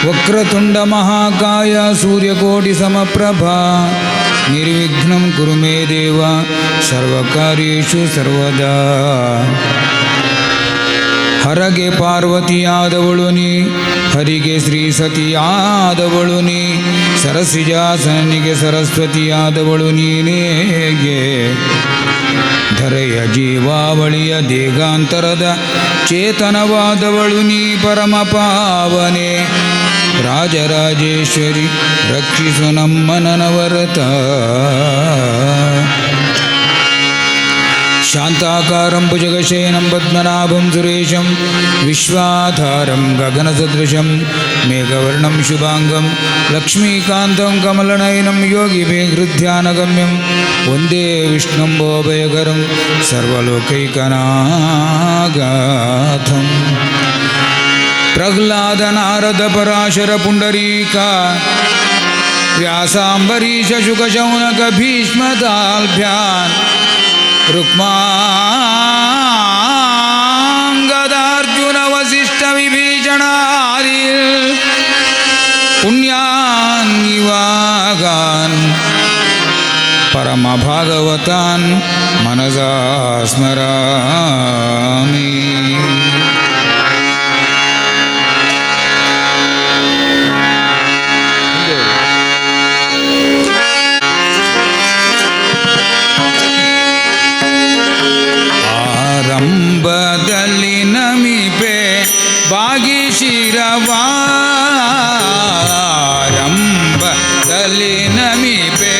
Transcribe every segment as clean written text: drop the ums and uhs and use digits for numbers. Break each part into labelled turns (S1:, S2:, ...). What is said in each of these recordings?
S1: ವಕ್ರತುಂಡ ಮಹಾಕಾಯ ಸೂರ್ಯಕೋಟಿ ಸಮಪ್ರಭಾ ನಿರ್ವಿಘ್ನಂ ಕುರು ಮೇ ದೇವ ಸರ್ವಕಾರ್ಯೇಷು ಸರ್ವದಾ. ಹರಗೆ ಪಾರ್ವತಿಯಾದವಳು ನೀ, ಹರಿಗೆ ಶ್ರೀ ಸತಿಯಾದವಳು ನೀ, ಸರಸಿಜಾಸನಿಗೆ ಸರಸ್ವತಿಯಾದವಳು ನೀನೇಗೆ. ಧರೆಯ ಜೀವಾವಳಿಯ ದೇಗಾಂತರದ ಚೇತನವಾದವಳು ನೀ ಪರಮ ಪಾವನೆ. ರಾಜರಾಜೇಶ್ವರಿ ರಕ್ಷಿಸು ನಮ್ಮ ನನವರತ. ಶಾಂತಾಕಾರಂ ಭುಜಗಶಯನಂ ಪದ್ಮನಾಭಂ ಸುರೇಶಂ ವಿಶ್ವಾಧಾರಂ ಗಗನಸದೃಶಂ ಮೇಘವರ್ಣಂ ಶುಭಾಂಗಂ ಲಕ್ಷ್ಮೀಕಾಂತಂ ಕಮಲನಯನಂ ಯೋಗಿಭಿರ್ಹೃಧ್ಯಾನಗಮ್ಯಂ ವಂದೇ ವಿಷ್ಣುಂ ಭೋಭಯಕರಂ ಸರ್ವಲೋಕೈಕನಾಥಂ. ಪ್ರಹ್ಲಾದ ನಾರದ ಪರಾಶರ ಪುಂಡರೀಕ ವ್ಯಾಸಾಂಬರೀಷ ಶುಕಶೌನಕ ಭೀಷ್ಮದಾಲ್ಭ್ಯಾನ್ ರುಕ್ಮಾಂಗದಾರ್ಜುನ ವಸಿಷ್ಠ ವಿಭೀಷಣಾದಿ ಪುಣ್ಯಾನ್ ಇವಾಗಾನ್ ಪರಮ ಭಾಗವತಾನ್ ಮನಸಾ ಸ್ಮರಾಮಿ. ಆರಂಭದಲ್ಲಿ ನಮಿಪೆ ಬಾಗಿ ಶಿರವಾ, ಆರಂಭದಲ್ಲಿ ನಮಿಪೆ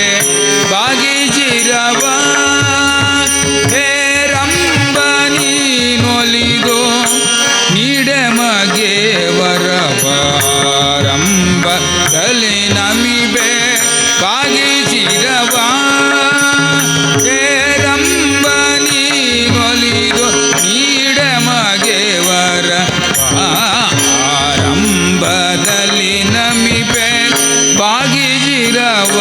S1: ಬಾಗಿ ಶಿರವಾ. ಹೇರಂಬ ನೀನೊಲಿದು ನೀಡೆ ಮಗೆ ವರವ, ಆರಂಭದಲ್ಲಿ ನಮಿಪೆ ಬಾಗಿ ಶಿರವಾ. ಹೇರಂಬ ನೀನೊಲಿದು ನೀಡೆ ಮಗೆ ವರ, ಆರಂಭದಲ್ಲಿ ನಮಿಪೆ ಬಾಗಿ ಶಿರವ.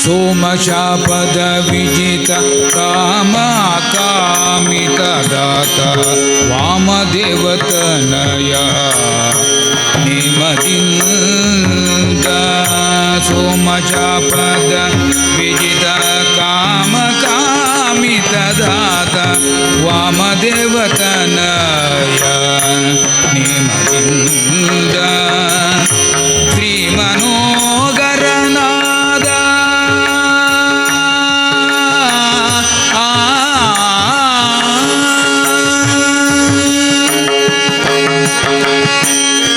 S1: ಸೋಮಶಾಪದ ವಿಜಿತ ಕಾಮ ಕಾಮಿತ ದಾತ ವಾಮದೇವತನಯ ನಿಮದಿಂದ. ಸೋಮಶಾಪದ ವಿಜಿತ ಕಾಮ ಕಾಮಿತ ದಾತ ವಾಮದೇವತನಯ ನಿಮದಿಂದ. ಶ್ರೀ ಮನೋಗರನಾದ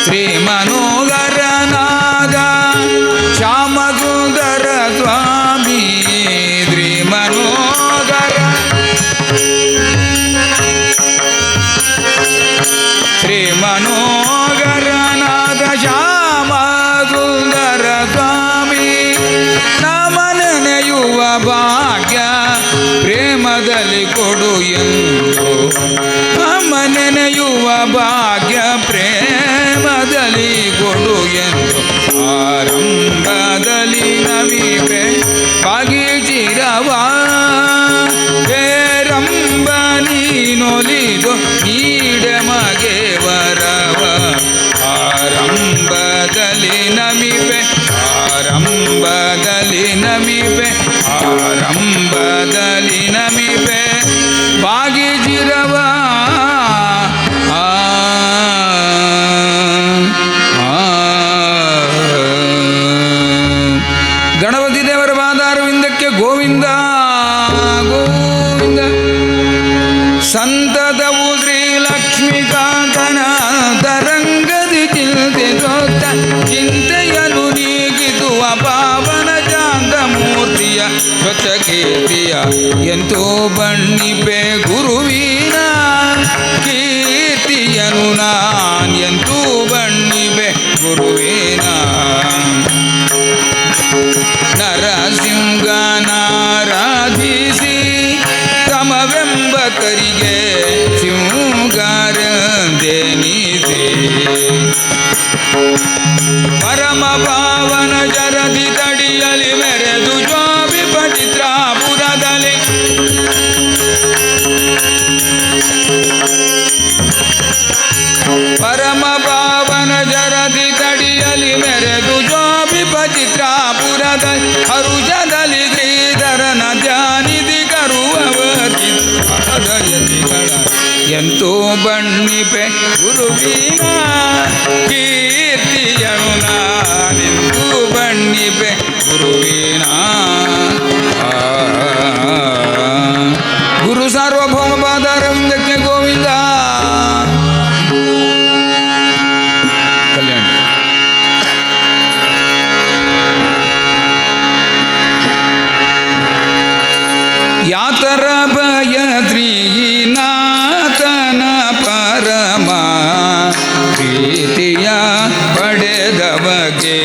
S1: ಶ್ರೀ ಮನೋಗರನಾದ ಶ್ಯಾಮಸುಂದರ ಸ್ವಾಮಿ. ಶ್ರೀ ಮನೋಗರ ಶ್ರೀ ಮನೋಗರನಾದ ಶ್ಯಾಮಸುಂದರ ಸ್ವಾಮಿ. ನಮ ನೆನೆಯುವ ಭಾಗ್ಯ ಪ್ರೇಮದಲ್ಲಿ ಕೊಡು ಎಂದು, ನಮ್ಮ ನೆನೆಯುವ ಭಾಗ್ಯ ಪ್ರೇಮದಲ್ಲಿ ಕೊಡು ಎಂದು. ಆರಂಭದಲ್ಲಿ ನಮಿಪೆ ಬಾಗಿ ಶಿರವಾ. ಹೇರಂಬ ನೀನೊಲಿದು ನೀಡೆ ಮಗೆ ವರವ, ಆರಂಭದಲ್ಲಿ ನಮಿಪೆ, ಆರಂಭದಲ್ಲಿ ನಮಿಪೆ, ಆರಂಭದಲ್ಲಿ ನಮಿಪೆ ಬಾಗಿ ಶಿರವ. ಗಣಪತಿ ದೇವರ ಪಾದಾರವಿಂದಕ್ಕೆ ಗೋವಿಂದ ಗೋವಿಂದ. ಸಂತತವು ಶ್ರೀ ಲಕ್ಷ್ಮೀಕಾಂತನ ತರಂಗದಿ ಚಿಂತಿಸೋತ್ತ ಚಿಂತೆಯಲು ನೀಗಿಸುವ ಪಾವನ ಶಾಂತ ಮೂರ್ತಿಯ ಸ್ವಚ್ಛ ಕೀರ್ತಿಯ ಎಂತೋ ಬಣ್ಣಿಪೆ ಗುರುವಿನ ಕೀರ್ತಿಯನು ನಾನ್ ಎಂತೂ ಬಣ್ಣಿಪೆ ಗುರುವಿನ. ನರಸಿಂಹನಾರಾಧ ಸೇವಕರಿಗೆ ಸಿಂಗಾರದೆನಿಸಿ ಪರಮ ಪಾವನ ಜರದಿ ತಡಿಯಲಿ ಮೆರೆದು ಜೋಬಿ ಪಟಿತ್ರಾಪುರದಲ್ಲಿ ಪರಮ ಪಾವನ ಜರದಿ ತಡಿಯಲಿ ಮೆರೆದು ಜೋಬಿ ಪಚಿತ್ರಾಪುರದಲ್ಲಿ ಹರುಷದಲ್ಲಿ ಶ್ರೀಧರನ ಧ್ಯಾನಿದಿ ಕರುವವತಿಗಳ ಎಂತೋ ಬಣ್ಣಿಪೆ ಗುರುವಿನ ಕೀರ್ತಿಯನು ನಾನೆಂತೂ ಬಣ್ಣಿಪೆ ಗುರುವಿನ ಗುರು ಸಾರ್ವಭೌಮ ಪಾದಾರವಿಂದಕ್ಕೆ ಗೋವಿಂದ. ಕಲ್ಯಾಣ ಯಾತರ ಭಯದ್ರೀನಾಥನ ಪರಮ ಪ್ರೀತಿಯ ಪಡೆದವಗೆ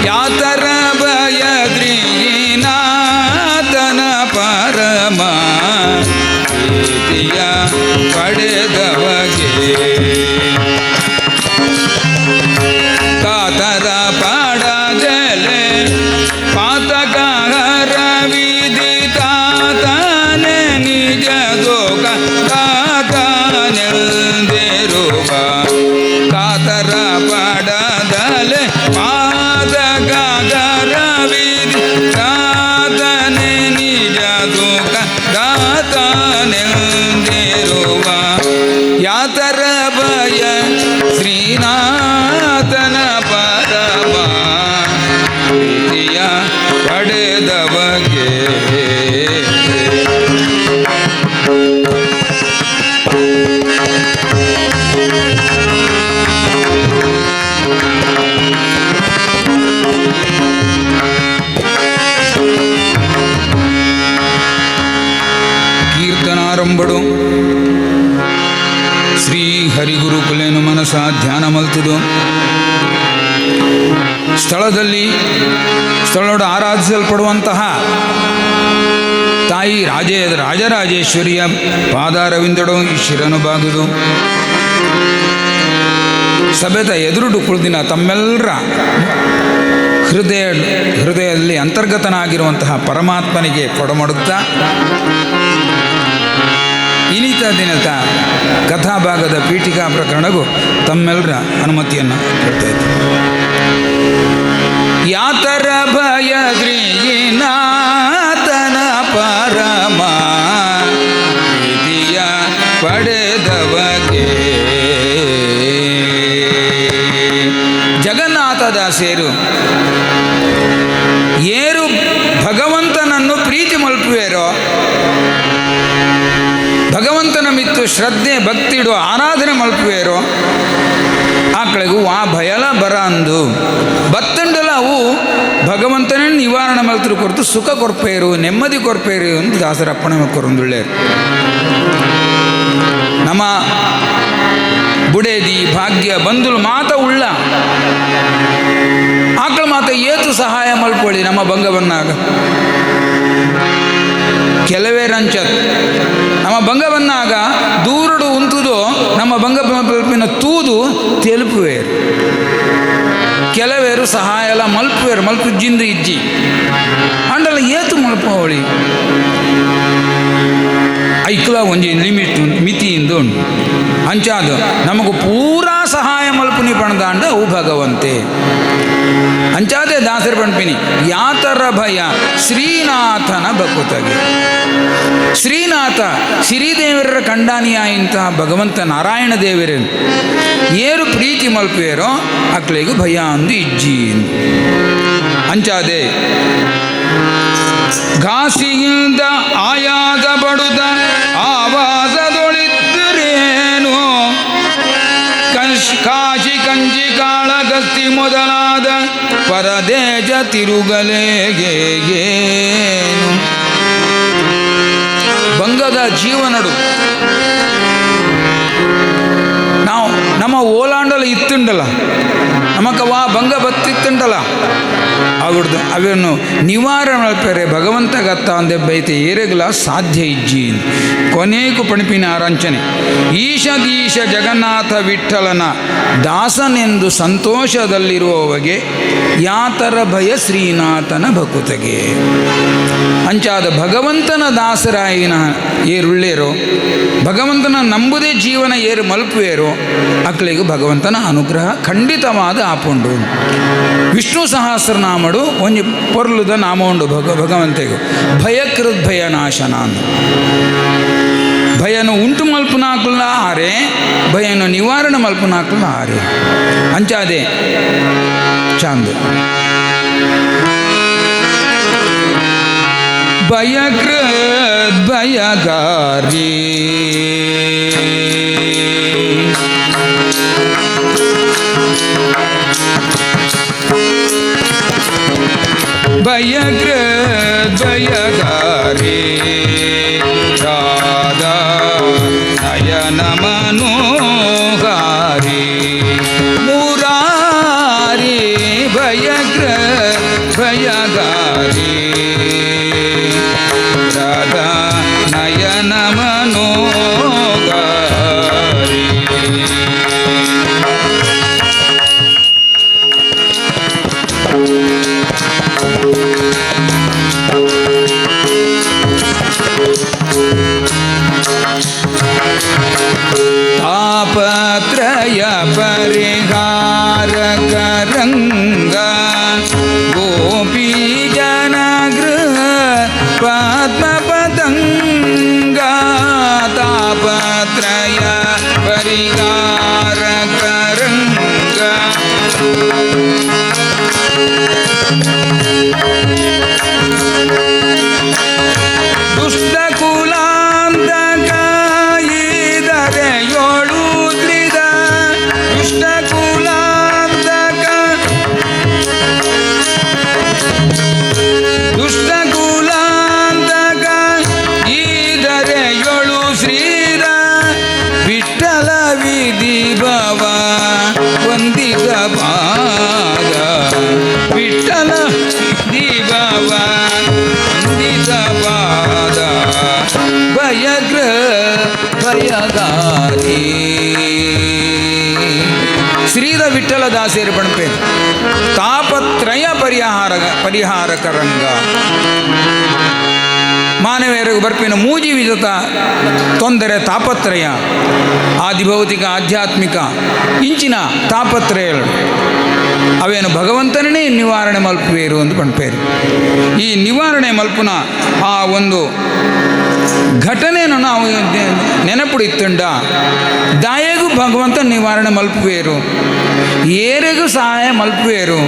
S1: ಯಾತರ ಭಯದ್ರೀನಾಥನ ಪರಮ ಪ್ರೀತಿಯ ಪಡೆದವಗೆ ಕಾತರ ಪಡದಲೆ ಪಾತಕರ ವಿದಿತಾತನೆ ನಿಜ ದೋಗ ಕಾತನೆಂದಿರುವ ಕಾತರ ಪಡದಲೆ ಪಾತಕರ ವಿದಿತಾತನೆ ನಿಜ ದೋಗ ಕಾತನೆಂದಿರುವ ಯಾತರ ಭಯ ಶ್ರೀನಾಥನ ಪರಮ ಪ್ರೀತಿಯ ಪಡೆದವಗೆ ಕೀರ್ತನಾರಂಭಡು ಶ್ರೀ ಹರಿಗುರುಕುಲೇನು ಮನಸ ಧ್ಯಾನ ಮಲ್ತುದು ಸ್ಥಳದೊಡ ಆರಾಧಿಸಲ್ಪಡುವಂತಹ ತಾಯಿ ರಾಜರಾಜೇಶ್ವರಿಯ ಪಾದಾರವಿಂದಡು ಈ ಶಿರನು ಬಾಗುದು ಸಭೆದ ಎದುರುಡು ಕುಳಿದಿನ ತಮ್ಮೆಲ್ಲರ ಹೃದಯದಲ್ಲಿ ಅಂತರ್ಗತನಾಗಿರುವಂತಹ ಪರಮಾತ್ಮನಿಗೆ ಕೊಡಮಾಡುತ್ತಾ ಇನಿತ ದಿನದ ಕಥಾಭಾಗದ ಪೀಠಿಕಾ ಪ್ರಕರಣಗೂ ತಮ್ಮೆಲ್ಲರ ಅನುಮತಿಯನ್ನು ಕೊಡ್ತಾ ಇದ್ದೆ. ಯಾತರ ಭಯದ್ರೀನಾಥನ ಪರಮ ಪ್ರೀತಿಯ ಪಡೆದವಗೆ ಜಗನ್ನಾಥದಾಸರು ಏರು ಭಗವಂತನನ್ನು ಪ್ರೀತಿ ಮಲ್ಪುವೇರೋ ಭಗವಂತನ ಮಿತ್ತು ಶ್ರದ್ಧೆ ಭಕ್ತಿಡು ಆರಾಧನೆ ಮಲ್ಪುವೇರೋ ಆಕಳಿಗೂ ಆ ಭಯಲ ಬರ ಅಂದು ಬತ್ತಂಡಲ ಅವು ಭಗವಂತನೇ ನಿವಾರಣೆ ಮಲ್ತರು ಕೊರತು ಸುಖ ಕೊರ್ಪೇರು ನೆಮ್ಮದಿ ಕೊರ್ಪೇರು ಅಂತ ದಾಸರಪ್ಪಣೆ ಕೊರೊಂದುಳ್ಳೇರು ನಮ್ಮ ಬುಡೇದಿ ಭಾಗ್ಯ ಬಂಧುಲು ಮಾತ ಉಳ್ಳ ಆಕಳ ಮಾತ ಏತು ಸಹಾಯ ಮಲ್ಪೊಳಿ ನಮ್ಮ ಬಂಗವನ್ನಾಗ ಕೆಲವೇ ರಂಚತ್ ನಮ್ಮ ಬಂಗವನ್ನಾಗ ದೂರಡು ಉಂತುದು ನಮ್ಮ ಬಂಗಪಿನ ತೂದು ತೆಲುಪುವೇರು ಕೆಲವೇರು ಸಹಾಯ ಎಲ್ಲ ಮಲ್ಪುವೇರು ಮಲ್ಪುಜ್ಜಿಂದು ಇಜ್ಜಿ ಅಂಡಲ್ಲ ಏತು ಮಲ್ಪವಳಿ ಐಕ್ಲ ಒಂಜಿ ಲಿಮಿಟ್ ಮಿತಿಯಿಂದ ಉಂಟು ಅಂಚಾದು ನಮಗೂ ಪೂರಾ ಸಹಾಯ ಮಲ್ಪುನಿ ಪಣದಾಂಡ ಅವು ಭಗವಂತೆ ಅಂಚಾದೆ ದಾಸರು ಪಣ್ಪಿನಿ ಯಾತರ ಭಯ ಶ್ರೀನಾಥನ ಬಕುತಗೆ ಶ್ರೀನಾಥ ಶ್ರೀದೇವರ ಕಂಡಾನಿಯಾಯಿಂತಹ ಭಗವಂತ ನಾರಾಯಣ ದೇವರೇನು ಏರು ಪ್ರೀತಿ ಮಲ್ಪೇರೋ ಅಕ್ಳಿಗೂ ಭಯ ಅಂದು ಇಜ್ಜಿ ಅಂಚಾದೆ ಘಾಸಿಯಿಂದ ಆಯಾದ ಬಡುದ ಆವಾಸದೊಳಿದ್ದರೇನು ಕಾಶಿ ಕಂಚಿ ಕಾಳಗಸ್ತಿ ಮೊದಲಾದ ಪರದೇಶ ತಿರುಗಲೇಗೇನು ಬಂಗದ ಜೀವನಡು ನಾವು ನಮ್ಮ ಓಲಾಂಡಲ ಇತ್ತುಂಡಲ್ಲ ನಮಕವಾ ಭಂಗ ಬತ್ತಿತ್ತುಂಟಲ್ಲ ಅವಿಡ್ದು ಅವನ್ನು ನಿವಾರಣೆ ಮಲ್ಪೇರೆ ಭಗವಂತ ಗತ್ತ ಅಂದೆ ಬೈತೆ ಏರೆಗಲ ಸಾಧ್ಯ ಇಜ್ಜಿ ಕೊನೆಗೂ ಪಣಿಪಿನ ಆರಂಚನೆ ಈಶದೀಶ ಜಗನ್ನಾಥ ವಿಠಲನ ದಾಸನೆಂದು ಸಂತೋಷದಲ್ಲಿರುವವಗೆ ಯಾತರ ಭಯ ಶ್ರೀನಾಥನ ಭಕುತಗೆ ಅಂಚಾದ ಭಗವಂತನ ದಾಸರಾಯಿನ ಏರುಳ್ಳೇರೋ ಭಗವಂತನ ನಂಬುದೇ ಜೀವನ ಏರು ಮಲ್ಪುವೇರೋ ಅಕ್ಕಳಿಗೂ ಭಗವಂತನ ಅನುಗ್ರಹ ಖಂಡಿತವಾದ ಆಪುಂಡು. ವಿಷ್ಣು ಸಹಸ್ರನಾಮಡು ಒಂಜಿ ಪೊರ್ಲುದ ನಾಮ ಉಂಡು ಭಗವಂತೆಗೂ ಭಯಕೃತ್ ಭಯ ನಾಶನ ಅಂದ. ಭಯನು ಉಂಟು ಮಲ್ಪುನಾಕುಲ್ಲ ಆರೆ ಭಯನು ನಿವಾರಣೆ ಮಲ್ಪುನಾಕುಲ್ಲ ಆರೆ ಅಂಚಾದೆ ಚಾಂದ್ ಭಯಕೃತ್ ಭಯಗಾರಿ ಭಯಕೃತ್ ಭಯಗಾರಿ ರಾಧಾ ನಯನ ಮನೋಹಾರಿ ಮುರಾರಿ ಭಯಕೃತ್ ಭಯಗಾರಿ ರಾಧಾ ನಯನ ಮನೋಹಾರಿ. ತಾಪತ್ರಯ ಪರಿಹಾರಕರಂಗ ಗೋಪಿ ಜನಗೃಹ ಪದ್ಮಪತಂಗ ತಾಪತ್ರಯ ಪರಿಹಾರಕರಂಗ ದುಷ್ಟ ಕುಲಾಂತಕ ಇದರೆ ಯೋಳು ತ್ರಿದ ದುಷ್ಟ ಕುಲಾಂತಕ ದುಷ್ಟ ಕುಲಾಂತಕ ಇದರೆ ಯೋಳು ಶ್ರೀರ ವಿಠಲ ವಿಧಿ ಭವ ವಂದಿತ ಪಾದ ವಿಠಲ ವಿಧಿ ಭವ ವಂದಿತ ಪಾದ ಭಯಗ್ರ ಭಯಗಾರಿ. ಶ್ರೀರ ವಿಠಲ ದಾಸೇರು ಪಣಪೇರು ತಾಪತ್ರಯ ಪರಿಹಾರಕರಂಗ ಮಾನವೀಯರಿಗೂ ಬರ್ಪಿನ ಮೂಜಿ ವಿಜತ ತೊಂದರೆ ತಾಪತ್ರಯ ಆದಿಭೌತಿಕ ಆಧ್ಯಾತ್ಮಿಕ ಇಂಚಿನ ತಾಪತ್ರಯಗಳು ಅವೇನು ಭಗವಂತನೇ ನಿವಾರಣೆ ಮಲ್ಪುವೇರು ಅಂತ ಪಣಪೇರು. ಈ ನಿವಾರಣೆ ಮಲ್ಪುನ ಆ ಒಂದು ಘಟನೆಯನ್ನು ನಾವು ನೆನಪುಡಿತ್ತುಂಡ ದಾಯಗೂ ಭಗವಂತ ನಿವಾರಣೆ ಮಲ್ಪುವೇರು ಏರೆಗೂ ಸಹಾಯ ಮಲ್ಪುವೇರು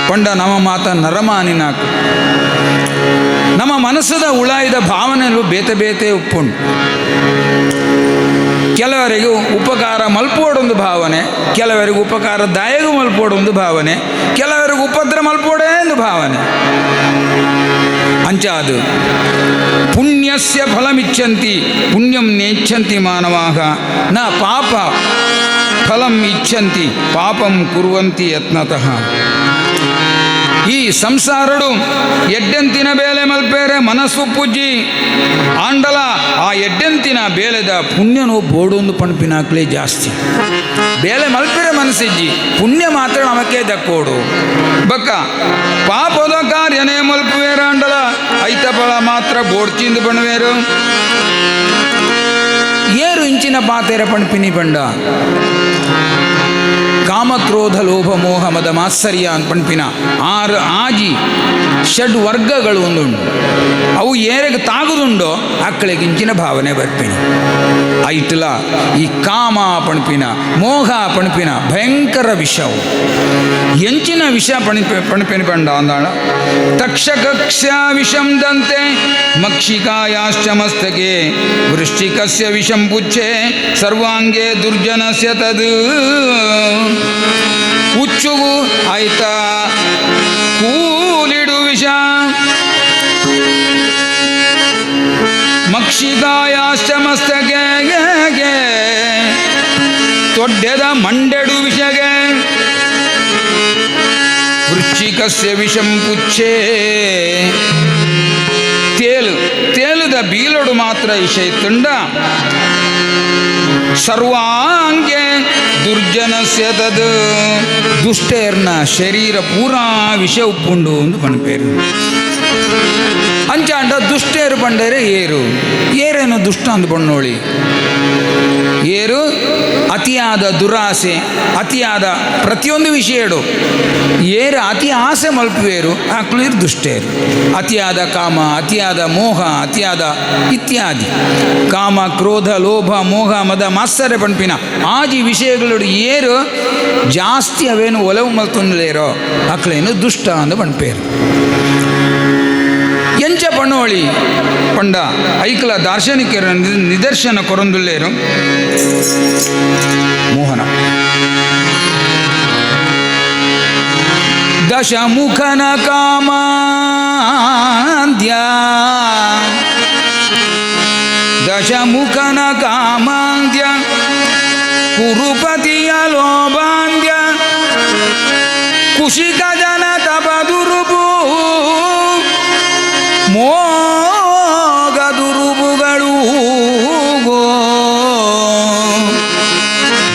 S1: ಕೊಂಡ ನಮ್ಮ ಮಾತ ನರಮಾನಿನಾಕು ನಮ್ಮ ಮನಸ್ಸದ ಉಳಾಯಿದ ಭಾವನೆಗಳು ಬೇತೆ ಬೇತೆ ಉಪ್ಪುಂಡು. ಕೆಲವರಿಗೂ ಉಪಕಾರ ಮಲ್ಪೋಡೊಂದು ಭಾವನೆ, ಕೆಲವರಿಗೂ ಉಪಕಾರ ದಾಯಗೂ ಮಲ್ಪೋಡೊಂದು ಭಾವನೆ, ಕೆಲವರಿಗೂ ಉಪದ್ರ ಮಲ್ಪೋಡೇ ಒಂದು ಭಾವನೆ. ಅಂಚಾದು ಪುಣ್ಯಸ್ಯ ಫಲಮಿಚ್ಛಂತಿ ಪುಣ್ಯಂ ನೇಚ್ಛಂತಿ ಮಾನವಾಹ ನ ಪಾಪ ಫಲಂ ಇಚ್ಛಂತಿ ಪಾಪಂ ಕುರ್ವಂತಿ ಯತ್ನತಃ. ಈ ಸಂಸಾರಡು ಎಡ್ಡೆಂತಿನ ಬೇಲೆ ಮಲ್ಪೇರೆ ಮನಸ್ಸು ಪೂಜಿ ಆಂಡಲ ಆ ಎಡ್ಡೆಂತಿನ ಬೇಲೆದ ಪುಣ್ಯನು ಬೋಡೊಂದು ಪಣಪಿನಾಕ್ಲೇ ಜಾಸ್ತಿ ಬೇಲೆ ಮಲ್ಪೇರೆ ಮನಸ್ಸಿಜ್ಜಿ ಪುಣ್ಯ ಮಾತ್ರ ನಮಕ್ಕೆ ದಕ್ಕೋಡು ಬಕ್ಕ ಪಾಪದ ಕಾರ್ಯನೇ ಮಲ್ಪುವೇರ ಆಂಡಲ ಐತ ಫಲ ಮಾತ್ರ ಬೋಡ್ಚಿಂದು ಪಣವೇರು ಏರು ಇಂಚಿನ ಪಾತೆರ ಪಣಪಿನಿ ಪಂಡ ಕಾಮಕ್ರೋಧ ಲೋಭ ಮೋಹ ಮದ ಮಾತ್ಸರ್ಯ ಅಂತ ಪಣಪಿನ ಆರು ಆಜಿ ಷಡ್ ವರ್ಗಗಳು ಒಂದುಂಡು ಅವು ಏರೆಗೆ ತಾಗುದುಂಡೋ ಅಕ್ಕಳಿಗೆ ಇಂಚಿನ ಭಾವನೆ ಬರ್ಪಿನಿ ಐಟ್ಲ ಈ ಕಾಮ ಪಣಪಿನ ಮೋಹ ಪಣಪಿನ ಭಯಂಕರ ವಿಷವು ಎಂಚಿನ ವಿಷ ಪಣಪಿನ ಪಂಡ ಅಂದಾಳ ತಕ್ಷಕಕ್ಷ ವಿಷಂ ದಂತೆ ಮಕ್ಷಿಕಾಯಾಶ್ಚ ಮಸ್ತಕೆ ವೃಶ್ಚಿಕಸ್ಯ ವಿಷಂ ಪುಚ್ಛೆ ಸರ್ವಾಂಗೆ ದುರ್ಜನಸ್ಯ ತದ್ ಉಚ್ಚುಗು ಆಯ್ತಾ ಕೂಲಿಡು ವಿಷ ಮಕ್ಷಿಕಾಯಾಶ್ಚ ಮಸ್ತಕೆ ತೊಡ್ಡೆದ ಮಂಡೆಡು ವಿಷಗೆ ಕುಶಿಕಸ್ಯ ವಿಷಂ ಪುಚ್ಛೇ ತೇಲದ ಬೀಲಡು ಮಾತ್ರ ಇಷೈತುಂಡ ಸರ್ವಾಂಗೆ ದುರ್ಜನಸ್ಯ ತದ್ ದುಷ್ಟೇರ್ನ ಶರೀರ ಪೂರಾ ವಿಷ ಉಪ್ಪುಂಡು ಎಂದು ಪಣಪೇರು ಅಂಚಾಂಡ ದುಷ್ಟೇರು ಪಂಡರೆ ಏರೇನು ದುಷ್ಟ ಅಂದು ಬಣ್ಣೋಳಿ ಏರು ಅತಿಯಾದ ದುರಾಸೆ, ಅತಿಯಾದ ಪ್ರತಿಯೊಂದು ವಿಷಯಡು ಏರು ಅತಿ ಆಸೆ ಮಲ್ಪುವೇರು ಆಕ್ಳು ದುಷ್ಟೇರು. ಅತಿಯಾದ ಕಾಮ, ಅತಿಯಾದ ಮೋಹ, ಅತಿಯಾದ ಇತ್ಯಾದಿ ಕಾಮ, ಕ್ರೋಧ, ಲೋಭ, ಮೋಹ, ಮದ, ಮಾತ್ಸರ್ಯ ಪಂಪಿನ ಆಜಿ ವಿಷಯಗಳು ಏರು ಜಾಸ್ತಿ ಅವೇನು ಒಲವು ಮಲ್ತೊಂದಲೇರೋ ಆಕ್ಳೇನು ದುಷ್ಟ ಅಂದು ಪಂಪೇರು. ಎಂಚ ಪಣ್ಣೋಳಿ ಪಂಡ ಐಕ್ಲ ದಾರ್ಶನಿಕರ ನಿದರ್ಶನ ಕೊರೊಂದುಲ್ಲೇರು ಮೋಹನ ದಶಮುಖನ ಕಾಮಾಂದ್ಯ ದಶಮುಖನ ಕಾಮಾಂದ್ಯ ಕುರುಪತಿಯ ಲೋಭಾಂದ್ಯ ಕುಶಿಕ ಜನ ತಪದುರುಬು ಮೋಗದುರುಬುಗಳು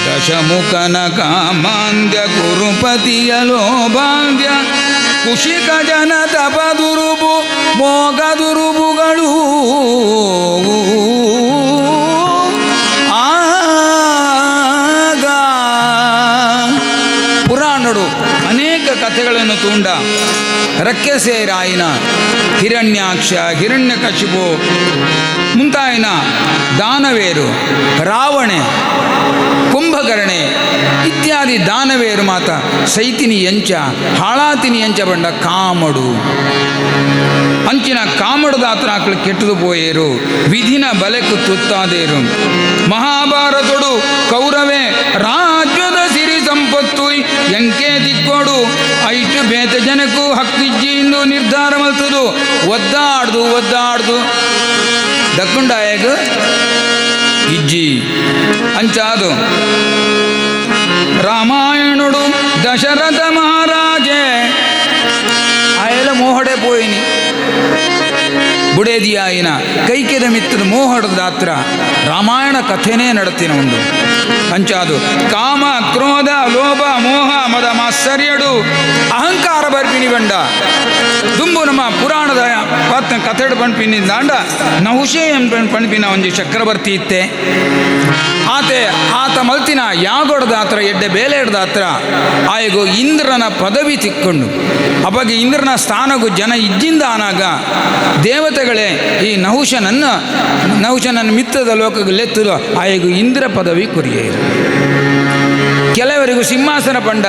S1: ದಶಮುಖನ ಕಾಮಾಂದ್ಯ ಕುರುಪತಿಯ ಲೋಭಾಂದ್ಯ ಕುಶಿಕ ಜನ ತಪದುರುಬು ಮೋಗದುರುಬುಗಳು ಆಗ ಪುರಾಣರು ಅನೇಕ ಕಥೆಗಳನ್ನು ತೂಂಡ ರಕ್ಕೆಸೇರಾಯಿನ ಹಿರಣ್ಯಾಕ್ಷ, ಹಿರಣ್ಯಕಶಿಪು ಮುಂತಾಯಿನ ದಾನವೇರು, ರಾವಣೆ, ಕುಂಭಕರ್ಣೆ ಇತ್ಯಾದಿ ದಾನವೇರು ಮಾತ ಸೈತಿನಿ ಎಂಚ ಹಾಳಾತಿನಿ ಎಂಚ ಬಂಡ ಕಾಮಡು ಅಂಚಿನ ಕಾಮಡದಾತ್ರ ಆಕಳು ಕೆಟ್ಟದು ಪೋಯೇರು ವಿಧಿನ ಬಲೆಕು ತುತ್ತಾದೇರು. ಮಹಾಭಾರತಡು ಕೌರವೇ ರಾಜ್ಯದ ಸಿರಿ ಸಂಪತ್ತು ಎಂಕೆ ದಿಕ್ಕೋಡು ಐಟು ಬೇತ ಜನಕ್ಕೂ ಹಕ್ಕಿಜ್ಜಿಂದು ನಿರ್ಧಾರ ಮಲ್ತದು ಒದ್ದಾಡ್ದು ದಕ್ಕುಂಡಾಯಗ ಇಜ್ಜಿ ಅಂಚಾದು ರಾಮಾಯಣುಡು ದಶರಥ ಮಹಾರಾಜೆ ಆಯಲ ಮೋಹಡೆ ಪೋಯಿನಿ ಬುಡೇದಿಯಾಯಿನ ಕೈಕೆದ ಮಿತ್ರ ಮೋಹಡ ದಾತ್ರ ರಾಮಾಯಣ ಕಥೆನೇ ನಡತಿನ ಉಂಡು ಅಂಚಾದು ಕಾಮ, ಕ್ರೋಧ, ಲೋಭ, ಮೋಹ, ಮದ, ಮಾತ್ಸರ್ಯಡು ಅಹಂಕಾರ ಬರ್ಪಿನಿ ಬಂಡ ದುಂಬು ನಮ್ಮ ಪುರಾಣದ ಕಥೆಡು ಪಣ್ಪಿನಿಂದಾಂಡ ನಹುಷೇ ಪಣ್ಪಿನ ಒಂಜಿ ಚಕ್ರವರ್ತಿ ಇತ್ತೆ ಆತ ಮಲ್ತಿನ ಯಾಗೊಡ್ದಾತ್ರ ಎಡ್ಡೆ ಬೇಲೆ ಹಿಡ್ದಾತ್ರ ಆಯಗು ಇಂದ್ರನ ಪದವಿ ತಿಕ್ಕೊಂಡು ಅವಾಗ ಇಂದ್ರನ ಸ್ಥಾನಗೂ ಜನ ಇಜ್ಜಿಂದ ಆನಾಗ ದೇವತೆಗಳೇ ಈ ನಹುಷನನ್ನು ಮಿತ್ತದ ಲೋಕಕ್ಕೆ ಲೆತ್ತದು ಆಯಗು ಇಂದ್ರ ಪದವಿ ಕೊರಿಯೇರು. ಕೆಲವರಿಗೂ ಸಿಂಹಾಸನ ಪಂಡ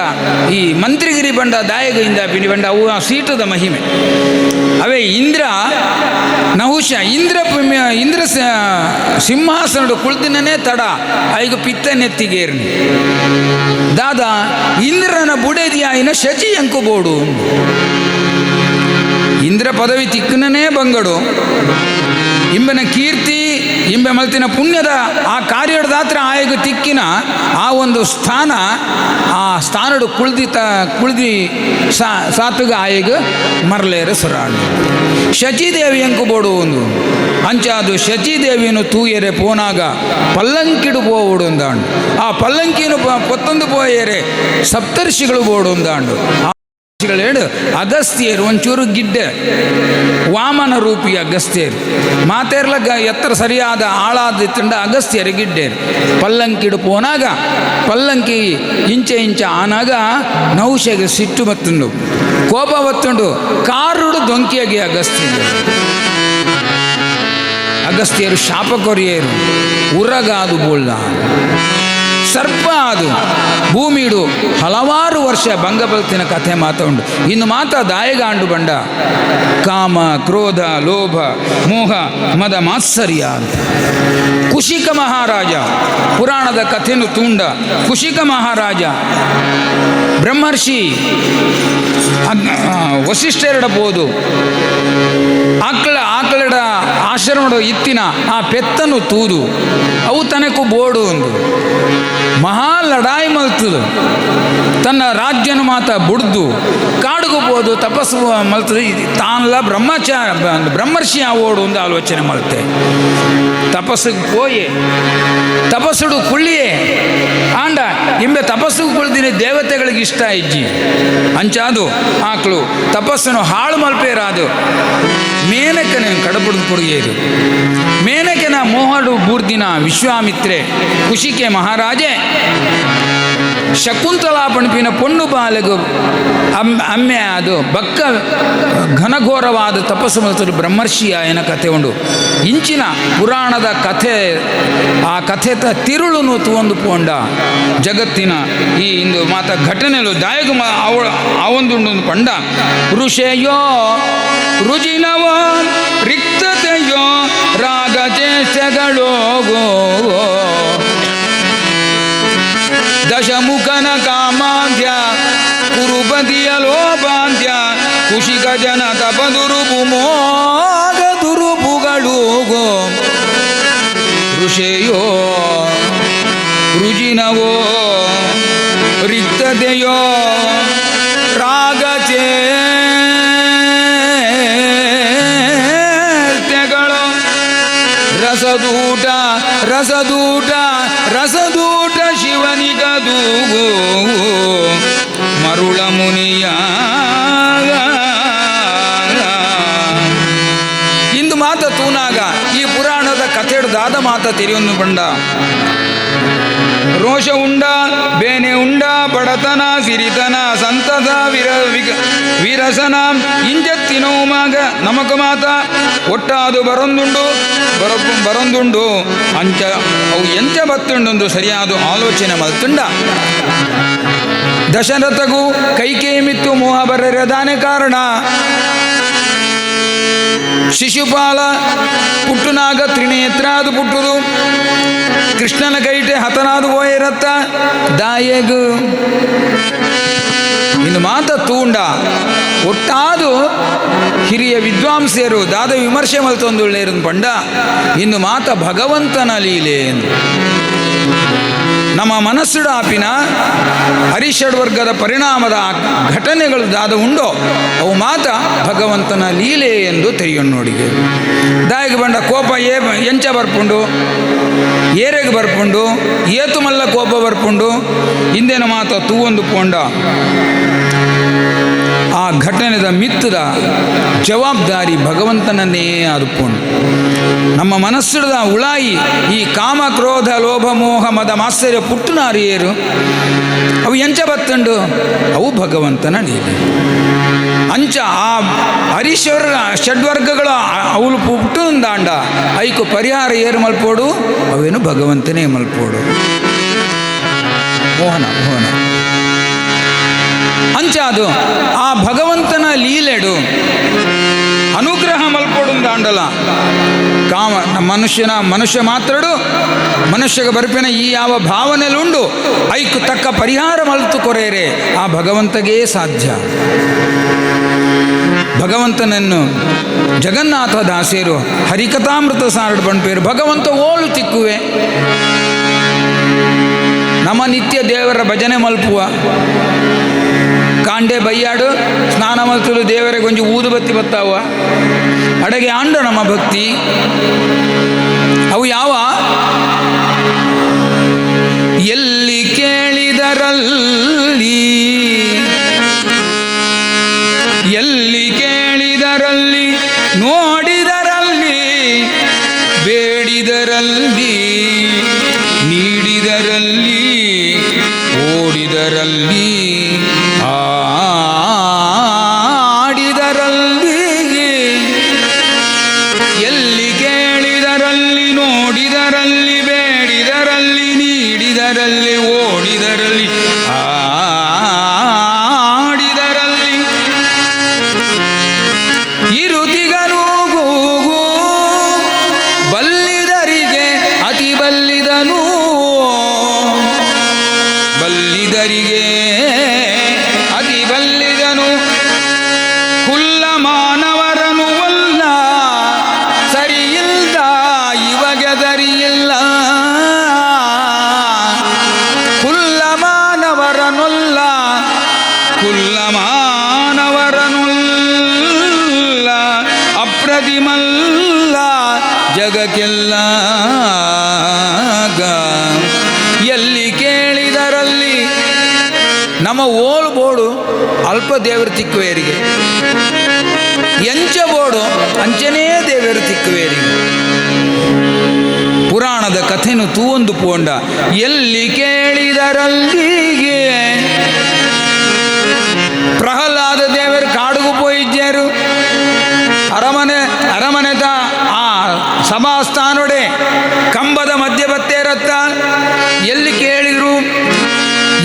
S1: ಈ ಮಂತ್ರಿಗಿರಿ ಬಂಡ ದಾಯಗದಿಂದ ಪಿಣಿ ಬಂಡ ಅವು ಸೀಟದ ಮಹಿಮೆ ಅವೇ ಇಂದ್ರ ನಹುಷ ಇಂದ್ರ ಸಿಂಹಾಸನಡು ಕುಳ್ತಿನೇ ತಡ ಐಗ ಪಿತ್ತನೆತ್ತಿಗೇರ್ನಿ ದಾದ ಇಂದ್ರನ ಬುಡೇದಿಯಾಯಿನ ಶಚಿ ಎಂಕುಬೋಡು ಇಂದ್ರ ಪದವಿ ತಿಕ್ಕನೇ ಬಂಗಡು ಇಂಬನ ಕೀರ್ತಿ ಇಂಬೆ ಮಲ್ತಿನ ಪುಣ್ಯದ ಆ ಕಾರ್ಯದಾತ್ರ ಆಯಗ ತಿಕ್ಕಿನ ಆ ಒಂದು ಸ್ಥಾನ ಆ ಸ್ಥಾನಡು ಕುಳ್ದಿ ಸಾತುಗ ಆಯಗ ಮರಲೇರ ಸುರಾಡು ಶಚಿದೇವಿ ಎಂಕುಬೋಡು ಒಂದು ಅಂಚಾದು ಶಚಿದೇವಿಯನ್ನು ತೂಯರೆ ಪೋನಾಗ ಪಲ್ಲಂಕಿಡು ಪೋವುಡು ಒಂದಾಂಡು ಆ ಪಲ್ಲಂಕಿಯನ್ನು ಪೊತ್ತೊಂದು ಪೋಯರೆ ಸಪ್ತರ್ಷಿಗಳು ಬೋಡು ಒಂದಾಂಡು ಹೇಳು ಅಗಸ್ತ್ಯರು ಒಂಚೂರು ಗಿಡ್ಡೆ ವಾಮನ ರೂಪಿ ಅಗಸ್ತ್ಯರು ಮಾತೇರ್ಲಗ ಎತ್ತರ ಸರಿಯಾದ ಆಳಾದಿತ್ತಂಡ ಅಗಸ್ತ್ಯರು ಗಿಡ್ಡೇರು ಪಲ್ಲಂಕಿಡು ಪೋನಾಗ ಪಲ್ಲಂಕಿ ಇಂಚ ಆನಾಗ ನಹುಷೆಗೆ ಸಿಟ್ಟು ಬತ್ತುಂಡು ಕೋಪ ಬತ್ತುಂಡು ಕಾರುಡು ದೊಂಕಿಯಾಗಿ ಅಗಸ್ತ್ಯರು ಶಾಪ ಕೊರಿಯರು ಉರಗಾದು ಬೋಳ್ದ ಸರ್ಪ ಅದು ಭೂಮಿಡು ಹಲವಾರು ವರ್ಷ ಭಂಗಬಲ್ತಿನ ಕಥೆ ಮಾತಾಡು ಇನ್ನು ದಾಯಗಾಂಡು ಬಂಡ ಕಾಮ, ಕ್ರೋಧ, ಲೋಭ, ಮೋಹ, ಮದ, ಮಾತ್ಸರ್ಯ ಅಂತ. ಕುಶಿಕ ಮಹಾರಾಜ ಪುರಾಣದ ಕಥೆಯನ್ನು ತೂಂಡ ಕುಶಿಕ ಮಹಾರಾಜ ಬ್ರಹ್ಮರ್ಷಿ ವಸಿಷ್ಠರಡಬಹುದು ಆಕಳಡ ಆಶ ಆಶ್ರಮದ ಇತ್ತಿನ ಆ ಪೆತ್ತನು ತೂದು ಅವು ತನಕು ಬೋಡು ಒಂದು ಮಹಾ ಲಡಾಯಿ ಮಲ್ತದು ತನ್ನ ರಾಜ್ಯನ ಮಾತ ಬುಡ್ದು ಕಾಡುಗು ಬೋದು ತಪಸ್ಸು ಮಲ್ತದು ತಾನಲ್ಲ ಬ್ರಹ್ಮರ್ಷಿ ಆವೋಡು ಒಂದು ಆಲೋಚನೆ ಮಲ್ತೆ ತಪಸ್ಸಿಗೆ ಪೋಯೆ ತಪಸ್ಸುಡು ಕುಳ್ಳಿಯೇ ಆಂಡ ಇಂಬೆ ತಪಸ್ಸಿಗೆ ಕುಳ್ದಿನಿ ದೇವತೆಗಳಿಗೆ ಇಷ್ಟ ಇಜ್ಜಿ ಅಂಚಾದು ಆಕಳು ತಪಸ್ಸನ್ನು ಹಾಳು ಮಲ್ಪೇರಾದು ಮೇನಕನೆ ಕಡಪುಡ್ದು ಕೊಡುಗೆಯದು ಮೇನಕೆನ ಮೋಹಡು ಬೂರ್ದಿನ ವಿಶ್ವಾಮಿತ್ರೆ ಕುಶಿಕೆ ಮಹಾರಾಜೆ ಶಕುಂತಲಾ ಪಣಪಿನ ಪೊಣ್ಣು ಬಾಲೆಗು ಅಮ್ಮೆ ಅದು ಬಕ್ಕ ಘನಘೋರವಾದ ತಪಸ್ಸು ಮಲ್ತರು ಬ್ರಹ್ಮರ್ಷಿಯ ಏನ ಕಥೆ ಉಂಡು ಇಂಚಿನ ಪುರಾಣದ ಕಥೆ ಆ ಕಥೆತ ತಿರುಳುನು ತುವಂದು ಪೋಂಡ ಜಗತ್ತಿನ ಈ ಇಂದು ಮಾತ ಘಟನೆಲು ದಾಯಕ ಅವೊಂದುಂಡು ಪಂಡ ಋಷೆಯೋ ರುಜಿನವೋ ರಿಕ್ತತೆಯೋ ರಾಗಚೇಷ್ಟೆಗಳೋಗೋ ದಶಮುಖನ ಕಾಮಾಂಧ್ಯ ಕುರುಪತಿಯ ಲೋಪಾಂಧ್ಯ ಕುಶಿಕ ಜನ ತಪದುರುಪು ಮೋಗ ದುರುಪುಗಳೂಗೋ ಋಷೆಯೋ ರುಜಿನವೋ ರಿಕ್ತತೆಯೋ ರಾಗಚೇಷ್ಟೆಗಳು ರಸದೂಟ ರಸದೂಟ ರಸದೂಟ ಶಿವನಿಗದೂಗೋ ಮರುಳ ಮುನಿಯ ಇಂದು ಮಾತ ತೂನಾಗ ಈ ಪುರಾಣದ ಕಥೆಡ್ದಾದ ಮಾತ ತಿರಿಯೊಂದು ಬಂಡ ರೋಷ ಉಂಡ ಬೇನೆ ಉಂಡ ಬಡತನ ಸಿರಿತನ ಸಂತಸ ವಿರಸನ ಇಂಜತ್ತಿನೋಮಾಗ ನಮಕ ಮಾತ ಒಟ್ಟಾದು ಬರೊಂದುಂಡು ಅಂಚ ಅವು ಎಂಚ ಬತ್ತುಂಡು ಸರಿಯಾದ ಆಲೋಚನೆ ಮಲ್ತುಂಡ ದಶರಥಗೂ ಕೈಕೇಮಿತ್ತು ಮೋಹ ಬರದಾನೆ ಕಾರಣ ಶಿಶುಪಾಲ ಪುಟ್ಟುನಾಗ ತ್ರಿನೇತ್ರಾದು ಪುಟ್ಟುದು ಕೃಷ್ಣನ ಕೈಟೆ ಹತನಾದು ಹೋಯಿರತ್ತ ದಾಯಗು ಇನ್ನು ಮಾತ ತೂಂಡ ಒಟ್ಟಾದು ಹಿರಿಯ ವಿದ್ವಾಂಸರು ದಾದ ವಿಮರ್ಶೆ ಮಲ್ತೊಂದುಳ್ಳೇರು ಪಂಡ ಇನ್ನು ಮಾತ ಭಗವಂತನ ಲೀಲೆ ಎಂದು ನಮ್ಮ ಮನಸ್ಸುಡಾಪಿನ ಹರಿಷಡ್ವರ್ಗದ ಪರಿಣಾಮದ ಘಟನೆಗಳು ದಾದ ಉಂಡೋ ಅವು ಮಾತ ಭಗವಂತನ ಲೀಲೆ ಎಂದು ತಿಳಿಯೊನ್ನೋಡಿಗೆ ದಾಯಿಗೆ ಬಂಡ ಕೋಪ ಎಂಚ ಬರ್ಪುಂಡು ಏರೆಗೆ ಬರ್ಪುಂಡು ಏತು ಮಲ್ಲ ಕೋಪ ಬರ್ಪುಂಡು ಹಿಂದಿನ ಮಾತ ತೂವೊಂದು ಪೋಂಡ ಆ ಘಟನೆದ ಮಿತ್ತದ ಜವಾಬ್ದಾರಿ ಭಗವಂತನನ್ನೇ ಆದುಕೊಂಡು ನಮ್ಮ ಮನಸ್ಸುದ ಉಳಾಯಿ ಈ ಕಾಮ ಕ್ರೋಧ ಲೋಭ ಮೋಹ ಮದ ಮಾತ್ಸರ್ಯ ಪುಟ್ಟುನಾರಿಯರು ಅವು ಎಂಚ ಬತ್ತಂಡು ಅವು ಭಗವಂತನ ಲೀಲೆ ಅಂಚ ಆ ಹರೀಶ್ವರ ಷಡ್ವರ್ಗಗಳ ಅವಳು ಪುಟ್ಟುಂದಾಂಡ ಐಕು ಪರಿಹಾರ ಏರು ಮಲ್ಪೋಡು ಅವೇನು ಭಗವಂತನೇ ಮಲ್ಪೋಡು ಮೋಹನ ಮೋಹನ ಅಂಚಾದು ಆ ಭಗವಂತನ ಲೀಲೆಡು ಅನುಗ್ರಹ ಮಲ್ಪೋಡು ದಾಂಡಲ ಕಾಮ ಮನುಷ್ಯ ಮಾತ್ರಡು ಮನುಷ್ಯಗೆ ಬರ್ಪಿನ ಈ ಯಾವ ಭಾವನೆಲುಂಡು ಐಕು ತಕ್ಕ ಪರಿಹಾರ ಮಲ್ತು ಕೊರೇರೆ ಆ ಭಗವಂತಗೇ ಸಾಧ್ಯ ಭಗವಂತನನ್ನು ಜಗನ್ನಾಥ ದಾಸೇರು ಹರಿಕಥಾಮೃತ ಸಾರಡು ಬಣ್ಪೇರು ಭಗವಂತ ಓಳು ತಿಕ್ಕುವೆ ನಮ್ಮ ನಿತ್ಯ ದೇವರ ಭಜನೆ ಮಲ್ಪುವ ಕಾಂಡೆ ಬಯ್ಯಾಡು ಸ್ನಾನ ಮಲ್ತಲು ದೇವರಿಗೆ ಕೊಂಚ ಊದು ಬತ್ತಿ ಬತ್ತಾವ ಅಡಗೆ ಆಂಡು ನಮ್ಮ ಭಕ್ತಿ ಅವು ಯಾವ ಎಲ್ಲಿ ಕೇಳಿದರಲ್ಲಿ ಎಲ್ಲಿ ಕೇಳಿದರಲ್ಲಿ ನೋಡಿದರಲ್ಲಿ ಬೇಡಿದರಲ್ಲಿ ನೀಡಿದರಲ್ಲಿ ಓಡಿದರಲ್ಲಿ ಆಡಿದರಲ್ಲಿ ಎಲ್ಲಿ ಕೇಳಿದರಲ್ಲಿ ನೋಡಿದರಲ್ಲಿ ಬೇಡಿದರಲ್ಲಿ ನೀಡಿದರಲ್ಲಿ ಓಡಿದರಲ್ಲಿ ಆಡಿದರಲ್ಲಿ ಇರುತಿಗನು ಗೂಗು ಬಲ್ಲಿದರಿಗೆ ಅತಿ ಬಲ್ಲಿದನು ಬಲ್ಲಿದರಿಗೆ ಅತಿ ಬಲ್ಲಿದನು ಕುಲ್ಲ ಮಾನವರನು ವಲ್ಲ ಸರಿಯಿಲ್ಲ ಪ್ರತಿ ಮಲ್ಲ ಜಗಕ್ಕೆಲ್ಲ ಎಲ್ಲಿ ಕೇಳಿದರಲ್ಲಿ ನಮ್ಮ ಓಲ್ ಬೋಡು ಅಲ್ಪ ದೇವರು ತಿಕ್ಕುವೇರಿಗೆ ಎಂಚ ಬೋಡು ಅಂಚನೇ ದೇವರು ತಿಕ್ಕುವೇರಿಗೆ ಪುರಾಣದ ಕಥೆನು ತೂವೊಂದು ಪೋಂಡ ಎಲ್ಲಿ ಕೇಳಿದರಲ್ಲಿಗೆ ಪ್ರಹ್ಲಾದ ದೇವರು ಕಾಡುಗು ಪೋಯಿಜ್ಜರು ಅರಮನೆದ ಆ ಸಭಾಸ್ಥಾನೊಡೆ ಕಂಬದ ಮಧ್ಯ ಬತ್ತೇರತ್ತ ಎಲ್ಲಿ ಕೇಳಿದ್ರು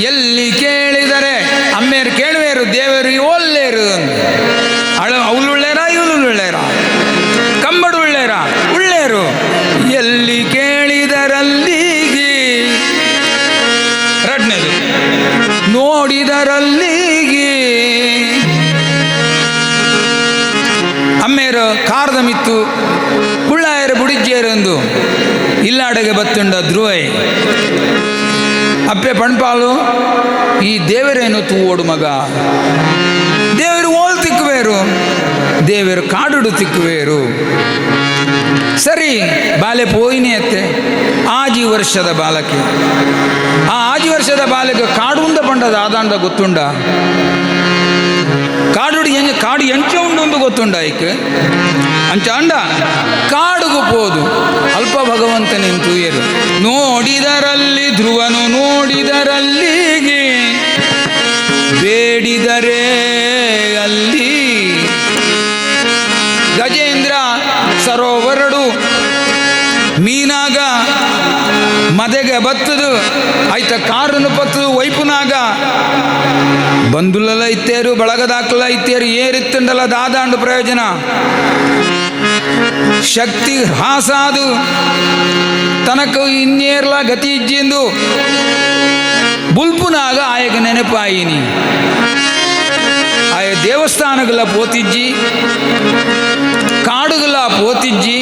S1: ಎಲ್ಲಿ ಕೇಳಿದರೆ ಅಮ್ಮೇರು ಕೇಳುವೇರು ದೇವರು ಒಲ್ಲೇರು ಅವಳುಳ್ಳೇರ ಇವಳುಳ್ಳೇರ ಕಂಬಡು ಉಳ್ಳೇರ ಉಳ್ಳೇರು ಎಲ್ಲಿ ಕೇಳಿದರಲ್ಲಿಗೆ ಎರಡನೇದು ನೋಡಿದರಲ್ಲಿಗೆ ಅಮ್ಮೇರು ಕಾರದ ಮಿತ್ತು ಕುಳ್ಳಾಯರು ಬುಡಿಜ್ಜೇರೆಂದು ಇಲ್ಲಾಡೆಗೆ ಬತ್ತುಂಡ ಧ್ರುವೈ ಅಪ್ಪೆ ಪಣ್ಪಾಲು ಈ ದೇವರೇನು ತೂವೋಡು ಮಗ ದೇವರು ಓಲ್ ತಿಕ್ಕುವೇರು ದೇವರು ಕಾಡುಡು ತಿಕ್ಕುವೇರು ಸರಿ ಬಾಲೆ ಪೋಯಿನೇ ಅತ್ತೆ ಆಜಿ ವರ್ಷದ ಬಾಲಕ್ಕೆ ಆ ಆಜಿ ವರ್ಷದ ಬಾಲಕ್ಕೆ ಕಾಡುಂದ ಪಂಡದ ಆದಾಂಡ ಗೊತ್ತುಂಡ ಕಾಡು ಎಂಚ ಉಂಡು ಗೊತ್ತುಂಡ ಐಕ್ ಅಂಚ ಅಂಡ ಕಾಡುಗು ಪೋದು ಅಲ್ಪ ಭಗವಂತನೇನು ತೂಯರು ನೋಡಿದರಲ್ಲಿ ಧ್ರುವನು ನೋಡಿದರಲ್ಲಿಗೆ ಬೇಡಿದರೆ ಅಲ್ಲಿ ಗಜೇಂದ್ರ ಸರೋವರಡು ಮೀನಾಗ ಮದೆಗೆ ಬತ್ತದು ಆಯ್ತ ಕಾರನ್ನು ಪತ್ತದು ವೈಪುನಾಗ ಬಂಧುಲೆಲ್ಲ ಇತ್ತೇರು ಬಳಗದಾಕಲ ಇತ್ತೇರು ಏರಿತ್ತಂಡಲ್ಲ ದಾದಾಂಡು ಪ್ರಯೋಜನ ಶಕ್ತಿ ಹಾಸಾದು ತನಕ ಇನ್ನೇರ್ಲ ಗತಿ ಇಜ್ಜಿಂದು ಬುಲ್ಪುನಾಗ ಆಯಗ ನೆನಪಾಯಿನಿ ಆಯ ದೇವಸ್ಥಾನಗಳ ಪೋತಿಜ್ಜಿ ಕಾಡುಗಳ ಪೋತಿಜ್ಜಿ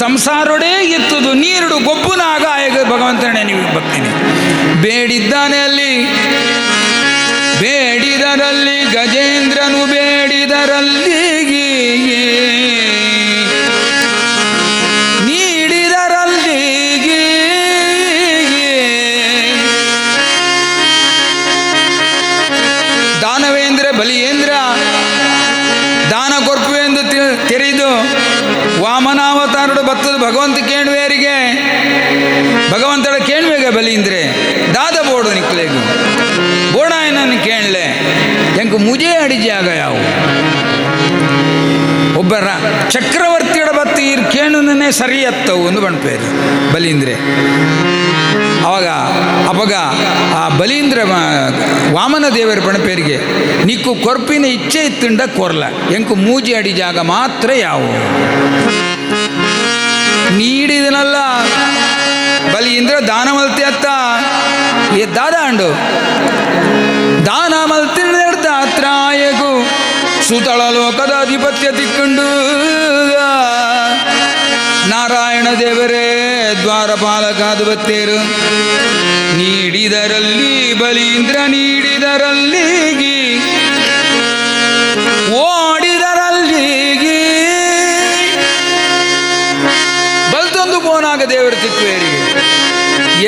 S1: ಸಂಸಾರೊಡೇ ಎತ್ತುದು ನೀರುಡು ಗೊಬ್ಬುನಾಗ ಆಯಗ ಭಗವಂತನೇ ನೀವು ಬರ್ತೀನಿ ಬೇಡಿದ್ದಾನೆ ಅಲ್ಲಿ ಬೇಡಿದರಲ್ಲಿ ಗಜೇಂದ್ರನು ಬೇಡಿದರಲ್ಲಿ ನೀಡಿದರಲ್ಲಿ ದಾನವೇಂದ್ರ ಬಲಿಯೇಂದ್ರ ದಾನ ಕೊರ್ಪುವೆಂದು ತೆರೆದು ವಾಮನಾವತಾರಡು ಬತ್ತದ ಭಗವಂತ ಕೇಳುವೇರಿಗೆ ಭಗವಂತಡ ಕೇಳುವೆಗೆ ಬಲಿಂದ್ರೆ ದಾದ ಬೋಡು ನಿಕ್ಲೆಗು ಬೋಡಾಯನನ್ನು ಕೇಳಲೆ ಎಂಕ ಮುಜೆ ಅಡಿಜಾಗ ಯಾವು ಒಬ್ಬರ ಚಕ್ರವರ್ತಿಯಡ ಬತ್ತು ಈ ಕೇಳುನೇ ಸರಿಯತ್ತವು ಒಂದು ಬಣ್ಪೇರು ಬಲೀಂದ್ರೆ ಅವಾಗ ಆ ಬಲೀಂದ್ರ ವಾಮನ ದೇವರ ಬಣಪೇರಿಗೆ ನಿಕ್ಕು ಕೊರ್ಪಿನ ಇಚ್ಛೆ ಇತ್ತುಂಡ ಕೊರ್ಲ ಎಂಕು ಮೂಜಿ ಅಡಿ ಜಾಗ ಮಾತ್ರ ಯಾವು ನೀಡಿದನಲ್ಲ ಬಲೀಂದ್ರ ದಾನ ಮಲ್ತಿ ಅತ್ತ ದಾದ ಅಂಡು ದಾನ ಮಲ್ತಿ ದಾತ್ರಾಯಗು ಸುತಳ ಲೋಕದ ಅಧಿಪತ್ಯ ತಿಕ್ಕೊಂಡು ನಾರಾಯಣ ದೇವರೇ ದ್ವಾರಪಾಲಕಾದು ಬತ್ತೇರು ನೀಡಿದರಲ್ಲಿ ಬಲೀಂದ್ರ ನೀಡಿದರಲ್ಲಿ ಓಡಿದರಲ್ಲಿ ಬಲ್ತೊಂದು ಪೋನಾಗ ದೇವರು ತಿಕ್ಕುವೇರಿಗೆ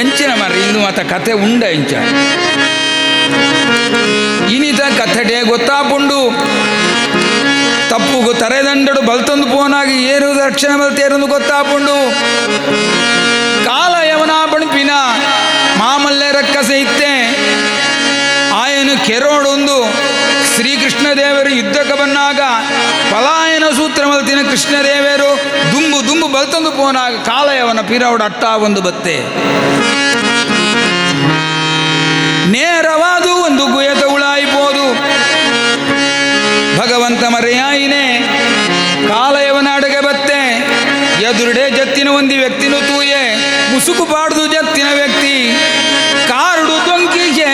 S1: ಎಂಚಿನ ಮರ ಇಂದು ಮತ ಕಥೆ ಉಂಡ ಎಂಚ ಇನಿತ ಕಥೆಡೆ ಗೊತ್ತಾಪುಂಡು ತಪ್ಪುಗು ತರೆದಂಡಡು ಬಲ್ತೊಂದು ಪೋನಾಗಿ ಏರು ರಕ್ಷಣೆ ಬಲ್ತೇರು ಗೊತ್ತಾಪುಂಡು ಕಾಲ ಯವನ ಬಣಪಿನ ಮಾಮಲ್ಲೆ ರಕ್ಕಸೆ ಇತ್ತೆ ಆಯನು ಕೆರೋಡೊಂದು ಶ್ರೀಕೃಷ್ಣ ದೇವರು ಯುದ್ಧಕ್ಕೆ ಬಂದಾಗ ಪಲಾಯನ ಸೂತ್ರ ಮಲ್ತಿನ ಕೃಷ್ಣದೇವರು ದುಂಬು ಬಲ್ತೊಂದು ಪೋನಾಗ ಕಾಲ ಯವನ ಪಿರೌಡ ಅಟ್ಟ ಒಂದು ಬತ್ತೆ ನೇರವಾದು ಒಂದು ಗುಯತ ಉಳಾಯಿಪೋದು ಭಗವಂತ ಮರೆಯಾಯಿನೇ ಕಾಲಯವನ ಅಡುಗೆ ಬತ್ತೆ ಎದುರುಡೆ ಜತ್ತಿನ ಒಂದು ವ್ಯಕ್ತಿನೂ ತೂಯೆ ಮುಸುಕು ಪಾಡ್ದು ಜತ್ತಿನ ವ್ಯಕ್ತಿ ಕಾರುಡು ತೊಂಕಿಗೆ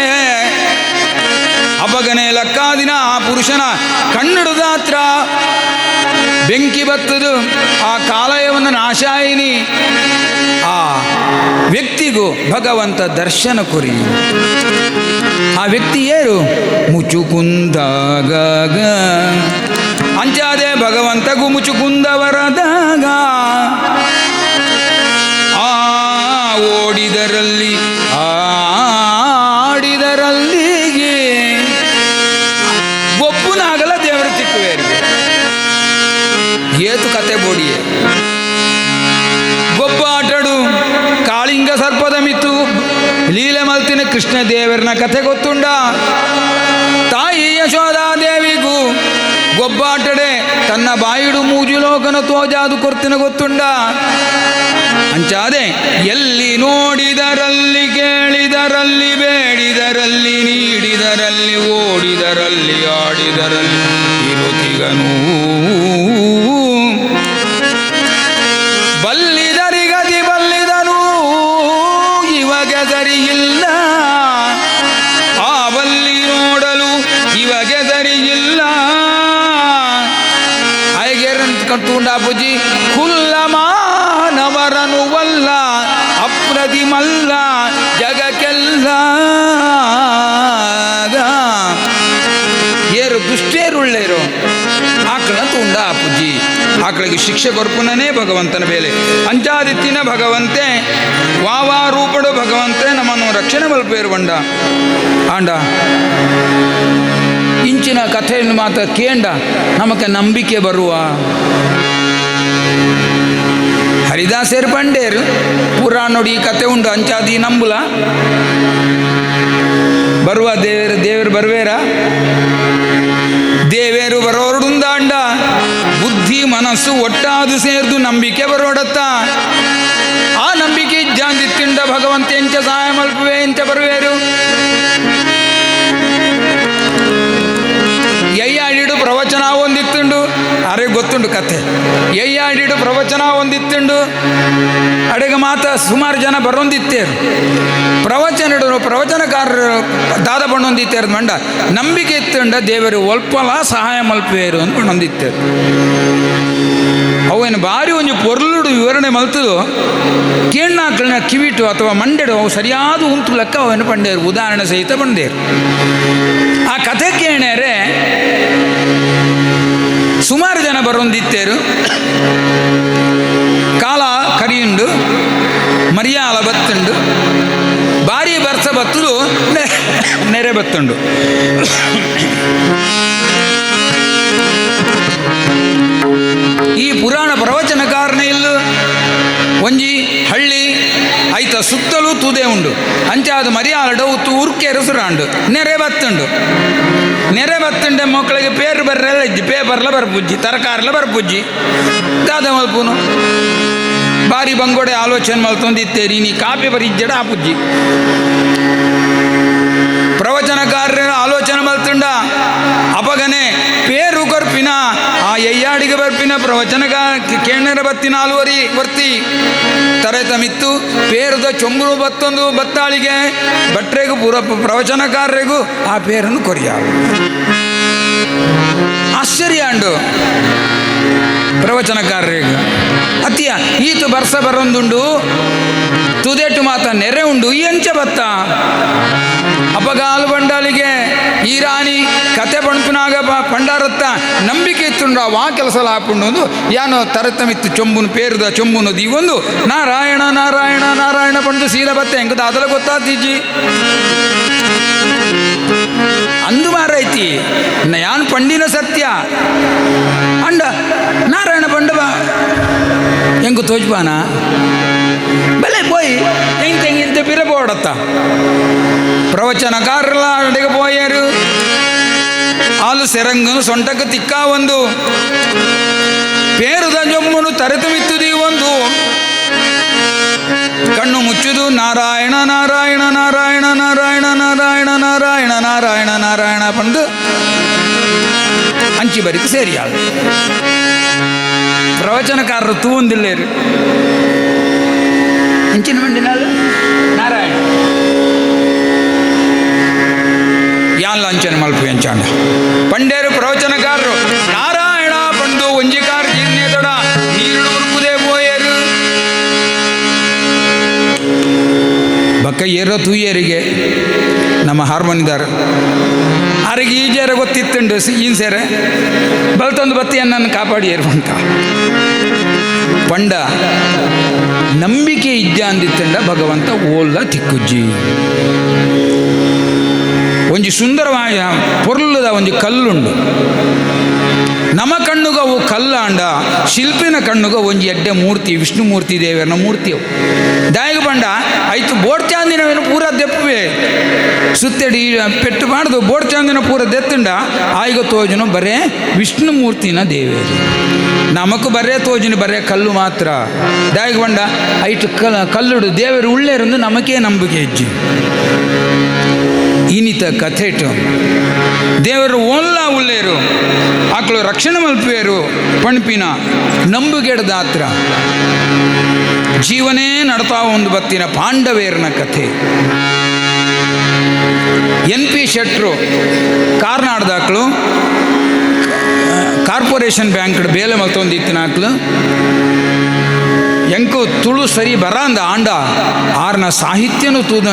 S1: ಅಪಗನೆ ಲಕ್ಕಾದಿನ ಆ ಪುರುಷನ ಕಣ್ಣುಡುದಾತ್ರ ಬೆಂಕಿ ಬತ್ತದು ಆ ಕಾಲಯವನ ನಾಶಾಯಿನಿ ಆ ವ್ಯಕ್ತಿಗೂ ಭಗವಂತ ದರ್ಶನ ಕೊರಿ ಆ ವ್ಯಕ್ತಿ ಏರು ಮುಚುಕುಂದಾಗ ಅಂಚಾದೆ ಭಗವಂತ ಹೊರತಗು ಮುಚುಕುಂದವರದಾಗ ಆ ಓಡಿದರಲ್ಲಿ ಆಡಿದರಲ್ಲಿಗೆ ಗೊಬ್ಬನಾಗಲ ದೇವರ ತಿಕ್ಕುವೇರಿಗೆ ಏತು ಕತೆ ಬೋಡಿಯೇ ಗೊಬ್ಬ ಆಟಡು ಕಾಳಿಂಗ ಸರ್ಪದ ಮಿತ್ತು ಲೀಲೆ ಮಲ್ತಿನ ಕೃಷ್ಣ ದೇವರನ ಕಥೆ ಗೊತ್ತುಂಡ ತಾಯಿ ಯಶೋಧಾದೇವಿಗೂ ಗೊಬ್ಬಾಟಡೆ ತನ್ನ ಬಾಯಿಡು ಮೂಜುಲೋಕನ ತೋಜಾದು ಕೊರ್ತಿನ ಗೊತ್ತುಂಡ ಅಂಚಾದೆ ಎಲ್ಲಿ ನೋಡಿದರಲ್ಲಿ ಕೇಳಿದರಲ್ಲಿ ಬೇಡಿದರಲ್ಲಿ ನೀಡಿದರಲ್ಲಿ ಓಡಿದರಲ್ಲಿ ಆಡಿದರಲ್ಲಿ ಇರುತಿಗನೂ ಬಲ್ಲಿದರಿಗದಿ ಬಲ್ಲಿದನು ಇವಾಗ ಸರಿಯಿಲ್ಲ ಆ ಬಲ್ಲಿ ನೋಡಲು ಇವಾಗ ಸರಿಯಿಲ್ಲ ಐಗೆರಂತ ಕಟ್ಟುಂಡ ಪೂಜಿ ಕುಲ್ಲ ಮಾನವರನು ವಲ್ಲ ಅಪ್ರತಿಮಲ್ಲ ಜಗಕ್ಕೆಲ್ಲ ಏರು ದುಷ್ಟೇರುಳ್ಳೇರು ಆಕಳ ತುಂಡ ಪೂಜಿ ಆಕಳಿಗೆ ಶಿಕ್ಷೆ ಕೊರ್ಪುನೇ ಭಗವಂತನ ಬೇಲೆ ಅಂಚಾದಿತ್ತಿನ ಭಗವಂತೆ ವಾವಾ ರೂಪಡು ಭಗವಂತೆ ನಮ್ಮನ್ನು ರಕ್ಷಣೆ ಮಲ್ಪೇರು ಬಂಡ ಆಂಡ ಇಂಚಿನ ಕಥೆಯನ್ನು ಮಾತ್ರ ಕೇಂಡ ನಮಗೆ ನಂಬಿಕೆ ಬರುವ ಹರಿದಾಸರು ಪಂಡೇರು ಪುರಾಣ ನೋಡಿ ಈ ಕತೆ ಉಂಡು ಅಂಚಾದಿ ನಂಬುಲ ಬರುವ ದೇವರು ಬರುವೇರ ದೇವೇರು ಬರೋರುಂದಾಂಡ ಬುದ್ಧಿ ಮನಸ್ಸು ಒಟ್ಟಾದು ಸೇರ್ದು ನಂಬಿಕೆ ಬರೋಡತ್ತ ಆ ನಂಬಿಕೆ ಜಾಂದಿತ್ತಿಂಡ ಭಗವಂತ ಎಂಚ ಸಹಾಯ ಮಲ್ಪುವೆ ಎಂಚ ಬರುವೇರು ಎಯ್ಯಾಡಿಡು ಪ್ರವಚನ ಒಂದಿತ್ತುಂಡು ಅರೆ ಗೊತ್ತುಂಡು ಕಥೆ ಎಯ್ಯಾಡಿಡು ಪ್ರವಚನ ಒಂದಿತ್ತುಂಡು ಅಡೆಗೆ ಮಾತ ಸುಮಾರು ಜನ ಬರೋಂದಿತ್ತೇರು ಪ್ರವಚನಕಾರರು ದಾದ ಬಣ್ಣೊಂದಿತ್ತೇರು ಮಂಡ ನಂಬಿಕೆ ಇತ್ತುಂಡ ದೇವರು ಒಲ್ಪಲ ಸಹಾಯ ಮಲ್ಪೇರು ಅಂತ ಬಣ್ಣೊಂದಿತ್ತೇರು ಅವೇನು ಭಾರಿ ಒಂದು ಪೊರ್ಲುಡು ವಿವರಣೆ ಮಲ್ತದು ಕೇಣ್ಣಾಕಳನ್ನ ಕಿವಿಟು ಅಥವಾ ಮಂಡೆಡು ಅವು ಸರಿಯಾದ ಉಂಟು ಲೆಕ್ಕ ಅವೇನು ಪಂಡೇರು ಉದಾಹರಣೆ ಸಹಿತ ಬಂದೇರು ಆ ಕಥೆ ಕೇಳೇರೆ ಸುಮಾರು ಜನ ಬರೋಂದಿತ್ತೇರು ಕಾಲ ಕರಿಯುಂಡು ಮರಿಯಾಲ ಬತ್ತುಂಡು ಭಾರಿ ಬರ್ಸ ಬತ್ತದು ನೆರೆ ಬತ್ತುಂಡು ಈ ಪುರಾಣ ಪ್ರವಚನಕಾರನ ಇಲ್ಲು ಒಂಜಿ ಹಳ್ಳಿ ಐತ ಸುತ್ತಲೂ ತುದೆ ಉಂಡು ಅಂಚಾದ ಮರಿಯಾಲಡ ಉತ್ತು ಉರ್ಕೆ ರಸುರಾಂಡು ನೆರೆ ಬತ್ತುಂಡೆ ಮಕ್ಕಳಿಗೆ ಪೇರು ಬರ್ರೆಲ್ಲ ಇಜ್ಜಿ ಪೇಪರ್ಲ ಬರ್ಪುಜ್ಜಿ ತರಕಾರಿಲ ಬರ್ಪುಜ್ಜಿ ದಾದ ಮಲ್ಪುನು ಬಾರಿ ಬಂಗೋಡೆ ಆಲೋಚನೆ ಮಲ್ತೊಂದಿತ್ತೇರಿ ನೀ ಕಾಪಿ ಬರಿಜ್ಜಡ ಆಪುಜ್ಜಿ ಪ್ರವಚನಕಾರರ ಆಲೋಚನೆ ಮಲ್ತುಂಡ ಅಪಗನೆ ಪೇರು ಕೊರ್ಪಿನ ಆ ಎಯ್ಯಾಡಿಗೆ ಬರ್ಪಿನ ಪ್ರವಚನಗ ಕೇಣರ ಬತ್ತಿನ ಆಲುವರಿ ವರ್ತಿ ತರೆತ ಮಿತ್ತು ಪೇರುದ ಚೊಂಬು ಬತ್ತೊಂದು ಬತ್ತಾಳಿಗೆ ಭಟ್ರೆಗೂ ಪ್ರವಚನಕಾರರಿಗೂ ಆ ಪೇರನ್ನು ಕೊರಿಯ ಆಶ್ಚರ್ಯ ಅಂಡು ಪ್ರವಚನಕಾರರಿಗೆ ಅತಿಯ ಈತು ಬರ್ಸ ಬರೊಂದುಂಡು ತುದೇಟು ಮಾತ ನೆರೆ ಉಂಡು ಎಂಚ ಬತ್ತ ಅಪಗಾಲು ಬಂಡಾಲಿಗೆ ಈ ರಾಣಿ ಕತೆ ಪಣಪುನಾಗ ಪಂಡಾರತ್ತ ನಂಬಿಕೆ ಇತ್ತುಂಡು ವಾ ಕೆಲಸ ಹಾಕೊಂಡು ಯಾನೋ ತರತ ಮಿತ್ತು ಚೊಂಬುನು ಪೇರುದ ಚೊಂಬುನು ದೀವೊಂದು ನಾರಾಯಣ ನಾರಾಯಣ ನಾರಾಯಣ ಪಂಡು ಸೀದ ಬತ್ತೆ ಹೆಂಗ ಅದಲ ಗೊತ್ತಾತೀಜಿ ಅಂದು ಮಾರೈತಿ ಯಾನ್ ಪಂಡಿನ ಸತ್ಯ ಅಂಡ ನಾರಾಯಣ ಪಂಡವ ಹೆಂಗು ತೋಜ್ಪಾನ ಬಲೆ ಪೋಯಿ ಹೆಂಗಿಂತ ಬಿರಬೋಡತ್ತ ಪ್ರವಚನಕಾರಲ್ಲ ಅಡೆಗೆ ಪೋಯರು ಹಾಲು ಸೆರಂಗನು ಸೊಂಟಕ್ಕೆ ತಿಕ್ಕ ಒಂದು ಪೇರುದ ಜೊಮ್ಮನು ತರೆತು ಮಿತ್ತುದಿ ಒಂದು ಕಣ್ಣು ಮುಚ್ಚುದು ನಾರಾಯಣ ನಾರಾಯಣ ನಾರಾಯಣ ನಾರಾಯಣ ನಾರಾಯಣ ನಾರಾಯಣ ನಾರಾಯಣ ನಾರಾಯಣ ಪಂದು ಅಂಚಿ ಬರಿಕು ಸೇರಿಯಾಳು ಪ್ರವಚನಕಾರರು ತೂಂದಿಲ್ಲೇರು ಅಂಚಿನ ಮಂಡಿನ ನಾರಾಯಣ ಯಾನ್ ಲಾಂಛನ ಮಲ್ಪು ಎಂಚಾಂಡ ಪಂಡೇರು ಪ್ರವಚನಕಾರರು ನಾರಾಯಣ ಪಂಡು ಒಂಜಿಕಾರ ಜೀರ್ಣೆ ದೊಡ ನೀರು ಉರುಕುದೇ ಪೋಯರು ಬಕ್ಕ ಏರ ತೂಯರಿಗೆ ನಮ್ಮ ಹಾರ್ಮೋನಿದಾರ ಆರಿಗೆ ಈಜೇರ ಗೊತ್ತಿತ್ತುಂಡು ಈನ್ ಸೇರೆ ಬಲ್ತ ಒಂದು ಬತ್ತಿ ನನ್ನನ್ನು ಕಾಪಾಡಿ ಇರುವಂತ ಪಂಡ ನಂಬಿಕೆ ಇಜ್ಜ ಅಂದಿತ್ತಂಡ ಭಗವಂತ ಓಲ್ಲ ತಿಕ್ಕುಜ್ಜಿ ಒಂಜಿ ಸುಂದರವಾದ ಪೊರ್ಲದ ಒಂಜಿ ಕಲ್ಲುಂಡು ನಮ್ಮ ಕಣ್ಣುಗ ಅವು ಕಲ್ಲಾಂಡ ಶಿಲ್ಪಿನ ಕಣ್ಣುಗ ಒಂಜಿ ಎಡ್ಡೆ ಮೂರ್ತಿ ವಿಷ್ಣು ಮೂರ್ತಿ ದೇವರನ ಮೂರ್ತಿ ಅವು ದಾಯಿಗೆ ಬಂಡ ಆಯ್ತು ಬೋಡ್ ಚಾಂದಿನವೇನು ಪೂರ ದೆಪ್ಪುವೆ ಸುತ್ತಡಿ ಪೆಟ್ಟು ಮಾಡ್ದು ಬೋಡ್ ಚಾಂದಿನ ಪೂರ ದೆತ್ತಂಡ ಆಯ್ಗ ತೋಜನು ಬರೇ ವಿಷ್ಣು ಮೂರ್ತಿನ ದೇವೇರು ನಮಕು ಬರೇ ತೋಜನು ಬರೇ ಕಲ್ಲು ಮಾತ್ರ ದಾಯಿಗೆ ಬಂಡ ಆಯ್ತು ಕಲ್ಲುಡು ದೇವರು ಉಳ್ಳೇರಂದು ನಮಕೇ ನಂಬಿಕೆ ಹೆಜ್ಜಿ ಇನಿತ ಕಥೆಟು ದೇವರು ಓಲ್ಲ ಉಳ್ಳೇರು ಆಕಳು ರಕ್ಷಣೆ ಮಲ್ಪೇರು ಪಣಪಿನ ನಂಬುಗೆಡ್ದ ಹತ್ರ ಜೀವನೇ ನಡ್ತಾ ಒಂದು ಬತ್ತಿನ ಪಾಂಡವೇರನ ಕಥೆ NP ಶೆಟ್ರು ಕಾರ್ನಾಡ್ದಾಕ್ಳು ಕಾರ್ಪೊರೇಷನ್ ಬ್ಯಾಂಕ್ ಬೇಲೆ ಮಲ್ತೊಂದಿತ್ತಿನ ಆಕ್ಳು ಎಂಕು ತುಳು ಸರಿ ಬರಾಂದ ಆಂಡ ಆರ್ನ ಸಾಹಿತ್ಯನು ತೂದ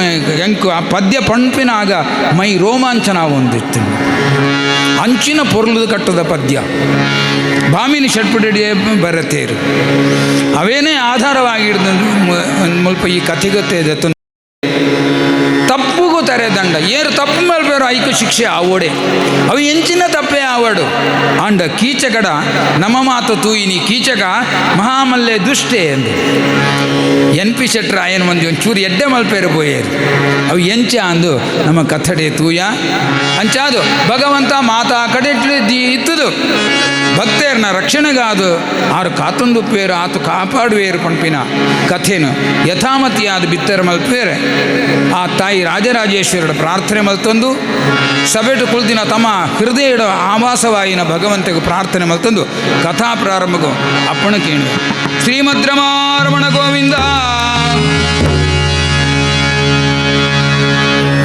S1: ಎಂಕು ಆ ಪದ್ಯ ಪಂಪಿನ ಆಗ ಮೈ ರೋಮಾಂಚನ ಒಂದಿತ್ತು ಅಂಚಿನ ಪೊರ್ಲದ ಕಟ್ಟದ ಪದ್ಯ ಭಾಮಿನಿ ಷಟ್ಪಟಡಿಯೇ ಬರತೇರು ಅವೇನೇ ಆಧಾರವಾಗಿಡ್ದು ಮುಲ್ಪ ಈ ಕಥೆಗತ್ತೆ ತಪ್ಪುಗೂ ತೆರೆದಂಡ ಏರು ತಪ್ಪು ಮಲ್ಪೇರು ಐಕು ಶಿಕ್ಷೆ ಆವೋಡೆ ಅವು ಎಂಚಿನ ತಪ್ಪೇ ಆವಡು ಆಂಡ ಕೀಚಕಡ ನಮ್ಮ ಮಾತು ತೂಯಿನಿ ಕೀಚಕ ಮಹಾಮಲ್ಲೆ ದುಷ್ಟೇ ಎಂದು NP ಶೆಟ್ರ ಆಯನ ಮಂದಿ ಒಂಚೂರು ಎಡ್ಡೆ ಮಲ್ಪೇರು ಪೋಯೇರು ಅವು ಎಂಚ ಅಂದು ನಮ್ಮ ಕಥಡೆ ತೂಯ ಅಂಚಾದು ಭಗವಂತ ಮಾತಾ ಕಡೆ ಇತ್ತದು ಭಕ್ತೇರ್ನ ರಕ್ಷಣೆಗಾದು ಆರು ಕಾತೊಂದು ಪೇರು ಆತು ಕಾಪಾಡುವೇರು ಪಂಪಿನ ಕಥೆನು ಯಥಾಮತಿಯಾದ ಬಿತ್ತರ ಮಲ್ಪೇರೆ ಆ ತಾಯಿ ರಾಜರಾಜೇಶ್ವರರ ಪ್ರಾರ್ಥನೆ ಮಲ್ತೊಂದು ಸಭೆಟು ಕುಳಿತಿನ ತಮ್ಮ ಹೃದಯದ ಆವಾಸವಾಯಿನ ಭಗವಂತಗೆ ಪ್ರಾರ್ಥನೆ ಮಲ್ತೊಂದು ಕಥಾ ಪ್ರಾರಂಭಗೂ ಅಪ್ಪಣ ಕೇಳಿ ಶ್ರೀಮದ್ ರಮಣ ಗೋವಿಂದ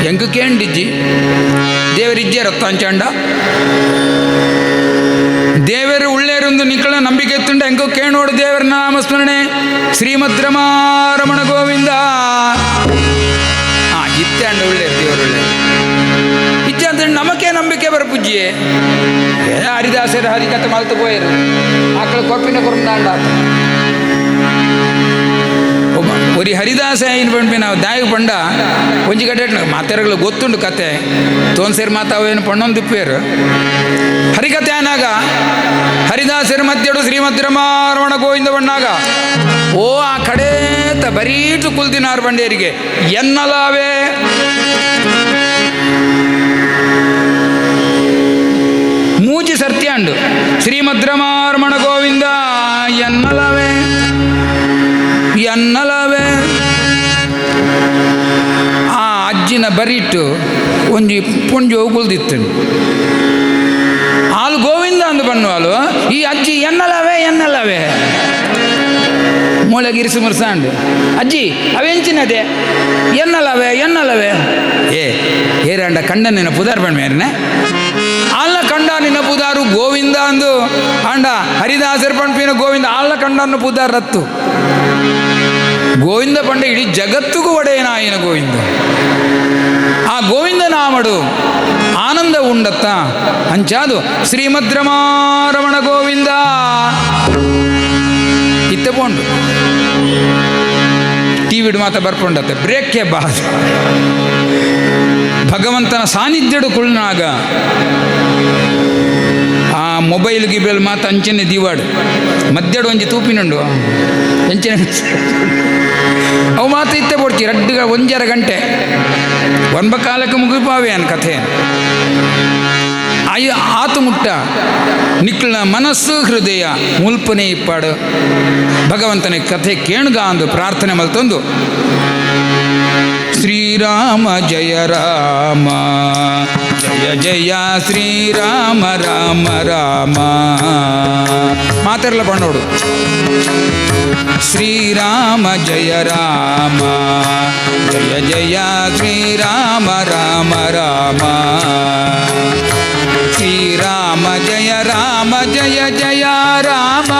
S1: ಎಂಕ ಕೇಂಡಿಜ್ಜಿ ದೇವರಿಜ್ಜೆ ರಕ್ತಾಂಚಾಂಡ ದೇವರು ಉಳ್ಳೇರೊಂದು ನಿಕ್ಕಳ ನಂಬಿಕೆ ಎತ್ತುಂಡ ಎಂಕೋ ಕೇಳೋಡು ದೇವರ ನಾಮಸ್ಮರಣೆ ಶ್ರೀಮದ್ ರಮಣ ಗೋವಿಂದ ಇತ್ತೆ ಅಂಡ ಉಳ್ಳೇರು ದೇವರು ಉಳ್ಳೆ ಇಜ್ಜೆ ಅಂತ ನಮಕೇ ನಂಬಿಕೆ ಬರ ಪೂಜ್ಯೆ ಹರಿದಾಸರ ಹರಿಕತೆ ಮಲ್ತು ಪೋಯರು ಆಕಳ ಕೊಪ್ಪಿನ ಕೊರಂದಾಂಡ ಒಬ್ಬ ಒರಿ ಹರಿದಾಸ ಏನು ಪಂಪಿನ ದಾಯಿಗೆ ಪಂಡ ಒಂಜಿ ಕಡೆ ಮಾತೆರಗಳು ಗೊತ್ತುಂಡು ಕತೆ ತೋನ್ಸೇರು ಮಾತಾವೇನು ಪಣ್ಣೊಂದು ತಿಪ್ಪೇರು ಹರಿಕತೆ ಅನಾಗ ಹರಿದಾಸರ ಮಧ್ಯಡು ಶ್ರೀಮದ್ ರಮಣ ಗೋವಿಂದ ಬಣ್ಣಾಗ ಓ ಆ ಕಡೆ ಬರೀಟು ಕುಲ್ದಿನಾರು ಬಂಡೇರಿಗೆ ಎನ್ನಲಾವೇ ಮೂಜಿ ಸತ್ಯಾಂಡು ಶ್ರೀಮದ್ ರಮಣ ಗೋವಿಂದ ಎನ್ನಲವೇ ಎನ್ನಲವೇ ಆ ಅಜ್ಜಿನ ಬರೀಟು ಒಂಜಿ ಪುಂಜು ಕುಲ್ದಿತ್ತು ಆಲು ಗೋವಿಂದ ಅಂದು ಬಣ್ಣವಾಲು ಈ ಅಜ್ಜಿ ಎನ್ನಲವೇ ಮೂಳೆಗಿರಿಸು ಮುರ್ಸಾಂಡು ಅಜ್ಜಿ ಅವೆಂಚಿನದೆ ಎನ್ನಲವೇ ಏರಂಡ ಕಂಡ ನಿನ್ನ ಪುದಾರ್ ಬಣ್ಮೇರನೆ ಆಲ್ಲ ಕಂಡ ನಿನ್ನ ಪುದಾರು ಗೋವಿಂದ ಅಂದು ಅಂಡ ಹರಿದಾಸರ ಪಂಪಿನ ಗೋವಿಂದ ಆಲ್ಲ ಕಂಡನ್ನು ಪುದಾರ್ ರತ್ತು ಗೋವಿಂದ ಪಂಡ ಇಡೀ ಜಗತ್ತಿಗೂ ಒಡೆಯನ ಆಯನ ಗೋವಿಂದ ಆ ಗೋವಿಂದ ನಾಮಡು ಆನಂದ ಉಂಡತ್ತ ಅಂಚಾದು ಶ್ರೀಮದ್ ರಮಣ ಗೋವಿಂದ ಇತ್ತೆ ಪೋಂಡು ಟಿವಿಡು ಮಾತ ಬರ್ಕೊಂಡತ್ತೆ ಬ್ರೇಕ್ಗೆ ಬಾದು ಭಗವಂತನ ಸಾನ್ನಿಧ್ಯಡು ಕುಳ್ನಾಗ ಆ ಮೊಬೈಲ್ ಗಿಬೈಲ್ ಮಾತ ಅಂಚನೆ ದಿವಾಡು ಮಧ್ಯಡು ಒಂಜಿ ತೂಪಿನುಂಡು ಎಂಚನೆ ಅವು ಮಾತು ಇತ್ತೆ ಪಡ್ತಿ ರಡ್ಡುಗ ಒಂಜರ ಗಂಟೆ ಒನ್ಬ ಕಾಲಕ್ಕೆ ಮುಗಿಪಾವೆ ಅನ್ ಕಥೆ ಆತು ಮುಟ್ಟ ನಿಕ್ಳ ಮನಸ್ಸು ಹೃದಯ ಮುಲ್ಪನೆ ಇಪ್ಪಾಡು ಭಗವಂತನ ಕಥೆ ಕೇಣುಗ ಅಂದು ಪ್ರಾರ್ಥನೆ ಮಲ್ತೊಂದು ಶ್ರೀರಾಮ ಜಯ ರಾಮ ಜಯ ಜಯ ಶ್ರೀರಾಮ ರಾಮ ರಾಮ ಮಾತೆರಲ ಪಣ್ಣೋಡು ಶ್ರೀರಾಮ ಜಯ ರಾಮ ಜಯ ಜಯ ಶ್ರೀರಾಮ ರಾಮ ರಾಮ ಶ್ರೀರಾಮ ಜಯ ರಾಮ ಜಯ ಜಯ ರಾಮ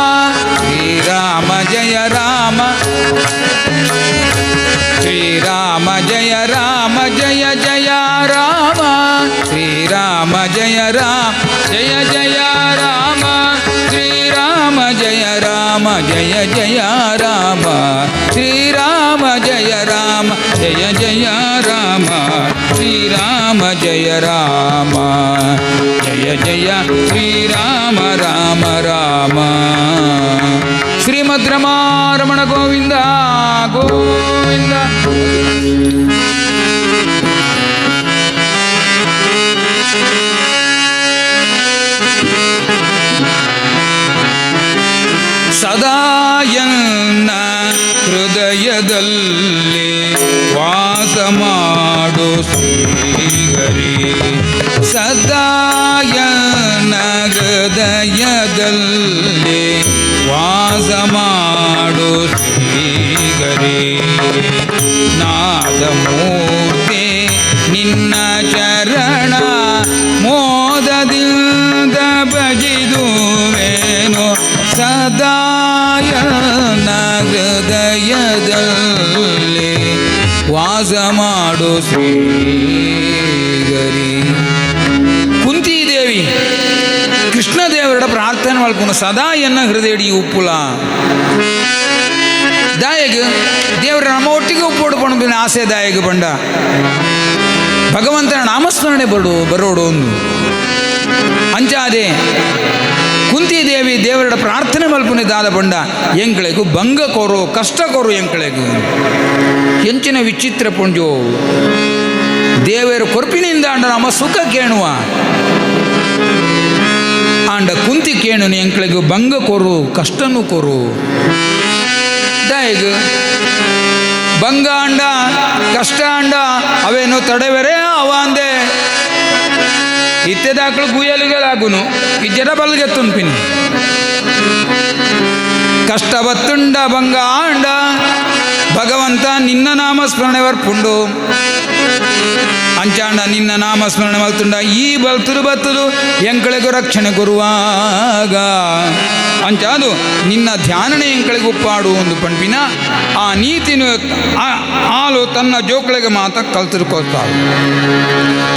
S1: ಶ್ರೀರಾಮ ಜಯ ರಾಮ ಶ್ರೀರಾಮ ಜಯ ರಾಮ ಜಯ ಜಯ ರಾಮ ಶ್ರೀರಾಮ ಜಯ ರಾಮ ಜಯ ಜಯ ರಾಮ ಜಯ ಜಯ ರಾಮ ಶ್ರೀರಾಮ ಜಯ ರಾಮ ಜಯ ಜಯ ರಾಮ ಶ್ರೀರಾಮ ಜಯ ರಾಮ ಜಯ ಜಯ ಶ್ರೀರಾಮ ರಾಮ ರಾಮ. ಶ್ರೀಮದ್ ರಮಾರಮಣ ಗೋವಿಂದ ಗೋವಿಂದ. ಸದಾಯನ್ನ ಹೃದಯದಲ್ಲಿ ವಾಸ ಮಾಡು ಶ್ರೀಹರಿ. ಸದಾಯನ್ನ ಹೃದಯದಲ್ಲಿ ವಾಸ ಮಾಡು ಶ್ರೀಹರಿ. ನಾದಮೂರ್ತಿ ನಿನ್ನ ಚರಣ ಮೋದದಿಂದ ಭಜಿದುವೇನು ಸದಾಯನ ಹೃದಯದಲ್ಲಿ ವಾಸ ಮಾಡು ಶ್ರೀಹರಿ. ಕುಂತಿದೇವಿ ಕೃಷ್ಣದೇವರ ಪ್ರಾರ್ಥನೆ ಮಾಡ್ಕೊಂಡು ಸದಾ ಎನ್ನ ಹೃದಯಡಿ ಉಪ್ಪುಲ ದಾಯಗ ದೇವರ ನಮ್ಮ ಒಟ್ಟಿಗೆ ಉಪ್ಪು ಆಸೆ ದಾಯಗ ಬಂಡ ಭಗವಂತನ ನಾಮಸ್ಮರಣೆ ಬರೋಡು ಒಂದು ಅಂಚಾದೆ ಕುಂತಿದೇವಿ ದೇವರ ಪ್ರಾರ್ಥನೆ ಮಲ್ಪುನಿದಾದ ಬಂಡ ಎಂಕಳೆಗೂ ಭಂಗ ಕೋರು ಕಷ್ಟ ಕೋರು ಎಂಕಳೆಗೂ ಎಂಚಿನ ವಿಚಿತ್ರ ಪುಂಜು ದೇವರ ಕೊರ್ಪಿನಿಂದ ಅಂಡ ನಮ್ಮ ಸುಖ ಕೇಣುವ ಆಂಡ ಕುಂತಿ ಕೇಣು ಎಂಕಳೆಗೂ ಭಂಗ ಕೋರು ಕಷ್ಟನೂ ಕೋರು ದಾಯಗ ಭಂಗ ಅಂಡ ಕಷ್ಟ ಅಂಡ ಅವೇನು ತಡೆವರೇ ಅವ ಅಂದೆ ಇತ್ತೆದಾಕಳು ಗುಯಲುಗಳಾಗುನು ಇಜ್ಜರ ಬಲ್ಗೆತ್ತುನ್ ಪಿನ್ ಕಷ್ಟ ಬತ್ತುಂಡ ಭಂಗ ಆಂಡ ಭಗವಂತ ನಿನ್ನ ನಾಮಸ್ಮರಣೆ ವರ್ಪುಂಡು ಅಂಚಾಂಡ ನಿನ್ನ ನಾಮಸ್ಮರಣೆ ಮಲ್ತುಂಡ ಈ ಬಲ್ತುದು ಬತ್ತುದು ಎಂಕಳೆಗೂ ರಕ್ಷಣೆ ಕೊರುವಾಗ ಅಂಚಾದು ನಿನ್ನ ಧ್ಯಾನನೆ ಎಂಕಳಿಗೆ ಉಪ್ಪಾಡು ಒಂದು ಪಂಪಿನ ಆ ನೀತಿನ ಹಾಲು ತನ್ನ ಜೋಕಳಿಗೆ ಮಾತ ಕಲ್ತಿರ್ಕೋತಾಳು.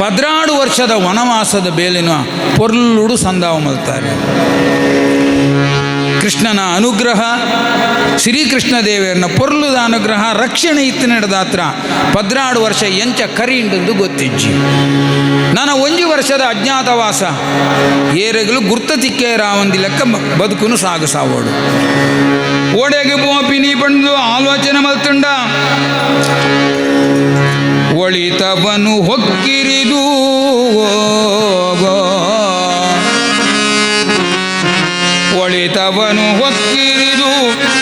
S1: 14 ವರ್ಷದ ವನವಾಸದ ಬೇಲಿನ ಪೊರ್ಲುಡು ಸಂದಾವ ಮಲ್ತಾರೆ. ಕೃಷ್ಣನ ಅನುಗ್ರಹ ಶ್ರೀಕೃಷ್ಣ ದೇವರನ್ನ ಪೊರ್ಲುದ ಅನುಗ್ರಹ ರಕ್ಷಣೆ ಇತ್ತು ನಡೆದಾತ್ರ 14 ವರ್ಷ ಎಂಚ ಕರಿಂಡು ಗೊತ್ತಿಜ್ಜಿ. ನನ್ನ 1 ವರ್ಷದ ಅಜ್ಞಾತವಾಸ ಏರೆಗಲು ಗುರ್ತ ತಿಕ್ಕೆ ರಾವಂದಿ ಲೆಕ್ಕ ಬದುಕುನು ಸಾಗಸಾವೋಡು ಓಡೆಗೆ ಬೋಪಿನಿ ಬಂದು ಆಲೋಚನೆ ಮಲ್ತುಂಡ ಒಳಿತವನು ಹೊಕ್ಕಿರಿದು ಒಳಿತವನು ಹೊಕ್ಕಿರಿದು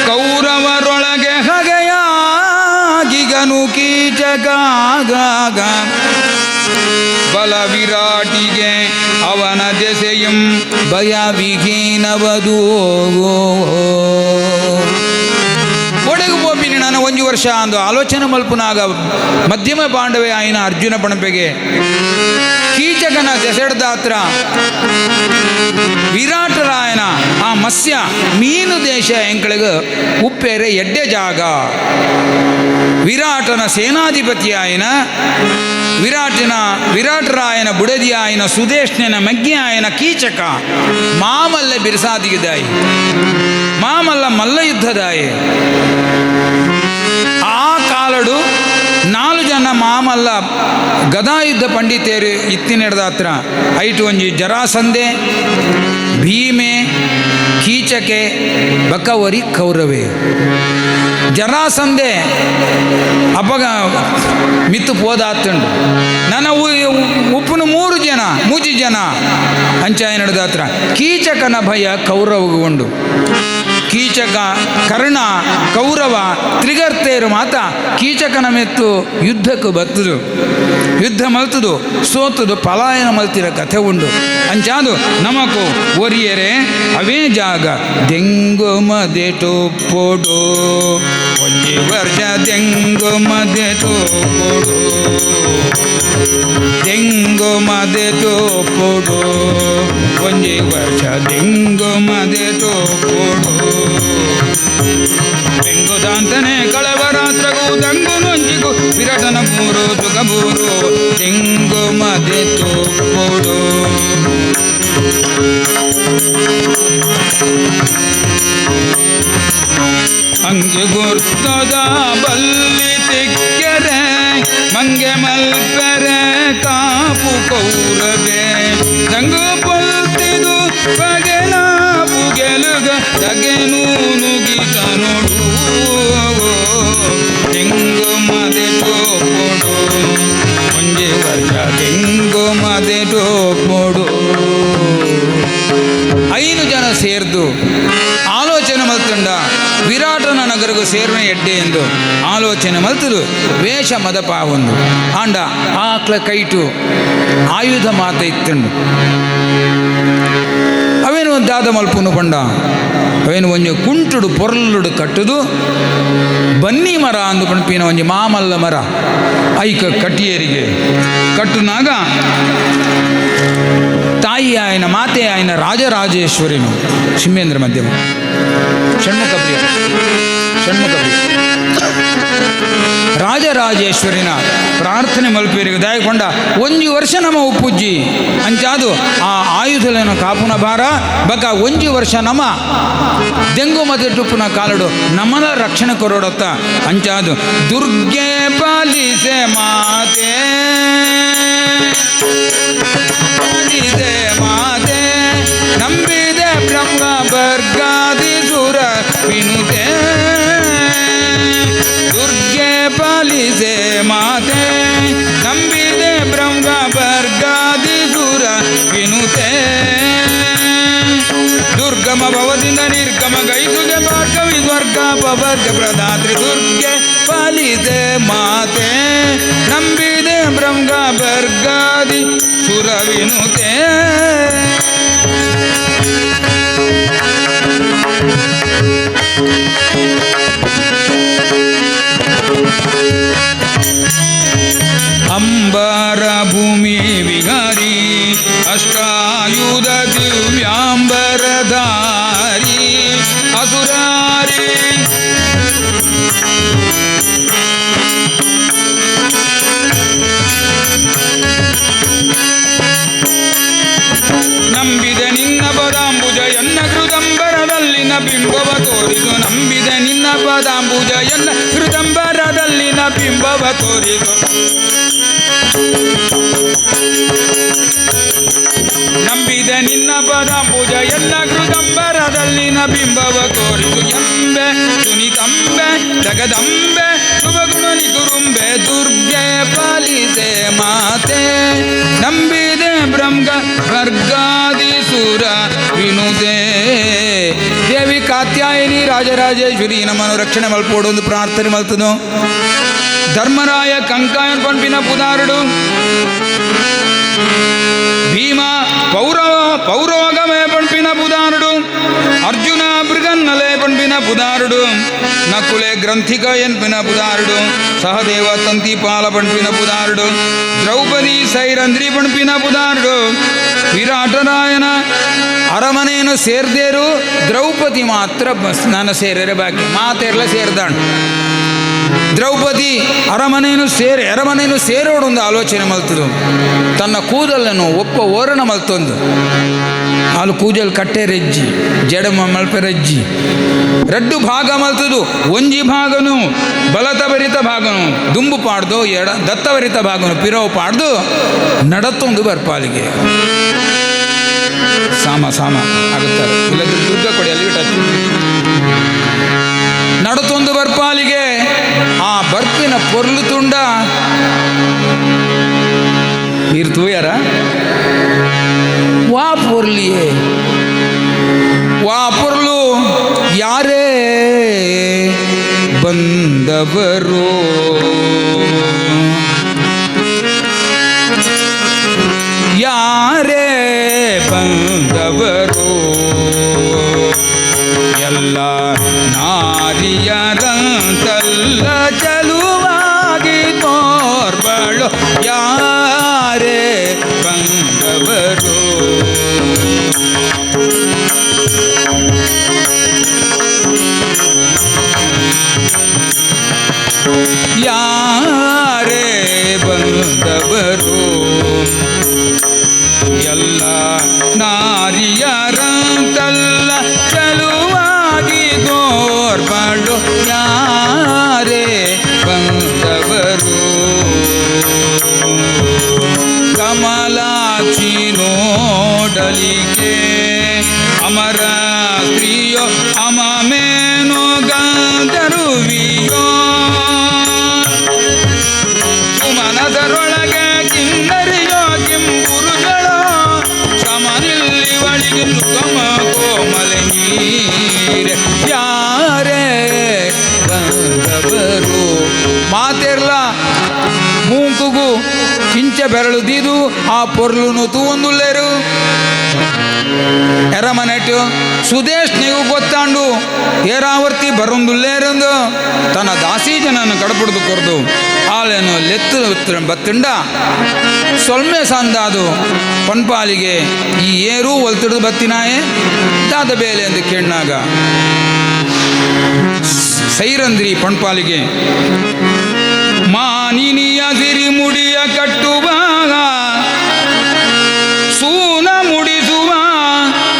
S1: ಕೌರವರೊಳಗೆ ಹಗೆಯಾಗಿಗನು ಕೀಚಕಾಗ ಬಲ ವಿರಾಟಿಗೆ ಅವನ ದೆಸೆಯಂ ಭಯ ವಿಹೀನವದು ಒಡೆಗು ಬೋಪಿನಿ ನಾನು 1 ವರ್ಷ ಅಂದು ಆಲೋಚನೆ ಮಲ್ಪುನಾಗ ಮಧ್ಯಮ ಪಾಂಡವೆ ಆಯ್ನ ಅರ್ಜುನ ಪಣಪೆಗೆ ಕೀಚಕನ ದೆಸೆಡ್ದಾತ್ರ ವಿರಾಟರಾಯನ ಆ ಮತ್ಸ್ಯ ಮೀನು ದೇಶ ಎಂಕಳಿಗೆ ಉಪ್ಪೇರೆ ಎಡ್ಡೆ ಜಾಗ ವಿರಾಟನ ಸೇನಾಧಿಪತಿ ಆಯನ ವಿರಾಟರಾಯನ ಬುಡದಿ ಆಯನ ಸುದೇಶ್ನ ಮಗ್ಗಿ ಆಯನ ಕೀಚಕ ಮಾಮಲ್ಲ ಬಿರ್ಸಾದಿಗಿದಾಯಿ ಮಾಮಲ್ಲ ಮಲ್ಲ ಯುದ್ಧದಾಯಿ ಆ ಕಾಲಡು 4 ಜನ ಮಾಮಲ್ಲ ಗದಾಯುದ್ಧ ಪಂಡಿತೇರು ಇತ್ತಿನೆಡ್ದ ಹತ್ರ ಐಟು ಒಂಜಿ ಜರಾಸಂಧೆ ಭೀಮೆ ಕೀಚಕೆ ಬಕವರಿ ಕೌರವೆ ಜರಾಸಂಧೆ ಅಪಗ ಮಿತ್ತು ಪೋದಾತುಂಡು ನನ್ನ ಉಪ್ಪುನು 3 ಜನ ಅಂಚಾಯ ನಡೆದ ಹತ್ರ ಕೀಚಕನ ಭಯ ಕೌರವಗೊಂಡು ಕೀಚಕ ಕರ್ಣ ಕೌರವ ತ್ರಿಗರ್ತೇರು ಮಾತ ಕೀಚಕನ ಮೆತ್ತು ಯುದ್ಧಕ್ಕೂ ಬತ್ತದು ಯುದ್ಧ ಮಲ್ತದು ಸೋತದು ಪಲಾಯನ ಮಲ್ತಿರ ಕಥೆ ಉಂಡು ಅಂಚಾದು ನಮಕು ಒರಿಯರೆ ಅವೇ ಜಾಗ ದೆಂಗು ಮದೆಟು ಪೋಡು 1 ವರ್ಷ ದೆಂಗು ಮದೆಟು ಪೋಡು ದೆಂಗು ಮದೆಟು ಪೋಡು 1 ವರ್ಷ ದೆಂಗು ಮದೆಟು ಪೋಡು ದೆಂಗುದಾಂತನೆ ಕಳವರಾತ್ರಗೂ ದಂಗು ನೊಂಜಿಗೂ ವಿರಟನ 3 ಸುಖಬೂರು ದೆಂಗು ಮದೆಟು ಪೋಡು ಮಂಗೆ ಗುರ್ತದ ಬಲ್ಲಿ ತಿಕ್ಕರೆ ಮಂಗೆ ಮಲ್ಪರೆ ಕಾಪು ಕೌರಗೆ ದಂಗು ಪೊಲ್ತಿದು ಬಗೆಲ ಬುಗೆಲುಗ ದಗೆನು ನುಗಿತ ನೋಡು ತೆಂಗು ಮದೆ ಟೋಪೋಡು ಒಂಜೆ ವರ್ಷ ತೆಂಗು ಮದೆ ಟೋಪೋಡು 5 ಜನ ಸೇರ್ದು ಆಲೋಚನೆ ಮಲ್ತುಂಡ ವಿರಾಟನ ನಗರಗೂ ಸೇರ್ವೆ ಎಡ್ಡೆ ಎಂದು ಆಲೋಚನೆ ಮಲ್ತದು ವೇಷ ಮದಪ ಒಂದು ಆಂಡ ಆಕ್ಲ ಕೈಟು ಆಯುಧ ಮಾತ ಇತ್ತುಂಡು ಅವೇನು ಒಂದು ದಾದ ಮಲ್ಪುನು ಪಂಡ ಅವೇನು ಒಂಜಿ ಕುಂಟುಡು ಪೊರ್ಲುಡು ಕಟ್ಟುದು ಬನ್ನಿ ಮರ ಅಂದು ಪಣಪಿನ ಒಂಜಿ ಮಾಮಲ್ಲ ಮರ ಐಕ ಕಟ್ಟಿಯರಿಗೆ ಕಟ್ಟುನಾಗ ತಾಯಿ ಆಯ್ನ ಮಾತೆ ಆಯ್ನ ರಾಜರಾಜೇಶ್ವರಿನು ಸಿಂಹೇಂದ್ರ ಮಧ್ಯಮ ಷಣ್ಮುಖ ಪ್ರಿಯ ರಾಜರಾಜೇಶ್ವರಿನ ಪ್ರಾರ್ಥನೆ ಮಲ್ಪೇರಿಗೆ ದಯಕೊಂಡ 1 ವರ್ಷ ನಮ್ಮ ಉಪ್ಪುಜ್ಜಿ ಅಂಚಾದು ಆ ಆಯುಧಲೇನು ಕಾಪುನ ಭಾರ ಬಕ 1 ವರ್ಷ ನಮ್ಮ ದೆಂಗು ಮತ್ತೆ ಟುಪ್ಪುನ ಕಾಲಡು ನಮ್ಮನ ರಕ್ಷಣೆ ಕೊರೋಡತ್ತ ಅಂಚಾದು ದುರ್ಗೆ ಪಾಲಿಸೆ ಮಾತೆ ಪಾಲಿಸೆ ಮಾತೆ ನಂಬಿದೆ ಬ್ರಹ್ಮ ಬರ್ಗಾದಿ ಸುರ ವಿನುತೆ ದುರ್ಗೆ ಪಾಲಿಸೆ ಮಾತೆ ನಂಬಿದೆ ಬ್ರಹ್ಮ ಬರ್ಗಾದಿ ಸುರ ವಿನುತೆ ದುರ್ಗಮ ಭವದಿಂದ ನಿರ್ಗಮ ಗೈದುಗೆ ಭಾರ್ಗವಿ ಸ್ವರ್ಗ ಪವರ್ಗ ಪ್ರದಾತ್ರಿ ದುರ್ಗೆ ಪಾಲಿಸೆ ಮಾತೆ ನಂಬಿದೆ ಬ್ರಹ್ಮ ಬರ್ಗಾದಿ ಸುರ ವಿನುತೆ ಅಂಬರ ಭೂಮಿ ವಿಹಾರಿ ಅಷ್ಟಾಯುಧ ದಿವ್ಯಾಂಬರಧಾರಿ ಅಸುರಾರಿ ನಂಬಿದೆ ನಿನ್ನ ಪದಾಂಬುಜ ಎನ್ನ ಹೃದಂಬರದಲ್ಲಿನ ಬಿಂಬವ ತೋರಿದು ನಂಬಿದೆ ನಿನ್ನ ಪದಾಂಬುಜ ಎನ್ನ ಹೃದಂಬರದಲ್ಲಿನ ಬಿಂಬವ ತೋರಿದು ನಂಬಿದೆ ನಿನ್ನ ಪದಾಂಬುಜ ಎನ್ನ ಹೃದಂಬರದಲ್ಲಿನ ಬಿಂಬವ ತೋರಿದು ಎಂಬೆ ಸುನಿತಂಬೆ ಜಗದಂಬೆ ಶುಭಗುಣನಿ ಗುರುಂಬೆ ದುರ್ಗೆ ಪಾಲಿಸೆ ಮಾತೆ ನಂಬಿದೆ ಬ್ರಹ್ಮ ವರ್ಗಾದಿ ಸುರ ವಿನುತೆ ದೇವಿ ಕಾತ್ಯಾಯಿನಿ ರಾಜರಾಜೇಶ್ವರಿ ನಮ್ಮನ್ನು ರಕ್ಷಣೆ ಮಲ್ಪೋಡು ಒಂದು ಪ್ರಾರ್ಥನೆ ಮಲ್ತನು ಧರ್ಮರಾಯ ಕಂಕಾಯನ್ ಪಂಪಿನ ಪುದಾರುಡು ಭೀಮ ಪೌರೋಗಮೇ ಪಂಪಿನ ಪುದಾರುಡು ಅರ್ಜುನ ಮೃಗನ್ನಲೆ ಪಂಪಿನ ಪುದಾರುಡು ನಕುಲೆ ಗ್ರಂಥಿಕ ಎನ್ಪಿನ ಪುದಾರುಡು ಸಹದೇವ ತಂತಿಪಾಲ ಪಂಪಿನ ಪುದಾರುಡು ದ್ರೌಪದಿ ಸೈರಂಧ್ರಿ ಪಂಪಿನ ಪುದಾರುಡು ವಿರಾಟರಾಯನ ಅರಮನೆಯನ್ನು ಸೇರ್ದೇರು ದ್ರೌಪದಿ ಮಾತ್ರ ಸ್ನಾನ ಸೇರರೆ ಬಾಕಿ ಮಾತೆಲ್ಲ ಸೇರ್ದಾಣ ದ್ರೌಪದಿ ಅರಮನೆಯನ್ನು ಸೇರೋಡೊಂದು ಆಲೋಚನೆ ಮಲ್ತದು ತನ್ನ ಕೂದಲನ್ನು ಒಪ್ಪ ಓರಣ ಮಲ್ತೊಂದು ಹಾಲು ಕೂದಲು ಕಟ್ಟೆ ರಜ್ಜಿ ಜಡ ಮಲ್ಪೆ ರಜ್ಜಿ ರಡ್ಡು ಭಾಗ ಮಲ್ತದು ಒಂಜಿ ಭಾಗನು ಬಲತ ಭರಿತ ಭಾಗನು ದುಂಬು ಪಾಡ್ದು ಎಡ ದತ್ತಭರಿತ ಭಾಗನು ಪಿರವು ಪಾಡ್ದು ನಡತ್ತೊಂದು ಬರ್ಪಾಲಿಗೆ ಸಾಮ ಆಗುತ್ತಾರೆ ಇಲ್ಲದ್ರೆ ದುರ್ಗ ಕೊಡಿ ಅಲ್ಲಿ ಬಿಟ್ಟು ನಡತೊಂದು ಬರ್ಪಾಲಿಗೆ ಆ ಬರ್ಪಿನ ಪೊರ್ಲು ತುಂಡ ನೀರು ತೂಯಾರ ವಾ ಪೊರ್ಲಿಯೇ ವಾ ಪೊರ್ಲು ಯಾರೇ ಬಂದವರು ಯಾರೇ ಬಂದವರು ಎಲ್ಲ ನಾರಿಯರಂತಲ್ಲ ಚಲುವಾಗಿ ತೋರ್ಬಳು ಯಾರೇ ಬಂದವರು ಯಾರೇ ಬಂದವರು ಎಲ್ಲ ನಾರಿಯರಂತಲ್ಲ ಚಲುವಾಗಿ ತೋರ್ಬಳು ಕಿಂಬುರುಗಳೋ ಅಮಮೇನೋ ಗಂಧರುವಿಯೋ ಸುಮನದರೊಳಗೆ ಕಿನ್ನರಿಯೋ ಕಿಂಬುರುಗಳೋ ಸಮನಿಲ್ಲಿ ಒಳಗೆ ನುಗಮ ಕೋಮಲೆ ನೀರೆ ಯಾರೇ ಬಂದವರು ಮಾತೆರ್ಲ ಮೂಂಕುಗು ಕಿಂಚ ಬೆರಳು ದೀದು ಆ ಪೊರ್ಲುನು ತೂವೊಂದುಲ್ಲೇರು ఎరమనట్టు సుదేశ్ నీవు గొత్తాండు ఏరావర్తి బరుందుల్లేరుందు తన దాసీ ಜನನ್ನು ಕಡಪುಡ್ದು ಕೊರ್ದು ಆಲೇನು ಲೆತ್ತು ಬತ್ತಿಂಡ ಸೊಲ್ಮೆ ಸಂದಾದು ಪನ್ಪಾಲಿಗೆ ಈ ಏರು ಒಲ್ತಿಡ್ದು ಬತ್ತಿನಾಯೆ ದಾದ ಬೇಲೆ ಎಂದು ಕೇಳಿನಾಗ ಸೈರಂದ್ರಿ ಪನ್ಪಾಲಿಗೆ ಮಾನಿನಿಯ ಸಿರಿ ಮುಡಿಯ ಕಟ್ಟುವಾಗ ಸೂನ ಮುಡಿಸುವ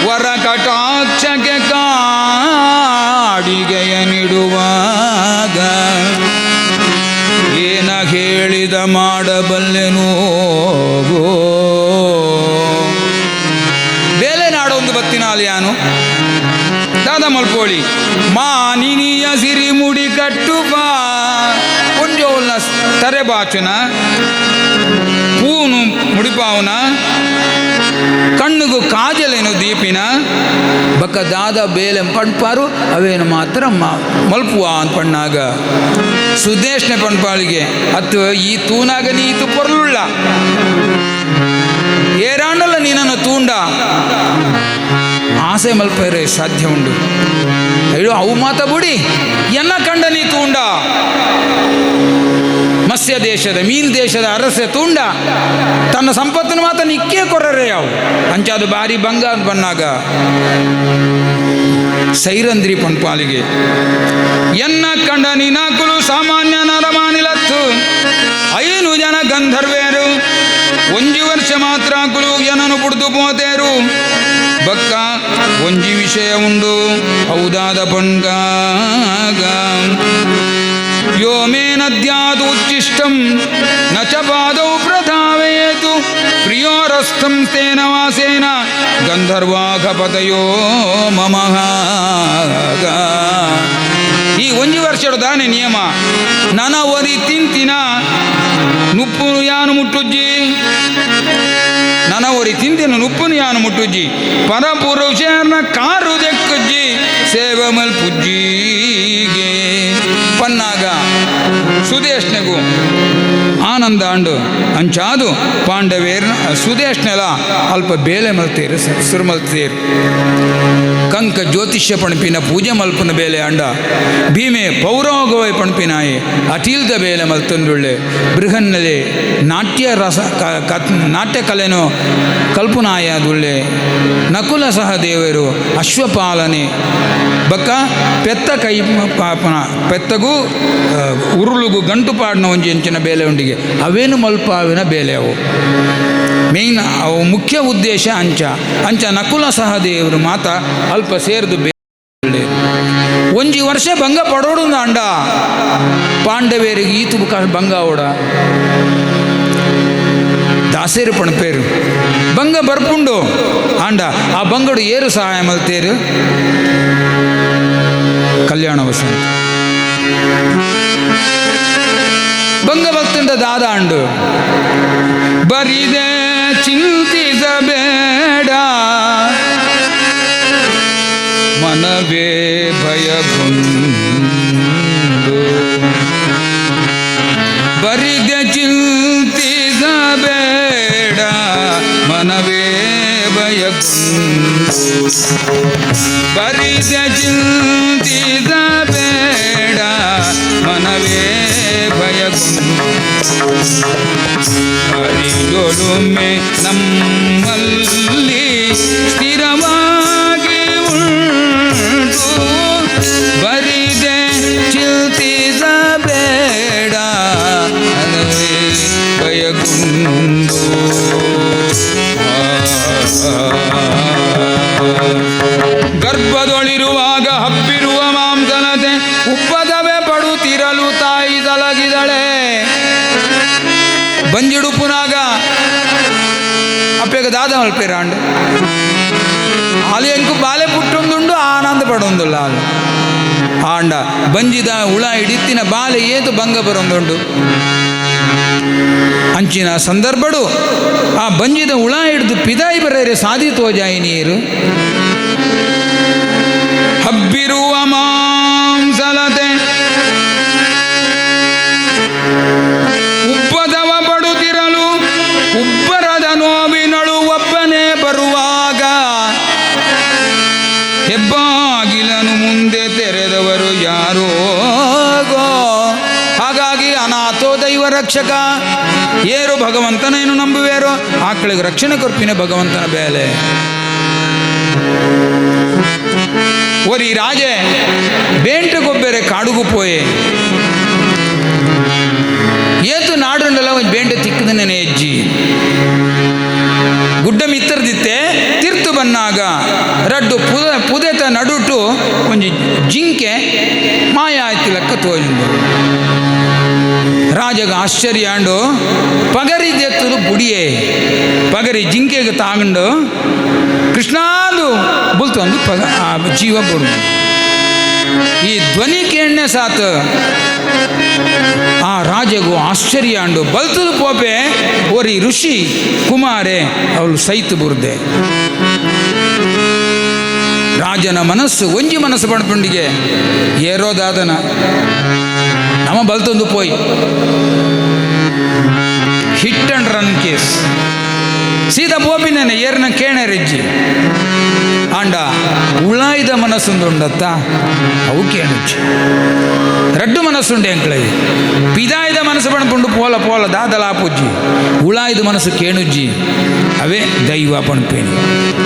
S1: ವರ ಕಟಾಕ್ಷಕ್ಕೆ ಕಾಡಿಗೆಯ ನೀಡುವಾಗ ಏನ ಹೇಳಿದ ಮಾಡಬಲ್ಲೆನೋ ಬೇಲೆ ನಾಡೊಂದು ಬತ್ತಿನಾಲಿಯಾನು ದಾದ ಮಲ್ಪೋಳಿ ಮಾನಿನಿಯ ಸಿರಿ ಮುಡಿ ಕಟ್ಟುವ ಕೊಂಜೋಲ್ನ ತರೆಬಾಚುನ పూను ముడిపావున కన్నుకు కాజలేను దీపిన బక్క దాద బేలెం పణ్పారు అవేನು ಮಾತ್ರ ಮಲ್ಪುವ ಅಂತ ಪಣ್ಣಾಗ ಸುದೇಶ್ನೆ ಪಣ್ಪಾಳಿಗೆ ಅತ್ತು ಈ ತೂನಾಗ ನೀತು ಪೊರ್ಲುಳ್ಳ ಏರಾಂಡಲ್ಲ ನೀನನ್ನು ತೂಂಡ ಆಸೆ ಮಲ್ಪರೆ ಸಾಧ್ಯ ಉಂಡು ಅಯ್ಯೋ ಅವು ಮಾತ ಬುಡಿ ಎನ್ನ ಕಂಡ ನೀ ತೂಂಡ ಮತ್ಸ್ಯ ದೇಶದ ಮೀನು ದೇಶದ ಅರಸೆ ತುಂಡ ತನ್ನ ಸಂಪತ್ತನ್ನು ಮಾತ್ರ ನಿಕ್ಕೇ ಕೊರ್ರರೆ ಅವು ಅಂಚಾದು ಬಾರಿ ಬಂಗ ಅಂತ ಬನ್ನಾಗ ಸೈರಂದ್ರಿ ಪಣ್ಪಾಲಿಗೆ ಎನ್ನ ಕಂಡ ನಿನಾಕುಲು ಸಾಮಾನ್ಯ ನರಮಾನಿಲತ್ತು 5 ಜನ ಗಂಧರ್ವೇರು 1 ವರ್ಷ ಮಾತ್ರ ಕುಲು ಎನನು ಪುಡ್ದು ಪೋತೇರು ಬಕ್ಕ ಒಂಜಿ ವಿಷಯ ಉಂಡು ಹೌದಾದ ಪಣ್ಗಾಗ ಯೋ ಮೇ ನದ್ಯಾದು ಉಚ್ಚಿಷ್ಟಂ ನ ಚ ಪಾದೌ ಪ್ರಧಾವೇತು ಪ್ರಿಯೋರಸ್ಥಂ ತೇನ ವಾಸೇನ ಗಂಧರ್ವಾಘಪತಯೋ ಮಮಃ ಈ 1 ವರ್ಷದ ದಾನೆ ನಿಯಮ ನನ ಒರಿ ತಿಂತಿನ ನುಪ್ಪುನು ಯಾನು ಮುಟ್ಟುಜ್ಜಿ ನನ ಒರಿ ತಿಂತಿನ ನುಪ್ಪುನು ಯಾನು ಮುಟ್ಟುಜ್ಜಿ ಪರಪುರುಷನ ಕಾರು ದೆಕ್ಕಜ್ಜಿ ಸೇವ ಮಲ್ಪುಜ್ಜಿಗೆ ಪನ್ನಾಗ ಸುದೇಶ್ನೆಗೂ ಆನಂದ ಅಂಡು ಅಂಚಾದು ಪಾಂಡವೇರ್ನ ಸುದೇಶ್ನೆಲ ಅಲ್ಪ ಬೇಲೆ ಮಲ್ತೇರು ಸುರು ಮಲ್ತೇರು ಕಂಕ ಜ್ಯೋತಿಷ್ಯ ಪಣಪಿನ ಪೂಜೆ ಮಲ್ಪನ ಬೇಲೆ ಅಂಡ ಭೀಮೆ ಪೌರೋಗವೈ ಪಣಪಿನಾಯಿ ಅಟೀಲ್ದ ಬೇಲೆ ಮಲ್ತಂಡುಳ್ಳೆ ಬೃಹನ್ನಲೆ ನಾಟ್ಯ ರಸ ನಾಟ್ಯ ಕಲೆನೋ ಕಲ್ಪನಾಯದುಳ್ಳೆ ನಕುಲ ಸಹದೇವರು ಅಶ್ವಪಾಲನೆ ಬಕ್ಕ ಪೆತ್ತ ಕೈ ಪಾಪನ ಪೆತ್ತಗೂ ಉರುಳುಗೂ ಗಂಟು ಪಾಡಿನ ಒಂಜಿ ಎಂಚಿನ ಬೇಲೆ ಉಂಡಿಗೆ ಅವೇನು ಮಲ್ಪಾವಿನ ಬೇಲೆ ಅವು ಮೇಯ್ನ್ ಅವು ಮುಖ್ಯ ಉದ್ದೇಶ ಅಂಚ ನಕುಲ ಸಹದೇವರು ಮಾತ ಅಲ್ಪ ಸೇರ್ದು ಬೇಲೆ 1 ವರ್ಷ ಭಂಗ ಪಡೋಡು ಅಂಡ ಪಾಂಡವೇರಿಗೆ ಈತು ಭಂಗ ಓಡ ದಾಸೇರು ಪಣಪೇರು ಭಂಗ ಬರ್ಪುಂಡು ಆಂಡ ಆ ಬಂಗಡು ಏರು ಸಹಾಯ ಮಲ್ತೇರು ಕಲ್ಯಾಣ ವಸಂತ ಭಂಗ ಭಕ್ತಂಡ ದಾದ ಅಂಡು ಬರಿದೆ ಚಿಂತಿಸಬೇಡ ಮನವೇ ಭಯಗೊಂಡು ಬರಿದೆ ಚಿಂತಿಸಬೇಡ ಮನವೇ ಭಯಗೊಂಡು ಬರಿದೆ ಚಿಂತಿಸಬೇಡ ಮನವೇ ಭಯಗೊಂಡು ಹರಿಯೊಲುಮೆ ನಮ್ಮಲ್ಲಿ ಸ್ಥಿರವಾಗಿ ಉಂಟು ಬರಿದೆ ಚಿಂತಿಸಬೇಡ ಮನವೇ ಭಯಗೊಂಡು ಗರ್ಭದೊಳಿರುವಾಗ ಹಬ್ಬಿರುವ ಮಾಂಸನತೆ ಉಪ್ಪದವೇ ಪಡುತ್ತಿರಲು ತಾಯಿ ತಲಗಿದಳೆ ಬಂಜಿಡು ಪುನಾಗ ಅಪ್ಪೆಗ ದಾದ ಮಲ್ಪೇರಾಂಡ್ ಅಲ್ಲಿ ಎಂಕು ಬಾಲೆ ಪುಟ್ಟೊಂದುಂಡು ಆನಂದ ಪಡೊಂದುಲ್ಲ ಅಲ್ಲಿ ಆಂಡ ಬಂಜಿದ ಹುಳ ಹಿಡಿತ್ತಿನ ಬಾಲೆ ಏತು ಭಂಗ ಬರೊಂದುಂಡು ಅಂಚಿನ ಸಂದರ್ಭಡು ಆ ಬಂಜಿದ ಹುಳ ಹಿಡಿದು ಪಿದಾಯಿ ಬರೇರೆ ಸಾದಿ ತೋಜಾಯಿ ನೀರು ಹಬ್ಬಿರುವ ಮಾಂಸಲತೆ ಉಬ್ಬದವ ಪಡುತ್ತಿರಲು ಉಬ್ಬರದ ನೋವಿನಳು ಒಬ್ಬನೇ ಬರುವಾಗ ಹೆಬ್ಬಾಗಿಲನು ಮುಂದೆ ತೆರೆದವರು ಯಾರೋ ಹಾಗಾಗಿ ಅನಾಥೋ ದೈವ ರಕ್ಷಕ ಏರು ಭಗವಂತನೇನು ನಂಬುವೇರೋ ಆಕಳಿಗೆ ರಕ್ಷಣೆ ಕೊರ್ಪಿನ ಭಗವಂತನ ಬೇಲೆ ಒರಿ ರಾಜೆ ಬೇಂಟ ಗೊಬ್ಬೆರೆ ಕಾಡುಗು ಪೋಯೆ ಏತು ನಾಡುಂಡಲ ಒಂದು ಬೇಂಟ ತಿಕ್ಕದನೇ ಹೆಜ್ಜಿ ಗುಡ್ಡ ಮಿತ್ತರ್ದಿತ್ತೆ ತಿರ್ತು ಬನ್ನಾಗ ರಡ್ಡು ಪುದೆತ ನಡುಟು ಒಂದು ಜಿಂಕೆ ಮಾಯ ಆಯ್ತು ಲೆಕ್ಕ ತೋಜುಂಡು ರಾಜಗ ಆಶ್ಚರ್ಯ ಅಂಡು ಪಗರಿ ದೆತ್ತದು ಬುಡಿಯೇ ಪಗರಿ ಜಿಂಕೆಗೆ ತಾಗಂಡು ಕೃಷ್ಣಾಂದು ಬುಲ್ತೊಂದು ಜೀವ ಬುಡು ಈ ಧ್ವನಿ ಕೇಳನೆ ಸಾತ್ ಆ ರಾಜಗೂ ಆಶ್ಚರ್ಯ ಅಂಡು ಬಲ್ತದು ಪೋಪೆ ಓರಿ ಋಷಿ ಕುಮಾರೆ ಅವಳು ಸೈತು ಬುರ್ದೆ ರಾಜನ ಮನಸ್ಸು ಒಂಜಿ ಮನಸ್ಸು ಪಡ್ಪುಂಡಿಗೆ ಏರೋದಾದನ ನಮ್ಮ ಬಲ್ತೊಂದು ಪೋಯ್ ಹಿಟ್ ಅಂಡ್ ರನ್ ಕೇಸ್ ಸೀದಾ ಪೋಪಿನೇನೆ ಏರ್ನ ಕೇಣೆ ರೆಜ್ಜಿ ಆಂಡ ಉಳಾಯ್ದ ಮನಸ್ಸುಂದುಂಡತ್ತ ಅವು ಕೇಣುಜ್ಜಿ ರಡ್ಡು ಮನಸ್ಸುಂಡೆ ಅಂಕಳೈ ಪಿದಾಯ್ದ ಮನಸ್ಸು ಪಣಪುಂಡು ಪೋಲ ಪೋಲ ದಾದಲಾಪುಜ್ಜಿ ಉಳಾಯ್ದ ಮನಸ್ಸು ಕೇಣುಜ್ಜಿ ಅವೇ ದೈವ ಪಣಪೇನಿ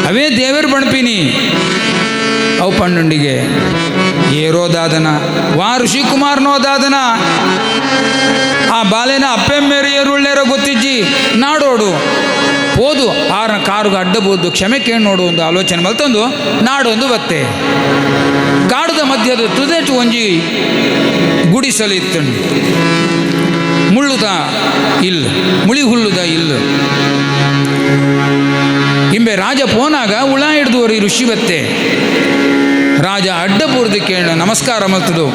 S1: ಅವೇ ದೇವರು ಪಣಪಿನಿ ಅವು ಪಣ್ಣುಂಡಿಗೆ ಏರೋದಾದನ ವಾ ಋಷಿಕುಮಾರ್ನೋದಾದನ ಆ ಬಾಲೆನ ಅಪ್ಪೆಮ್ಮೆರಿಯರುಳ್ಳೇರೋ ಗೊತ್ತಿಜ್ಜಿ ನಾಡೋಡು ಹೋದು ಆರ ಕಾರುಗ ಅಡ್ಡಬಹುದು ಕ್ಷಮೆ ಕೇಳಿ ನೋಡು ಒಂದು ಆಲೋಚನೆ ಮಲ್ತೊಂದು ನಾಡೊಂದು ಬತ್ತೆ ಕಾಡುದ ಮಧ್ಯದ ತುದೇಟು ಒಂಜಿ ಗುಡಿಸಲು ಇತ್ತಂಡು ಮುಳ್ಳುದ ಇಲ್ಲ ಮುಳಿ ಹುಲ್ಲುದ ಇಲ್ಲ ಇಂಬೆ ರಾಜ ಪೋನಾಗ ಉಳ ಹಿಡ್ದುವರಿ ಋಷಿ ಬತ್ತೆ ರಾಜ ಅಡ್ಡಪೂರ್ದು ಕೇಳ ನಮಸ್ಕಾರ ಮಲ್ತದು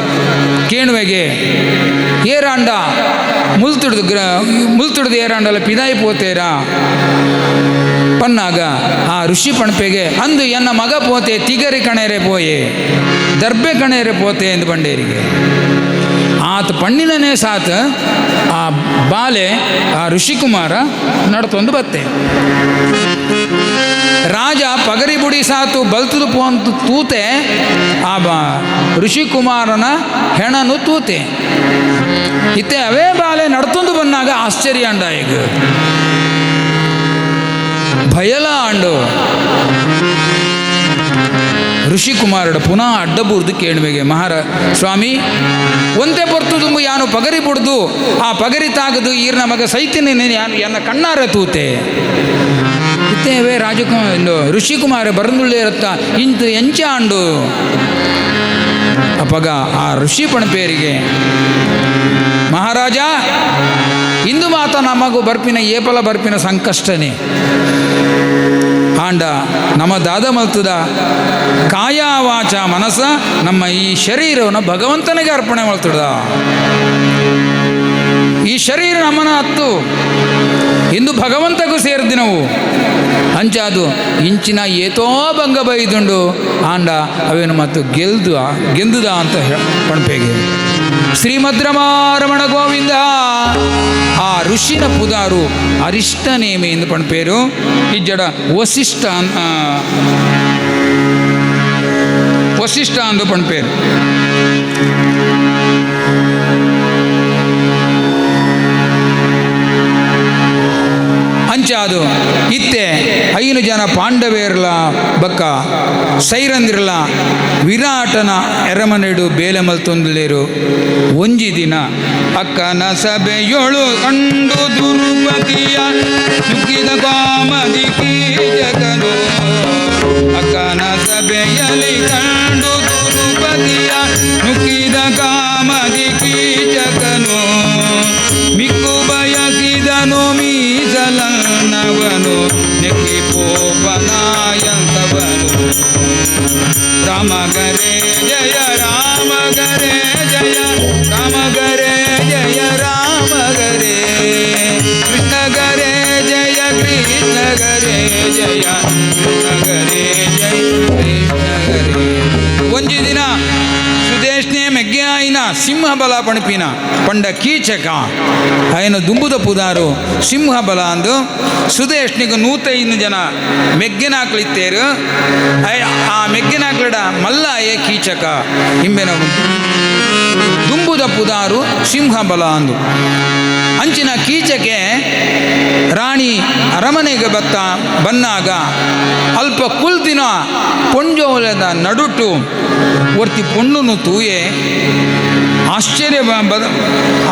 S1: ಕೇಣುವೆಗೆ ಏರಾಂಡ ಮುಲ್ತುಡ್ದು ಏರಾಂಡಲ್ಲ ಪಿದಾಯಿ ಪೋತೇರಾ ಪನ್ನಾಗ ಆ ಋಷಿ ಪಣಪೆಗೆ ಅಂದು ಎನ್ನ ಮಗ ಪೋತೆ ತಿಗರಿ ಕಣೇರೆ ಪೋಯೆ ದರ್ಬೆ ಕಣೇರೆ ಪೋತೆ ಎಂದು ಬಂಡೇರಿಗೆ ಆತ ಪಣ್ಣಿನನೇ ಸಾತ್ ಆ ಬಾಲೆ ಆ ಋಷಿಕುಮಾರ ನಡ್ತೊಂದು ಬತ್ತೆ ರಾಜ ಪಗರಿ ಬುಡಿ ಸಾತು ಬಲ್ತದು ಪೋಂತು ತೂತೆ ಆ ಋಷಿಕುಮಾರನ ಹೆಣನು ತೂತೆ ಇತ್ತೆ ಅವೇ ಬಾಲೆ ನಡ್ತೊಂದು ಬನ್ನಾಗ ಆಶ್ಚರ್ಯ ಅಂಡ ಈಗ ಭಯಲ ಅಂಡು ಋಷಿಕುಮಾರಡ ಪುನಃ ಅಡ್ಡಬೂರ್ದು ಕೇಳುವೆಗೆ ಸ್ವಾಮಿ ಒಂದೇ ಬರ್ತು ತುಂಬು ಯಾನು ಪಗರಿ ಬುಡ್ದು ಆ ಪಗರಿ ತಾಗದು ಈರ್ನ ಮಗ ಸೈತಿನ ಯಾನು ಎನ್ನ ಕಣ್ಣಾರ ತೂತೆ ಇತ್ತೇವೇ ಋಷಿಕುಮಾರ ಬರಂದುಳ್ಳೇ ಇರುತ್ತ ಇಂತು ಎಂಚ ಅಂಡು ಅಪಗ ಆ ಋಷಿ ಪಣಪೇರಿಗೆ ಮಹಾರಾಜ ಇಂದು ಮಾತ ನಮಗೂ ಬರ್ಪಿನ ಏಪಲ ಬರ್ಪಿನ ಸಂಕಷ್ಟನೇ ಆಂಡ ನಮ್ಮ ದಾದ ಮಲ್ತದ ಕಾಯ ವಾಚ ಮನಸ ನಮ್ಮ ಈ ಶರೀರವನ್ನು ಭಗವಂತನಿಗೆ ಅರ್ಪಣೆ ಮಾಡ್ತದ ಈ ಶರೀರ ನಮ್ಮನ ಹತ್ತು ಇಂದು ಭಗವಂತಗೂ ಸೇರಿದಿನವು ಅಂಚಾದು ಇಂಚಿನ ಏತೋ ಭಂಗ ಬೈದುಂಡು ಆಂಡ ಅವೇನು ಮತ್ತು ಗೆಂದುದ ಅಂತ ಪಣಪೆಗೆ ಶ್ರೀಮದ್ರಮಾರಮಣ ಗೋವಿಂದ ಆ ಋಷಿನ ಪುದಾರು ಅರಿಷ್ಟ ನೇಮೆ ಎಂದು ಪಣಪೇರು ಇಜ್ಜಡ ವಸಿಷ್ಠ ಅಂದು ಪಣಪೇರು ಅಂಚಾದು ಇತ್ತೆ 5 ಜನ ಪಾಂಡವೇರ್ಲ ಬಕ್ಕ ಸೈರಂದಿರಲ ವಿರಾಟನ ಎರಮನೆಡು ಬೇಲೆ ಮಲ್ತೊಂದುಲೇರು ಒಂಜಿ ದಿನ ಅಕ್ಕನ ಸಭೆಯೊಳು ಕಂಡು ದುರ್ಪತಿಯ ನುಗ್ಗಿದ ಕಾಮದಿ ಕೀಚಕನು ಅಕ್ಕನ ಸಭೆಯಲ್ಲಿ ಕಂಡು ದುರ್ಪತಿಯ ನುಗ್ಗಿದ ಕಾಮದಿ ಕೀಚಕನು ಮಿಕ್ಕು ಬಯಸಿದನು ಮೀಸಲನ್ನವನು ನೆಕ್ಕಿ ಪೋಪನಾಯಂತವನು ರಾಮ ಗರೆ ಜಯ ರಾಮ ಗರೆ ಜಯ ರಾಮ ಗರೆ ಜಯ ರಾಮ ಗರೆ ಕೃಷ್ಣ ಗರೆ ಜಯ ಕೃಷ್ಣ ಗರೆ ಜಯ ಕೃಷ್ಣ ಗರೆ ಜಯ ಕೃಷ್ಣ ಗರೆ. ಒಂಜಿ ದಿನ ಸುದೇಶ್ನೆ ಮೆಗ್ಗೆ ಆಯ್ನ ಸಿಂಹ ಬಲ ಪಣಪಿನ ಪಂಡ ಕೀಚಕ ఆయన ದುಂಬುದ ಪುದಾರು ಸಿಂಹ ಬಲ ಅಂದು ಸುದೇಶ್ನಿಗೆ 105 ಜನ ಮೆಗ್ಗೆನಾಕ್ಲಿತ್ತೇರು ಆ ಮೆಗ್ಗೆನಾಕ್ಲಿಡ ಮಲ್ಲ ಏ ಕೀಚಕ ಹಿಂಬೆನ ದುಂಬುದ ಪುದಾರು ಸಿಂಹ ಬಲ ಅಂದು ಅಂಚಿನ ಕೀಚಕೆ ರಾಣಿ ಅರಮನೆಗೆ ಬನ್ನಾಗ ಅಲ್ಪ ಕುಲ್ದಿನ ಪೊಂಜೋಲದ ನಡುಟು ಒರ್ತಿ ಪೊಣ್ಣುನು ತೂಯೆ ಆಶ್ಚರ್ಯ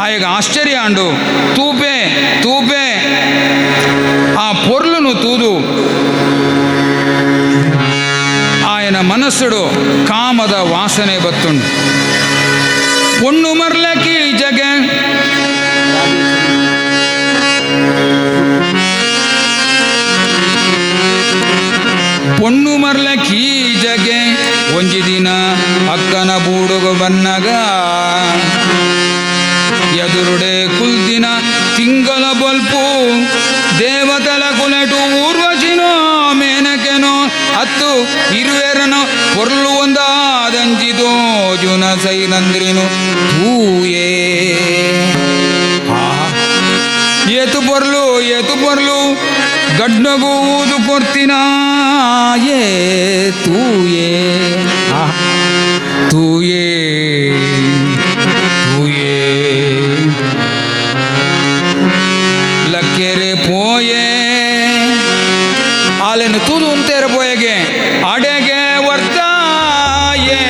S1: ಆಯಗ ಆಶ್ಚರ್ಯ ಅಂಡು ತೂಪೆ ತೂಪೆ ಆ ಪೊರ್ಲುನು ತೂದು ఆయన ಮನಸ್ಸುಡು ಕಾಮದ ವಾಸನೆ ಬತ್ತುಂಡು. ಪೊಣ್ಣು ಮರ್ಲಕಿ ಜಗ ಪೊಣ್ಣು ಮರ್ಲಕಿ ಜಗೆ ಒಂಜಿ ದಿನ ಅಕ್ಕನ ಬೂಡುಗು ಬನ್ನಗ ಎದುರುಡೆ ಕುಲ್ದಿನ ತಿಂಗಳ ಬಲ್ಪು ದೇವತಲ ಕುಲಟು ಊರ್ವಶಿನೋ ಮೇನಕೆನೋ ಹತ್ತು ಇರುವೆರನೋ ಪೊರ್ಲು ಒಂದಾದಂಜಿದೋ ಜುನ ಸೈನಂದ್ರಿನು ತೂಯೇ ಏತು ಪೊರ್ಲು ಗಡ್ಡಗು ಊದು ಕೊರ್ತಿನ ಏ ತೂಯೇ ತೂಯೇ ತೂಯೇ ಲಕ್ಕೆರೆ ಪೋಯೆ ಆಲೆನು ತೂದು ಉಂತೇರ ಪೋಯಗೆ ಅಡೆಗೆ ವರ್ತಾಯೇ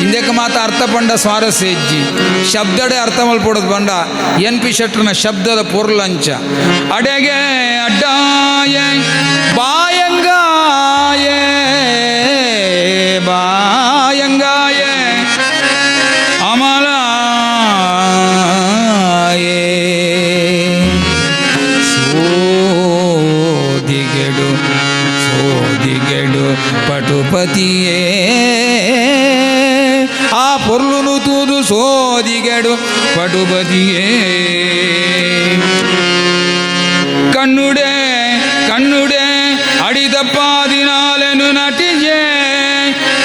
S1: ಹಿಂದಕ್ಕೆ ಮಾತ ಅರ್ಥ ಪಂಡ ಸ್ವಾರಸ್ಯ ಇಜ್ಜಿ ಶಬ್ದಡೆ ಅರ್ಥ ಮಲ್ಪಡೋದು ಬಂಡ NP ಶೆಟ್ರನ ಶಬ್ದದ ಪೊರ್ಲಂಚ ಅಡೆಗೆ ಅಡ್ಡಾಯ ಬಾಯಂಗಾಯ ಬಾಯಂಗಾಯ ಅಮಲಾಯ ಸೋದಿಗೆಡು ಸೋದಿಗೆಡು ಪಟುಪತಿಯೇ ಆ ಪೊರ್ಲುನು ತೂದು ಸೋದಿಗೆಡು ಪಟುಪತಿಯೇ ಕಣ್ಣುಡೆ ಕಣ್ಣುಡೆ ಅಡಿದಪ್ಪಾದಿನಾಲೆನು ನಟಿಯೇ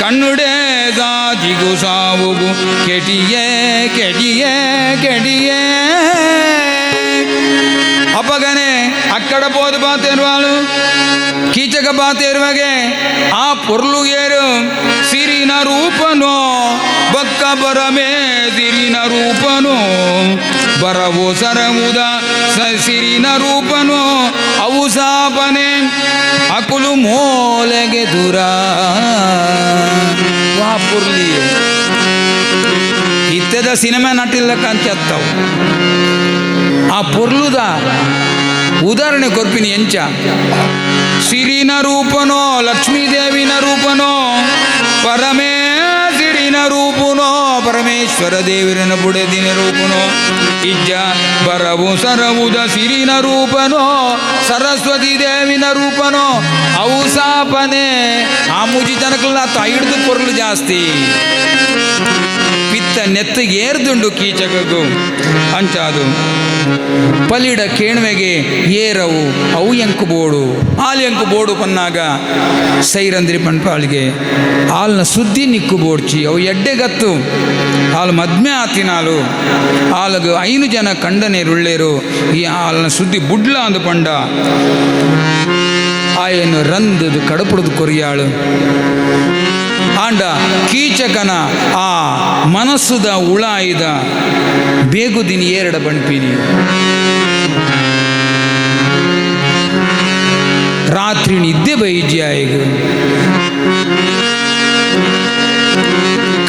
S1: ಕಣ್ಣುಡೆ ಸಾಜಿಗು ಸಾವುಗು ಕೆಟಿಯೇ ಕೆಟಿಯೇ ಕೆಟಿಯೇ ಅಪ್ಪಗನೆ ಅಕ್ಕಡ ಪೋದು ಪಾತೇರುವಾಳು ಕೀಚಕ ಪಾತೇರುವಗೆ ಆ ಪೊರ್ಲು ಏರು ಸಿರಿನ ರೂಪನೋ ಬಕ್ಕ ಬರಮೇ ಸಿರಿನ ರೂಪನೋ ಬರವು ಸರವುದ ಸಿರಿನ ರೂಪನೋ ಅವು ಸಾಪನೆ ಅಕುಲು ಮೋಲೆಗೆ ದೂರ ವಾ ಪುರ್ಲಿ ಇತ್ತೆದ ಸಿನಿಮಾ ನಟಿಲ್ಲ ಕಂಚತ್ತವು ಆ ಪೊರ್ಲುದ ಉದಾಹರಣೆ ಕೊರ್ಪಿನಿ ಎಂಚ ಸಿರಿನ ರೂಪನೋ ಲಕ್ಷ್ಮೀದೇವಿನ ರೂಪನೋ ಪರಮೇ ಸಿರಿನ ರೂಪನೋ ಪರಮೇಶ್ವರ ದೇವಿರನ ಬುಡೆದಿನ ರೂಪನೋ ಇಜ್ಜ ಬರವು ಸರವುದ ಸಿರಿನ ರೂಪನೋ ಸರಸ್ವತಿ ದೇವಿನ ರೂಪನೋ ಅವು ಸಾಪನೆ ಆ ಮುಜಿ ಜನಕಲ್ಲ ಹಿಡಿದು ಪೊರ್ಲು ಜಾಸ್ತಿ ಪಿತ್ತ ನೆತ್ತಿಗೆ ಏರ್ದುಂಡು ಕೀಚಕಗೂ ಅಂಚಾದು ಪಲಿಡ ಕೇಣ್ವೆಗೆ ಏರವು ಅವು ಎಂಕು ಬೋಡು ಹಾಲು ಎಂಕು ಬೋಡು ಪನ್ನಾಗ ಸೈರಂದ್ರಿ ಪಣ್ಪಾಳಿಗೆ ಹಾಲ್ನ ಸುದ್ದಿ ನಿಕ್ಕು ಬೋಡ್ಚಿ ಅವು ಎಡ್ಡೆಗತ್ತು ಹಾಲು ಮದ್ಮೆ ಆತಿನಾಲು ಹಾಲಗು 5 ಜನ ಕಂಡನೆ ರುಳ್ಳೇರು ಈ ಹಾಲಿನ ಸುದ್ದಿ ಬುಡ್ಲ ಅಂದು ಪಂಡ ಆಯನ್ನು ರಂದದು ಕಡಪುಡದು ಕೊರಿಯಾಳು ಆಂಡ ಕೀಚಕನ ಆ ಮನಸ್ಸುದ ಉಳಾಯಿದ ಬೇಗುದಿನಿ ಏರಡ ಬಣ್ಪಿನಿ ರಾತ್ರಿ ನಿದ್ದೆ ಬೈಜ್ಯ ಈಗ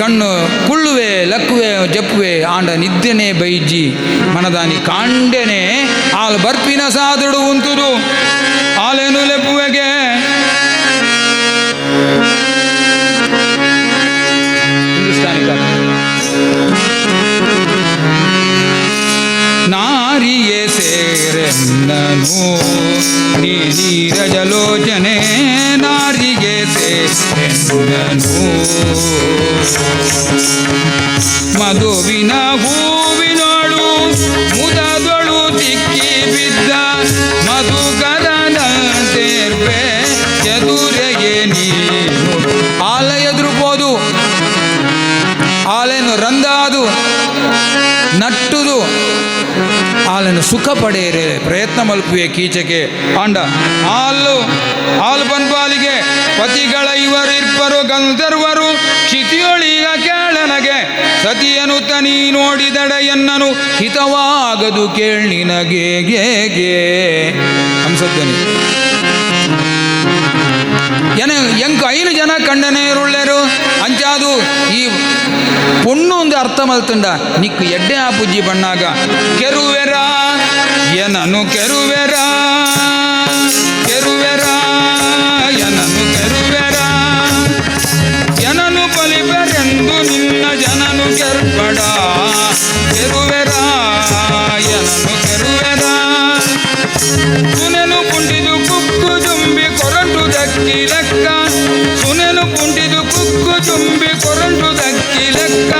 S1: ಕಣ್ಣು ಕುಳ್ಳುವೆ ಲಕ್ಕುವೆ ಜಪ್ಪುವೆ ಆಂಡ ನಿದ್ದೆನೆ ಬೈಜಿ ಮನದಾನಿ ಕಾಂಡೆನೆ ಆಲ್ ಬರ್ಪಿನ ಸಾದುಡು ಉಂತುದು ಆಲೇನು ಲೆಪ್ಪುವೆಗೆ ನಾರಿಯೇ ಸೇರೆನ್ನನು ನೀರಜಲೋಚನೆ ನಾರಿಗೆ ಸೇರೆನ್ನ ಮಧುವಿನ ಹೂವಿನೋಳು ಮುದದೊಳು ಸಿಕ್ಕಿ ಬಿದ್ದ ಮಧುಕರನಂತೆರ್ಬೆ ಎದುರೆಗೆ ನೀನು ಆಲ ಎದುರುಬೋದು ಆಲೆನು ರಂದಾದು ನಟ್ಟುದು ಆಲನ್ನು ಸುಖ ಪಡೆಯರೆ ಪ್ರಯತ್ನ ಮಲ್ಪುವೆ ಕೀಚಕೆ ಆಂಡ ಹಾಲು ಪನ್ಪಾಲಿಗೆ ಪತಿಗಳ ಇವರಿಬ್ಬರು ಗಂಧರ್ವರು ಕ್ಷಿತಿಯೊಳೀಗ ಕೇಳನಗೆ ಸತಿಯನು ತನಿ ನೋಡಿದಡ ಎನ್ನನು ಹಿತವಾಗದು ಕೇಳಿನಗೆ ಗೆ ಹಂಸಧ್ವನಿ ಎಂಕು 5 ಜನ ಕಂಡನೆ ಇರುಳ್ಳರು ಅಂಚಾದು ಈ ಪೊಣ್ಣು ಒಂದು ಅರ್ಥ ಮಲ್ತಂಡ ನಿಕ್ಕು ಎಡ್ಡೆ ಆ ಪೂಜ್ಜಿ ಬಣ್ಣಾಗ ಕೆರುವೆರ ಎನನು ಕೆರುವೆರ ಕೆರುವೆರ ಎನನು ಕೆರುವೆರ ಎನನು ಪಲಿಪೆರೆಂದು ನಿನ್ನ ಜನನು ಕೆರ್ಪಡ ಕೆರುವೆರ ಎನನು ಕೆರುವೆರ ಸುನೆನು ಪುಂಟಿದು ಕುಕ್ಕು ಜುಂಬಿ ಕೊರಂಟು ದಕ್ಕಿ ಲೆಕ್ಕ ಸುನೆನು ಪುಂಟಿದು ಕುಕ್ಕು ಜುಂಬಿ ಕೊರಂಟು ದಕ್ಕಿ ಲೆಕ್ಕ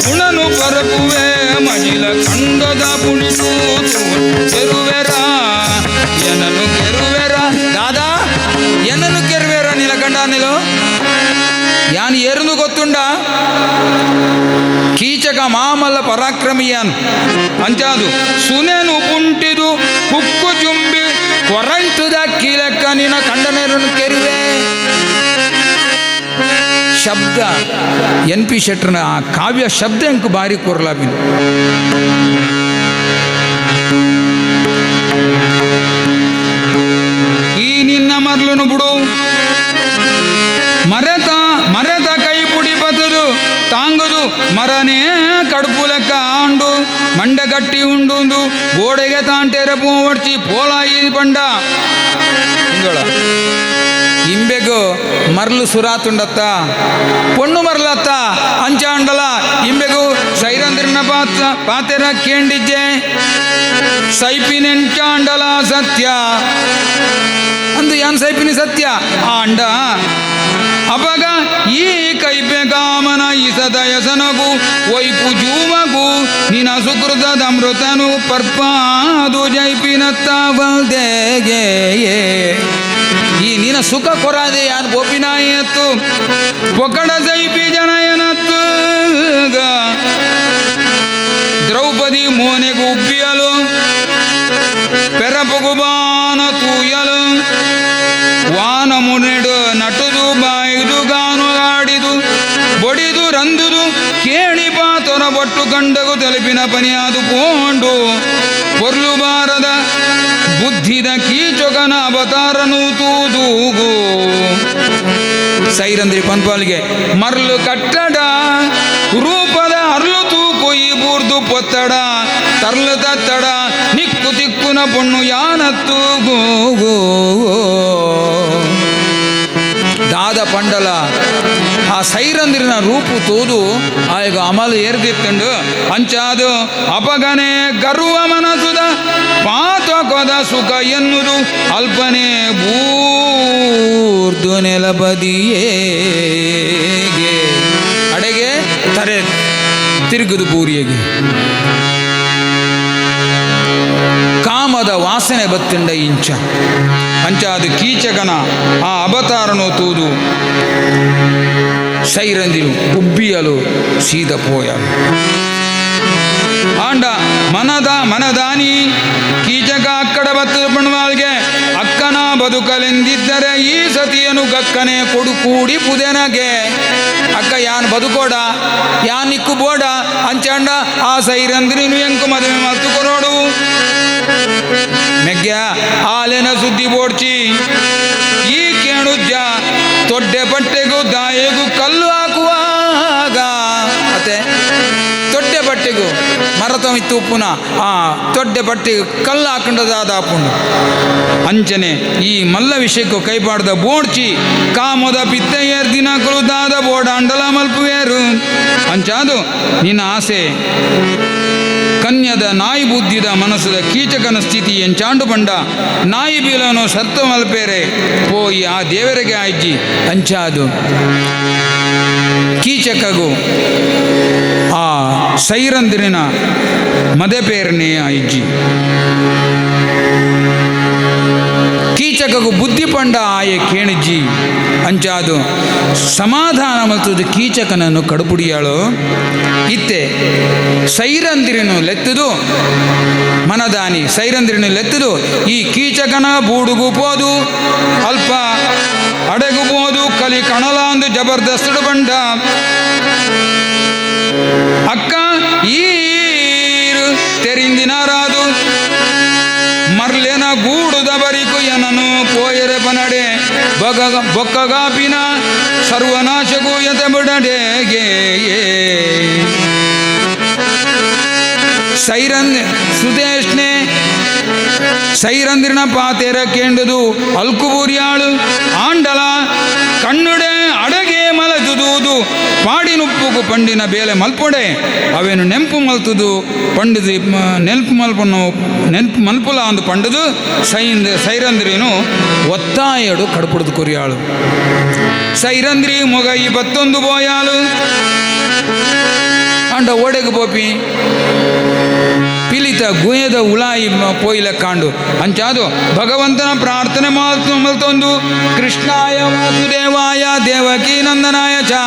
S1: ಗುಣನು ಪರಪುವೆ ಮಜಿಲ ಕಂಡದ ಪುಣಿಸು ಕೆರುವೆರ ಎನನು ಕೆರುವೆರ ದಾದಾ ಎನನು ಕೆರುವೆರ ನಿಲಕಂಡ ನಿಲು ಯಾನ್ ಎರುನು ಗೊತ್ತುಂಡ ಕೀಚಕ ಮಾಮಲ್ಲ ಪರಾಕ್ರಮಿಯಾನ್ ಅಂಚಾದು ಸುನೆನು ಪುಂಟಿದು ಕುಕ್ಕು ಜುಂಬಿ ಕೊರಂಟುದ ಕೀಲಕ್ಕ ನಿನ ಕಂಡನೇರನ್ನು ಕೆರುವೆ ಶಬ್ದ NP ಶೆಟ್ರನ ಆ ಕಾವ್ಯ ಶಬ್ದ ಎಂಕು ಬಾರಿ ಕೊರ್ಲಾಬಿನ ಈ ನಿನ್ನ ಮರ್ಲನು ಬಿಡು ಮರೆತ ಕೈ ಪುಡಿ ಬದುದು ತಾಂಗುದು ಮರನೇ ಕಡುಪು ಲೆಕ್ಕ ಆಂಡು ಮಂಡಗಟ್ಟಿ ಉಂಡು ಗೋಡೆಗೆ ತಾಂಟೇರೆ ಪೂವಡ್ಚಿ ಪೋಲಾಯಿ ಬಂಡ ಇಂದೋಳ ಇಂಬೆಗು ಮರ್ಲು ಸುರಾತುಂಡತ್ತ ಪೊಣ್ಣು ಮರ್ಲತ್ತ ಅಂಚಾಂಡಲ ಇಂಬೆಗು ಸೈರಂದ್ರನ ಪಾತೆರ ಕೇಂಡಿಜ್ಜೆ ಸೈಪಿನೆಂಚಾಂಡಲ ಸತ್ಯ ಅಂದು ಯಾನ್ ಸೈಪಿನಿ ಸತ್ಯ ಆಂಡ ಅಪಗ ಈ ಕೈಪೆ ಕಾಮನ ಈಸದ ಯಸನಗೂ ವೈಪು ಜೂಮಗೂ ನಿನ ಸುಕೃತದ ಅಮೃತನು ಪರ್ಪಾದು ಜೈಪಿನತ್ತ ಬಲ್ದೆಗೆ ಈ ನಿನ ಸುಖ ಕೊರಾದೆ ಯಾನ್ ಗೋಪಿನಾಯತ್ತು ಪೊಕಡ ಜೈಪಿ ಜನಯನತ್ತು ದ್ರೌಪದಿ ಮೋನೆಗೂ ಉಬ್ಬಿಯಲು ಪೆರಪುಗು ಬಾನ ತೂಯಲು ವಾನ ಮುನೆಡು ನಟುದು ಬಾಯ್ದು ಗಾನು ಆಡಿದು ಬೊಡಿದು ರಂದುದು ಕೇಳಿ ಪಾತೊರ ಬೊಟ್ಟು ಕಂಡಗು ತಲುಪಿನ ಪನಿಯಾದು ಪೋಂಡು ಪೊರ್ಲು ಬಾರದ ಬುದ್ಧಿದ ಕೀಚೊಗನ ಅವತಾರನು ತೂದೂಗು ಸೈರಂದ್ರಿ ಪಂಪಾಲಿಗೆ ಮರ್ಲು ಕಟ್ಟಡ ರೂಪದ ಅರ್ಲು ತೂಕು ಈ ಬೂರ್ದು ಪೊತ್ತಡ ತರ್ಲು ತತ್ತಡ ನಿಕ್ಕು ತಿಕ್ಕುನ ಪೊಣ್ಣು ಯಾನತ್ತು ಗೋ ದಾದ ಪಂಡಲ ಆ ಸೈರಂದ್ರಿನ ರೂಪು ತೋದು ಆಗ ಅಮಲು ಏರ್ದಿತ್ತಂಡು ಅಂಚಾದು ಅಪಗನೆ ಗರ್ವ ಮನಸುದ ಪಾತಕೊದ ಸುಖ ಎನ್ನುವುದು ಅಲ್ಪನೆ ಬೂರ್ದು ನೆಲಬದಿಯೇ ಅಡೆಗೆ ತರೆ ತಿರುಗುದು ಬೂರಿಯಗೆ ಕಾಮದ ವಾಸನೆ ಬತ್ತಿಂಡ ಇಂಚ ಅಂಚಾದು ಕೀಚಕನ ಆ ಅವತಾರನು ತೂದು ಸೈರಂದಿರು ಉಬ್ಬಿಯಲು ಸೀದ ಪೋಯಲು ಆಂಡ ಮನದಾನಿ ಕೀಚಕ ಅಕ್ಕಡ ಬತ್ತದ ಪಣವಾಲ್ಗೆ ಅಕ್ಕನ ಬದುಕಲೆಂದಿದ್ದರೆ ಈ ಸತಿಯನು ಗಕ್ಕನೆ ಕೊಡು ಕೂಡಿ ಪುದೆನಗೆ ಅಕ್ಕ ಯಾನ್ ಬದುಕೋಡ ಯಾನ್ ನಿಕ್ಕು ಬೋಡ ಅಂಚಂಡ ಆ ಸೈರಂದ್ರಿನು ಎಂಕು ಮದುವೆ ಮತ್ತು ಕೊರೋಡು ಮೆಗ್ಗ ಆಲೆನ ಸುದ್ದಿ ಬೋಡ್ಚಿ ಈ ಕೇಳುಜ್ಜ ತೊಡ್ಡೆ ಬಟ್ಟೆಗೂ ದಾಯೆಗೂ ಕಲ್ಲು ಹಾಕುವಾಗ ಅತ್ತೆ ತೊಡ್ಡೆ ಬಟ್ಟೆಗೂ ಮರತಮಿತ್ತು ಉಪ್ಪುನ ಆ ತೊಡ್ಡೆ ಬಟ್ಟೆಗೂ ಕಲ್ಲು ಹಾಕೊಂಡದಾದ ಅಪ್ಪುಂಡು ಅಂಚನೆ ಈ ಮಲ್ಲ ವಿಷಯಕ್ಕೂ ಕೈಪಾಡ್ದ ಬೋಡ್ಚಿ ಕಾಮದ ಪಿತ್ತೆಯರ್ ದಿನಗಳು ದಾದ ಬೋಡ ಅಂಡಲ ಮಲ್ಪುವೇರು ಅಂಚಾದು ನಿನ್ನ ಆಸೆ ಕನ್ಯದ ನಾಯಿ ಬುದ್ಧಿದ ಮನಸ್ಸದ ಕೀಚಕನ ಸ್ಥಿತಿ ಎಂಚಾಂಡು ಬಂಡ ನಾಯಿ ಬೀಲನು ಸತ್ತ ಮಲ್ಪೇರೆ ಪೋಯಿ ಆ ದೇವರಿಗೆ ಆಯ್ಜಿ ಅಂಚಾದು ಕೀಚಕಗೂ ಆ ಸೈರಂದ್ರಿನ ಮದಪೇರನೆ ಆಯ್ಜಿ ಕೀಚಕಗೂ ಬುದ್ಧಿ ಪಂಡ ಆಯೆ ಕೇಣಿಜ್ಜಿ ಅಂಚಾದು ಸಮಾಧಾನ ಮಲ್ತದು ಕೀಚಕನನ್ನು ಕಡುಪುಡಿಯಾಳು ಇತ್ತೆ ಸೈರಂದ್ರಿನು ಲೆತ್ತದು ಮನದಾನಿ ಸೈರಂದ್ರಿನು ಲೆತ್ತದು ಈ ಕೀಚಕನ ಬೂಡುಗು ಪೋದು ಅಲ್ಪ ಅಡೆಗು ಪೋದು ಕಲಿ ಕಣಲಾಂದು ಜಬರ್ದಸ್ತಡು ಬಂಡ ಅಕ್ಕ ಈರು ತೆರಿಂದಿನ ರಾದು ಮರ್ಲೆನ ಗೂಡುದ ಬರಿಕು ಎನನು ಪೋಯರೆ ಪನಡೆ ಬೊಕ್ಕಗಾಪಿನ ಸರ್ವನಾಶಗೂ ಯತ ಬಿಡಡೆಗೆ ಸುದೇಶ್ನೆ ಸೈರಂದ್ರಿನ ಪಾತೆರ ಕೇಂಡುದು ಅಲ್ಕುಬೂರಿಯಾಳು ಆಂಡಲ ಕಣ್ಣುಡೆ ಅಡಗೆ ಮಲದುದು ಪಾಡಿನುಪ್ಪುಗು ಪಂಡಿನ ಬೇಲೆ ಮಲ್ಪೊಡೆ ಅವೇನು ನೆಂಪು ಮಲ್ತುದು ಪಂಡಿದು ನೆನಪು ಮಲ್ಪುಲ ಅಂದು ಪಂಡುದು ಸೈರಂದ್ರಿನು ಒತ್ತಾಯಡು ಕಡುಪುಡುದು ಕೊರಿಯಾಳು ಸೈರಂದ್ರಿ ಮೊಗ 21 ಬೋಯಾಳು ಅಂಡ ಓಡೆಗು ಪೋಪಿ ಪಿಲಿತ ಗುಯದ ಉಳಾಯಿ ಪೋಯಿಲ ಕಾಂಡು ಅಂಚಾದು ಭಗವಂತನ ಪ್ರಾರ್ಥನೆ ಮಲ್ತೊಂದು ಕೃಷ್ಣಾಯ ವಾಸುದೇವಾಯ ದೇವಕೀ ನಂದನಾಯ ಚ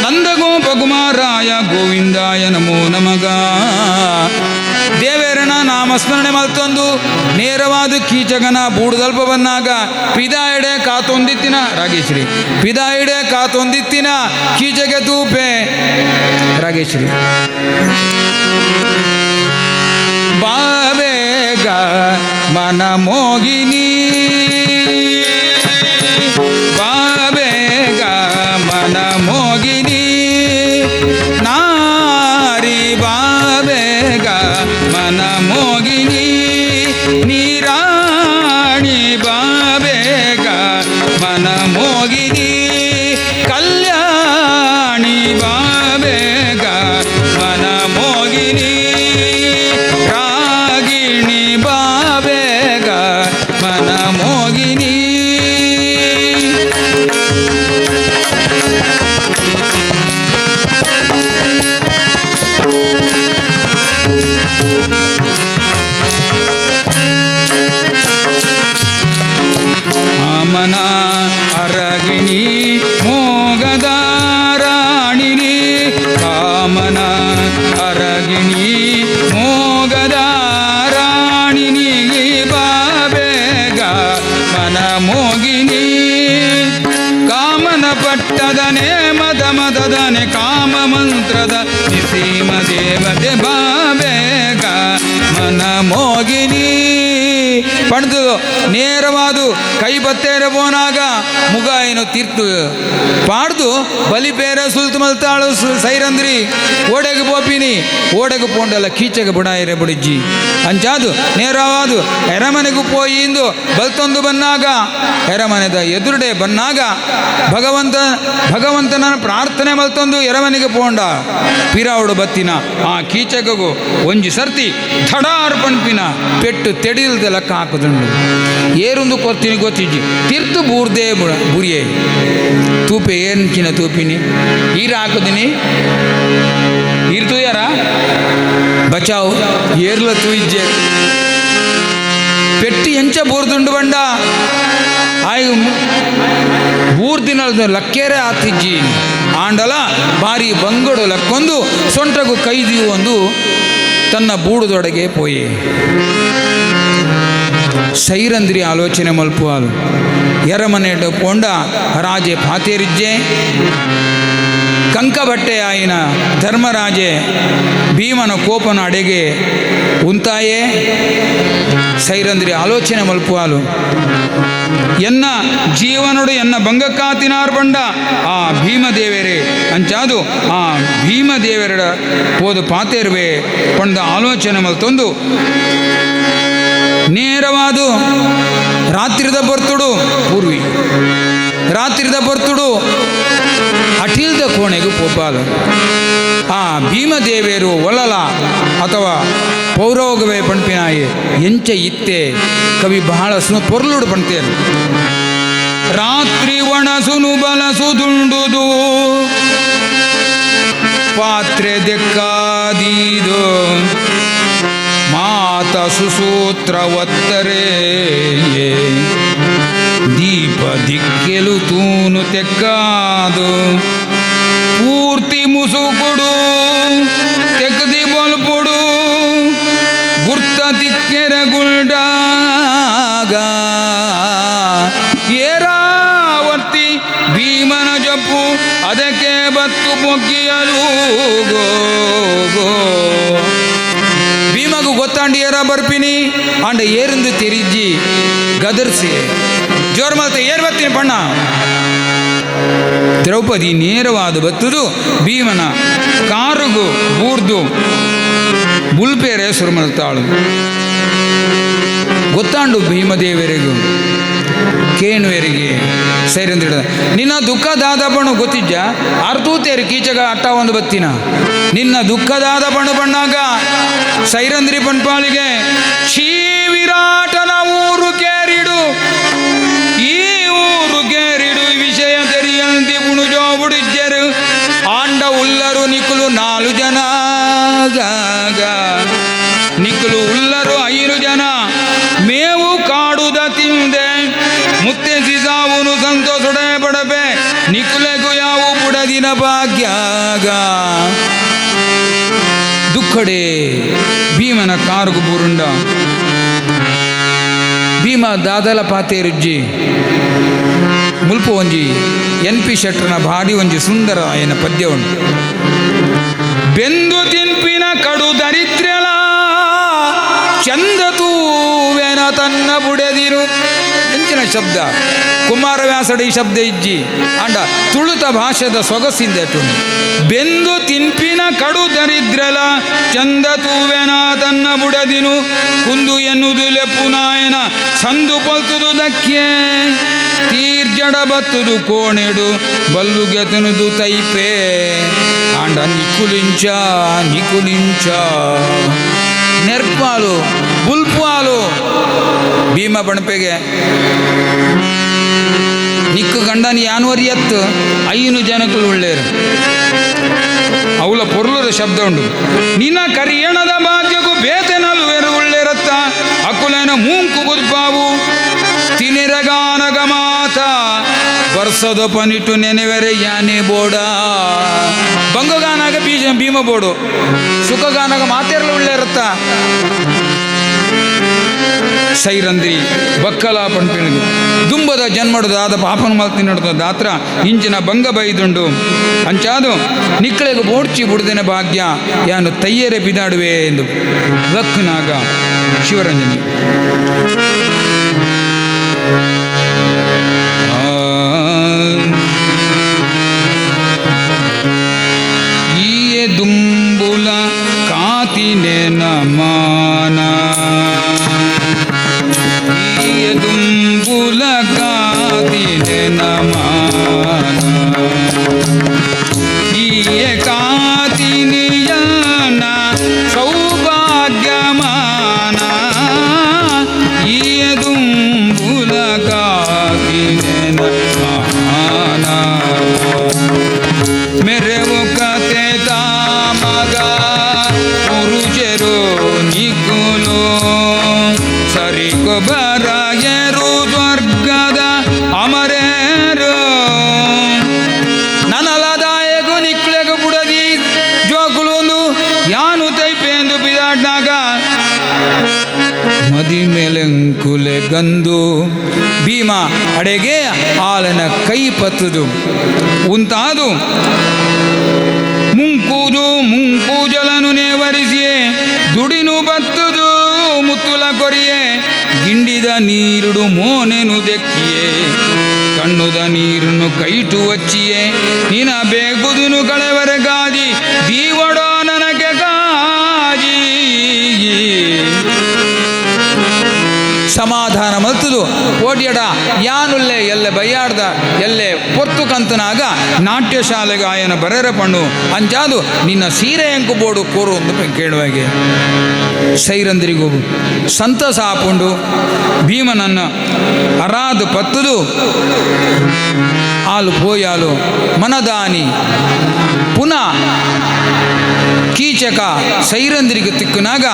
S1: ನಂದಗೋಪಕುಮಾರಾಯ ಗೋವಿಂದಾಯ ನಮೋ ನಮಗ ದೇವೇರನ ನಾಮಸ್ಮರಣೆ ಮಲ್ತೊಂದು ನೇರವಾದ ಕೀಚಕನ ಬೂಡುದಲ್ಪ ಬಂದಾಗ ಪಿದಾಯಡೆ ಕಾತೊಂದಿತ್ತಿನ ರಾಗೇಶ್ರೀ ಪಿದಾಯಡೆ ಕಾತೊಂದಿತ್ತಿನ ಕೀಚಕ ತೂಪೆ ರಾಗೇಶ್ರೀ ಬಾಬೇಗ ಮನ ಮೋಗಿನಿ ಬಾಬೇಗ ಮನ ಮೋಗಿನಿ ನಾರಿ ಬಾಬೇಗ ಮನ ಮೋಗಿನಿ ನೀರಾಣಿ ಬಾಬೇಗ ಮನ ಮೋಗಿನಿ ಕಲ್ಯಾಣಿ ಬಾಬೇಗ ಮನ ಮೋಗಿನಿ ಮನ ಮೋಗಿನಿ ಮನ ಅರಗಿಣಿ ಮೋಗದ ರಾಣಿನಿ ಕಾಮನ ಅರಗಿಣಿ ಮೋಗದ ರಾಣಿನಿ ಬಾಬೇಗ ಮನ ಮೋಗಿನಿ ಕಾಮನ ಪಟ್ಟದನೆ ಮದನೆ ಕಾಮ ಮಂತ್ರದ ನಿಸೀಮ ದೇವತೆ ಬಾಬೇಗ ಮನ ಮೋಗಿನಿ ಪಡೆದು ನೇರವಾದು ಕೈ ಬತ್ತೇರೆ ಬೋನಾಗ ಮುಗ ಏನು ತೀರ್ತು ಪಾಡ್ದು ಬಲಿಪೇರ ಸುಲ್ತು ಮಲ್ತಾಳು ಸೈರಂದ್ರಿ ಓಡೆಗೆ ಪೋಪಿನಿ ಓಡೆಗೆ ಪೋಂಡಲ್ಲ ಕೀಚಗೆ ಬುಡಾಯಿರೆ ಬುಡಿಜ್ಜಿ ಅಂಚಾದು ನೇರವಾದು ಎರಮನೆಗೂ ಪೋಯಿಂದು ಬಲ್ತೊಂದು ಬನ್ನಾಗ ಎರಮನೆದ ಎದುರುಡೆ ಬನ್ನಾಗ ಭಗವಂತನ ಪ್ರಾರ್ಥನೆ ಮಲ್ತೊಂದು ಎರಮನೆಗೆ ಪೋಂಡ ಪಿರಾವುಡು ಬತ್ತಿನ ಆ ಕೀಚಕಗೂ ಒಂಜಿ ಸರ್ತಿ ಥಡಾರ್ ಪಂಪಿನ ಪೆಟ್ಟು ತೆಡಿಲ್ದ ಲೆಕ್ಕ ಹಾಕುದುಂಡು ಏರುಂದು ಕೊರ್ತೀನಿ ಗೊತ್ತಿಜ್ಜಿ ತಿರ್ತು ಬೂರ್ದೇ ಬುರಿಯೇ ತೂಪೆ ಏನ್ಕಿನ ತೂಪಿನಿ ಈರು ಹಾಕುದಿನಿ ಈರ್ತು ಯಾರ ಬಚಾವು ಏರ್ಲ ತೂಯಿಜ್ಜೆ ಪೆಟ್ಟಿ ಎಂಚ ಬೂರ್ದುಂಡು ಬಂಡ ಆಯ್ ಬೂರ್ದಿನ ಲಕ್ಕೇರೆ ಆತಿಜ್ಜಿ ಆಂಡಲ ಬಾರಿ ಬಂಗಡು ಲಕ್ಕೊಂದು ಸೊಂಟಗೂ ಕೈದಿಯು ಒಂದು ತನ್ನ ಬೂಡುದೊಳಗೆ ಪೋಯೆ ಸೈರಂದ್ರಿ ಆಲೋಚನೆ ಮಲ್ಪುವಾಲು ಎರಮನೆಡು ಪೋಂಡ ರಾಜೆ ಪಾತೇರಿಜ್ಜೆ ಕಂಕ ಬಟ್ಟೆ ಆಯಿನ ಧರ್ಮರಾಜೆ ಭೀಮನ ಕೋಪನ ಅಡೆಗೆ ಉಂತಾಯೇ ಸೈರಂದ್ರಿ ಆಲೋಚನೆ ಮಲ್ಪುವಾಲು ಎನ್ನ ಜೀವನೊಡು ಎನ್ನ ಭಂಗಕ್ಕಾತಿನಾರ್ ಬಂಡ ಆ ಭೀಮದೇವರೇ ಅಂಚಾದು ಆ ಭೀಮದೇವರ ಪೋದು ಪಾತೇರ್ವೆ ಪಂಡ ಆಲೋಚನೆ ಮಲ್ತೊಂದು ನೇರವಾದು ರಾತ್ರಿದ ಬರ್ತುಡು ಪೂರ್ವಿ ರಾತ್ರಿದ ಬರ್ತುಡು ಅಠಿಲ್ದ ಕೋಣೆಗೂ ಪೋಪಾಲು ಆ ಭೀಮದೇವೇರು ಒಲಲ ಅಥವಾ ಪೌರೋಗವೇ ಪಂಪಿನಾಯೆ ಎಂಚ ಇತ್ತೆ ಕವಿ ಬಹಳ ಪೊರ್ಲುಡು ಪಂತೇರು. ರಾತ್ರಿ ಒಣಸುನು ಬಲಸುದುಂಡುದು ಪಾತ್ರೆ ದೆಕ್ಕಾದೀದು ಮಾತ ಸುಸೂತ್ರ ಒತ್ತರೆ ದೀಪ ದಿಕ್ಕೆಲು ತೂನು ತೆಕ್ಕಾದು ಪೂರ್ತಿ ಮುಸುಕುಡು ತೆಗ್ದಿ ಬಲ್ಪುಡು ಗುರ್ತ ತಿಕ್ಕೆರ ಗುಲ್ಡಾಗ ಏರಾವರ್ತಿ ಭೀಮನ ಜಪ್ಪು ಅದಕ್ಕೆ ಬತ್ತು ಮೊಗ್ಗಿಯಲು ಭೀಮಗು ಗೊತ್ತಾಂಡಿ ಏರ ಬರ್ಪಿನಿ ಅಂಡ ಏರಿಂದ ತಿರಿಜ್ಜಿ ಗದರ್ಸಿ ಜೋರ್ ಮತ್ತೆ ಏರ್ ಬರ್ತೀನಿ ಪಣ್ಣ. ದ್ರೌಪದಿ ನೇರವಾದ ಬತ್ತದು ಭೀಮನ ಕಾರುಗು ಬೂರ್ದು ಬುಲ್ಪೇರೆ ಸುರುಮಲ್ತಾಳು. ಗೊತ್ತಾಂಡು ಭೀಮದೇವರಿಗೂ ಕೇಣುವರಿಗೆ ಸೈರಂದ್ರ ನಿನ್ನ ದುಃಖದಾದ ಬಣ್ಣು ಗೊತ್ತಿಜ್ಜ ಅರ್ತೂತೇರಿ ಕೀಚಗ ಅಟ್ಟ ಒಂದು ಬತ್ತಿನ ನಿನ್ನ ದುಃಖದಾದ ಬಣ್ಣು ಬಣ್ಣಾಗ ಸೈರಂದ್ರಿ ಪಣ್ಪಾಳಿಗೆ ಶ್ರೀ ವಿರಾಟನ ಊರು ಕೇರಿಡು ಈ ಊರು ಕೇರಿಡು ವಿಷಯ ತೆರಿಯಂತಿ ಬುಣುಜೋ ಬುಡಿಜ್ಜರು ಆಂಡ ಉಲ್ಲರು ನಿಕುಲು 4 ಜನ ನಿಕುಲು ಉಲ್ಲರು 5 ಜನ ಮೇವು ಕಾಡುದ ತಿಂದೆ ಮುತ್ತೆ ಸಿಸಾವುನು ಸಂತೋಷಡೆ ಪಡಬೆ ನಿಕುಲೆಗು ಯಾವು ಬುಡದಿನ ಭಾಗ್ಯಾಗ ದುಃಖಡೆ ಭೀಮನ ಕಾರುಗು ಬುರುಂಡ ಭೀಮ ದಾದಲ ಪಾತೇರುಜ್ಜಿ ಮುಲ್ಪ ಒಂಜಿ NP ಶೆಟ್ಟರ್ನ ಭಾರಿ ಒಂಜಿ ಸುಂದರ ಆಯನ ಪದ್ಯ ಉಂಟು. ಬೆಂದು ತಿನ್ಪಿನ ಕಡು ದರಿದ್ರ್ಯಲ ಚಂದ ತೂವೆನ ತನ್ನ ಬುಡೆದಿರು ಎಂಚಿನ ಶಬ್ದ ಕುಮಾರವ್ಯಾಸಡ ಈ ಶಬ್ದ ಇಜ್ಜಿ ಅಂಡ ತುಳುತ ಭಾಷೆದ ಸೊಗಸಿಂದೆಟು. ಬೆಂದು ತಿನ್ಪಿನ ಕಡು ದರಿದ್ರಲ ಚಂದ ತೂವೆನ ತನ್ನ ಬುಡದಿನು ಕುಂದು ಎನ್ನುವುದು ಲೆಪ್ಪುನಾಯನ ಸಂದು ಪಲ್ತುದು ದಕ್ಕೆ ತೀರ್ಜಡ ಬತ್ತುದು ಕೋಣೆಡು ಬಲ್ಲುಗೆ ತಿನುದು ತೈಪೆ ಅಂಡ ನಿಕುಲಿಂಚ ನೆರ್ಪಾಲು ಬುಲ್ಪಾಲು ಭೀಮ ಬಣಪೆಗೆ ನಿಕ್ಕು ಗಂಡನಿ ಯಾನ್ವರಿ ಎತ್ತು 5 ಜನಗಳು ಒಳ್ಳೆಯರು ಅವಳ ಪೊರ್ಲುದ ಶಬ್ದ ಉಂಟು. ನಿನ್ನ ಕರಿಯಣದ ಭಾಗ್ಯಗೂ ಬೇತೆನಲ್ವೇರು ಒಳ್ಳೆರತ್ತ ಅಕುಲನ ಮೂಂಕು ಗುದ್ಬಾವು ತಿನಿರಗಾನಗ ಮಾತ ವರ್ಷದ ಪನಿಟು ನೆನೆವೆರೆ ಯಾನೆ ಬೋಡ ಬಂಗಗಾನಾಗ ಭೀಮ ಬೋಡು ಸುಖಗಾನಾಗ ಮಾತೆರಲು ಒಳ್ಳೆರತ್ತ ಸೈರಂದ್ರಿ ಬಕ್ಕಲ ಪಂಪಿಣಿದು ದುಂಬದ ಜನ್ಮಡದಾದ ಪಾಪನ ಮಲ್ತಿ ನಡೆದ ದಾತ್ರ ಇಂಚಿನ ಭಂಗ ಬೈದುಂಡು ಅಂಚಾದು ನಿಕ್ಕಳೆಗೆ ಬೋಡ್ಚಿ ಬುಡ್ದಿನ ಭಾಗ್ಯ ಯಾನು ತಯ್ಯರೆ ಬಿದಾಡುವೆ ಎಂದು ಲಕ್ಕನಾಗ ಶಿವರಂಜನಿ ಈಯೆ ದುಂಬುಲ ಕಾತಿನೆ ನಮಾನ ದುಂಬುಲ ಕಾತಿನೆ ನಮಾನ ಈಯೆ ಕಾತಿನಿಯನ ಸೌಭಾಗ್ಯಮಾನ ಈಯೆ ದುಂಬುಲ ಕಾತಿನೆ ನಮಾನ ಮೆರೆವು ಕತೆ ತಾಮಗ ಪುರುಷರು ನಿಕುಲು ಸರಿಗೊಬ್ಬರಾಯರು ಸ್ವರ್ಗದ ಅಮರೇರು ನನಲದಾಯಗು ನಿಕ್ಳೆಗು ಬುಡದಿ ಜೋಕುಲುಂದು ಯಾನು ತೈಪೇಂದು ಬಿದಾಡ್ನಾಗ ಮದಿ ಮೇಲೆಂಕುಲೆ ಗಂದು ಭೀಮ ಅಡೆಗೆ ಆಲನ ಕೈ ಪತ್ತದು ಉಂತಾದು ಮುಂಕೂಜಲನು ನೇವರಿಸಿಯೇ ದುಡಿನು ಬತ್ತದು ಮುತ್ತುಲ ಕೊರಿಯೇ ಗಿಂಡಿದ ನೀರುಡು ಮೋನೆನು ದೆಕ್ಕಿಯೇ ಕಣ್ಣುದ ನೀರನ್ನು ಕೈಟು ವಚ್ಚಿಯೇ ನಿನ ಬೇಗುದುನು ಕಳೆವರೆ ಗಾಜಿ ದೀವಡೋ ನನಗೆ ಗಾಜಿ ಸಮಾಧಾನ ಮಲ್ತದು ಓಡ್ಯಡ ಯಾನುಲ್ಲೆ ಎಲ್ಲೆ ಬಯ್ಯಾಡ್ದ ಎಲ್ಲೆ ಪೊತ್ತು ಕಂತನಾಗ ನಾಟ್ಯ ಶಾಲೆಗೆ ಆಯನ ಬರೆರ ಪಣ್ಣು ಅಂಜಾದು ನಿನ್ನ ಸೀರೆ ಎಂಕು ಬೋಡು ಕೋರು ಅಂತ ಕೇಳುವಾಗೆ ಸೈರಂದ್ರಿಗೂ ಸಂತಸ ಆಪುಂಡು ಭೀಮನನ್ನು ಅರಾದು ಪತ್ತದು ಆಲು ಪೋಯಾಲು ಮನದಾನಿ ಪುನಃ ಕೀಚಕ ಸೈರಂದ್ರಿಗೆ ತಿಕ್ಕುನಾಗ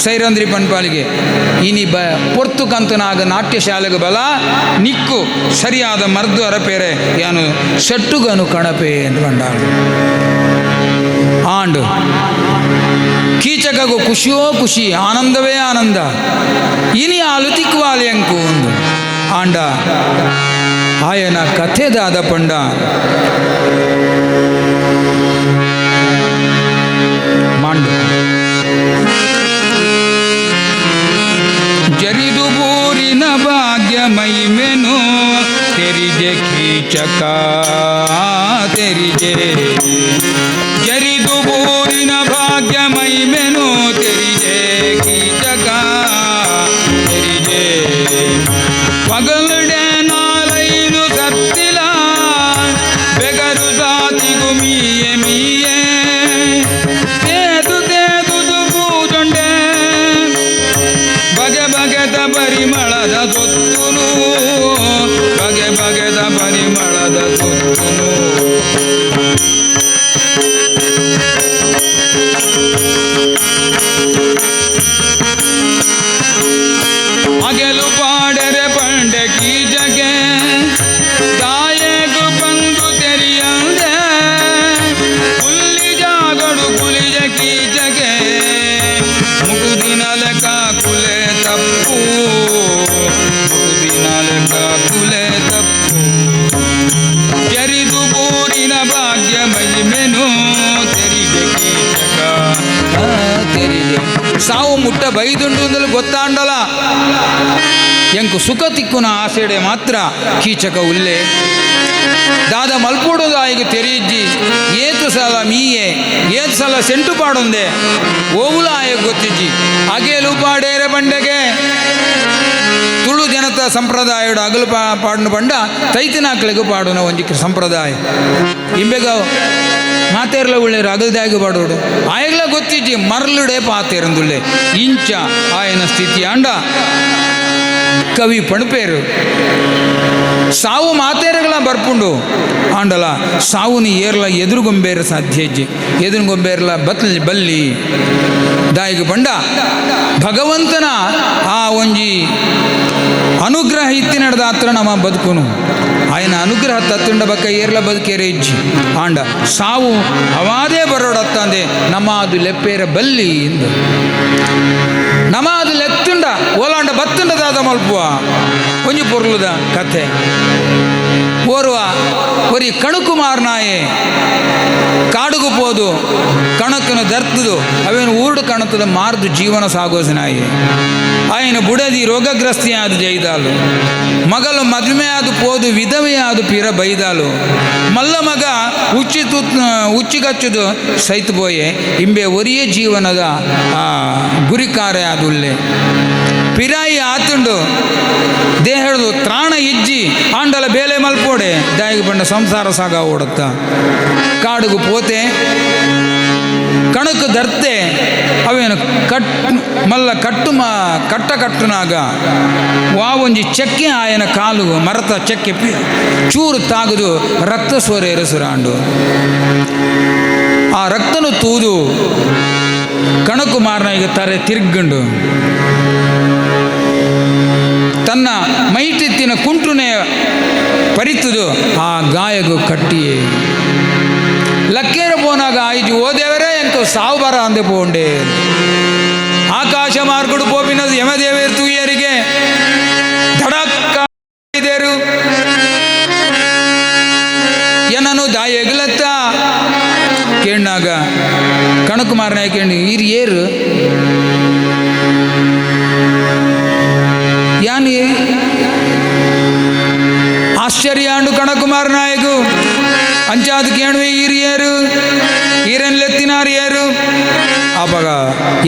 S1: ಸೈರಂದ್ರಿ ಪಣ್ಪಾಲಿಗೆ ಇನಿ ಪೊರ್ತು ಕಂತನಾಗ ನಾಟ್ಯ ಶಾಲೆಗೆ ಬಲ ನಿಕ್ಕು ಸರಿಯಾದ ಮರ್ದು ಅರಪೇರೆ ಯಾನು ಸೆಟ್ಟುಗನು ಕಣಪೆ ಎಂದು ಕಂಡಾಳು ಆಂಡು ಕೀಚಕಗೂ ಖುಷಿಯೋ ಖುಷಿ ಆನಂದವೇ ಆನಂದ ಇನಿ ಆಲು ತಿಕ್ಕುವಾಲಿ ಅಂಕು ಒಂದು ಆಂಡ ಆಯನ ಕಥೆದಾದ ಪಂಡ ಮಾಂಡು ಜರಿದು ಬೂರಿನ ಭಾಗ್ಯ ಮೈಮೆನು ತೆರಿಗೆ ಕೀಚಕ ತೆರಿಗೆ ಜರಿದು ಬೂರಿನ ಭಾಗ್ಯ ಮೈಮೆನು ತೆರಿಗೆ ಕೀಚಕ ತೆರಿಗೆ ಪಗಲುಡೆ ನಾಲೈನು ಸತ್ತಿಲ ಬೆಗರು ಸಾತಿಗು ಮೀಯೆ ಮೀಯೆ ತೇದು ತೇದುದು ಕೂದೊಂಡೆ ಬಗೆ ಬಗೆದ ಪರಿಮಳದ ಸುತ್ತುನು ಬಗೆ ಬಗೆದ ಪರಿಮಳದ ಸುತ್ತುನು ಅಗೆಲು ಪಾಡರೆ ಪಂಡೆ ಕೀಚಕೆ ತಾಯೇಗು ಬಂದು ತೆರೆಯಂದೆ ಕುಲ್ಲಿ ಜಾಗಡು ಕುಲಿಜ ಕೀಚಕೆ ಮುಗುದಿನ ಲೆಕ್ಕ ಕುಲೆ ತಪ್ಪು ಮುಗುದಿನ ಲೆಕ್ಕ ಕುಲೆ ತಪ್ಪು ಜರಿದು ಬೂರಿನ ಭಾಗ್ಯ ಮಹಿಮೆನು ತೆರಿಗೆ ಕೀಚಕ ತೆರಿಗೆ ಸಾವು ಮುಟ್ಟ ಬೈದುಂಡು ಅಂದಲು ಗೊತ್ತಾಂಡಲ ಎಂಕು ಸುಖ ತಿಕ್ಕುನ ಆಸೆಡೆ ಮಾತ್ರ ಕೀಚಕ ಉಲ್ಲೆ ದಾದ ಮಲ್ಪೋಡೋದು ಆಯ್ಗೆ ತೆರೆಯಿಜ್ಜಿ ಏತು ಸಲ ಮೀಯೆ ಏತು ಸಲ ಸೆಂಟು ಪಾಡೊಂದೆ ಓವುಲ ಆಯ್ಗೆ ಗೊತ್ತಿಜ್ಜಿ ಅಗೇಲು ಪಾಡೇರೆ ಬಂಡೆಗೆ ತುಳು ಜನತಾ ಸಂಪ್ರದಾಯಡು ಅಗಲು ಪಾಡನು ಬಂಡ ತೈತಿನಾಕ್ಲೆಗೂ ಪಾಡುನ ಒಂಜಿ ಸಂಪ್ರದಾಯ ಇಂಬೆಗ ಮಾತೇರ್ಲ ಉಳ್ಳೇರು ಅಗಲ್ದಾಗಿ ಪಾಡೋಡು ಆಯ್ಗ್ಲ ಗೊತ್ತಿಜ್ಜಿ ಮರ್ಲುಡೆ ಪಾತೇರಂದುಳ್ಳೆ ಇಂಚ ಆಯನ ಸ್ಥಿತಿ ಅಂಡ ಕವಿ ಪಣಪೇರು ಸಾವು ಮಾತೇರಗಳ ಬರ್ಪುಂಡು ಆಂಡಲ ಸಾವುನಿ ಏರ್ಲ ಎದುರುಗೊಂಬೇರ ಸಾಧ್ಯಜ್ಜಿ ಎದುರುಗೊಂಬೇರ್ಲ ಬಲ್ಲಿ ದಾಯಿಗೆ ಬಂಡ ಭಗವಂತನ ಆ ಒಂಜಿ ಅನುಗ್ರಹ ಇತ್ತಿ ನಡೆದ ಹತ್ರ ನಮ್ಮ ಬದುಕುನು ಆಯನ ಅನುಗ್ರಹ ತತ್ತುಂಡ ಬಕ್ಕ ಏರ್ಲ ಬದುಕೇರೆ ಇಜ್ಜಿ ಆಂಡ ಸಾವು ಅವಾದೇ ಬರೋಡತ್ತಂದೆ ನಮ್ಮ ಅದು ಲೆಪ್ಪೇರ ಬಲ್ಲಿ ಇಂದು ನಮ್ಮ ಅದು ಲೆತ್ತುಂಡ ಓಲಾಂಡ ಬತ್ತುಂಡ ದಾದ ಮಲ್ಪುವ ಒಂಜಿ ಪೊರ್ಲುದ ಕಥೆ ಓರ್ವ ಒರಿ ಕಣುಕುಮಾರ್ನಾಯೆ ಕಾಡುಗು ಪೋದು ಕಣಕ್ಕನು ದರ್ತದು ಅವೇನು ಊರ್ಡು ಕಣತದ ಮಾರ್ದು ಜೀವನ ಸಾಗೋಸನಾಯೆ ಆಯನ ಬುಡದಿ ರೋಗಗ್ರಸ್ತಿ ಆದ ಜೈದಾಲು ಮಗಲು ಮದುವೆ ಆದ ಪೋದು ವಿಧವೆ ಆದ ಪಿರ ಬೈದಾಲು ಮಲ್ಲ ಮಗ ಉಚ್ಚಿಗಚ್ಚದು ಸೈತು ಪೋಯೆ ಇಂಬೆ ಒರಿಯೇ ಜೀವನದ ಗುರಿ ಕಾರ್ಯ ಆದುಲ್ಲೆ ಪಿರಾಯಿ ಆತುಂಡು ದೇಹದು ತ್ರಾಣ ಇಜ್ಜಿ ಆಂಡಲ ಬೇಲೆ ಮಲ್ಪೋಡೆ ದಾಯಿಗೆ ಬಂಡ ಸಂಸಾರ ಸಾಗ ಓಡುತ್ತ ಕಾಡುಗು ಪೋತೆ ಕಣಕು ಧರ್ತೆ ಅವೇನು ಮಲ್ಲ ಕಟ್ಟುನಾಗ ವಾವೊಂಜಿ ಚೆಕ್ಕೆ ಆಯನ ಕಾಲು ಮರತ ಚೆಕ್ಕೆ ಚೂರು ತಾಗದು ರಕ್ತ ಸೋರೆ ಎರಸುರಾಂಡು ಆ ರಕ್ತನು ತೂದು ಕಣಕು ಮಾರನಾಗ ತರೆ ತಿರ್ಗಂಡು ತನ್ನ ಮೈಟಿತ್ತಿನ ಕುಂಟುನೆ ಪರಿತುದು ಆ ಗಾಯಗು ಕಟ್ಟಿಯೇ ಲಕ್ಕೇರ ಪೋನಾಗ ಆಯ್ಜು ಓ ದೇವರೇ ಎಂಕು ಸಾವು ಬರ ಅಂದೆ ಪೋಂಡೆ ಆಕಾಶ ಮಾರ್ಗುಡು ಪೋಪಿನದು ಯಮದೇವೇರು ತೂಯರಿಗೆ ಧಡಕ್ಕಾರು ಏನನು ದಾಯ ಎಗಲತ್ತ ಕೇಳಿನಾಗ ಕಣಕುಮಾರನ ಕೇಳಿ ಇರು ಏರು ಯಾನ್ ಆಶ್ಚರ್ಯ ಅಂಡು ಕಣಕುಮಾರ ನಾಯಕು ಅಂಚಾದ ಕೇಳುವೆ ಹಿರಿಯರು ಈರನ್ಲೆತ್ತಿನಾರು ಯಾರು ಅವಾಗ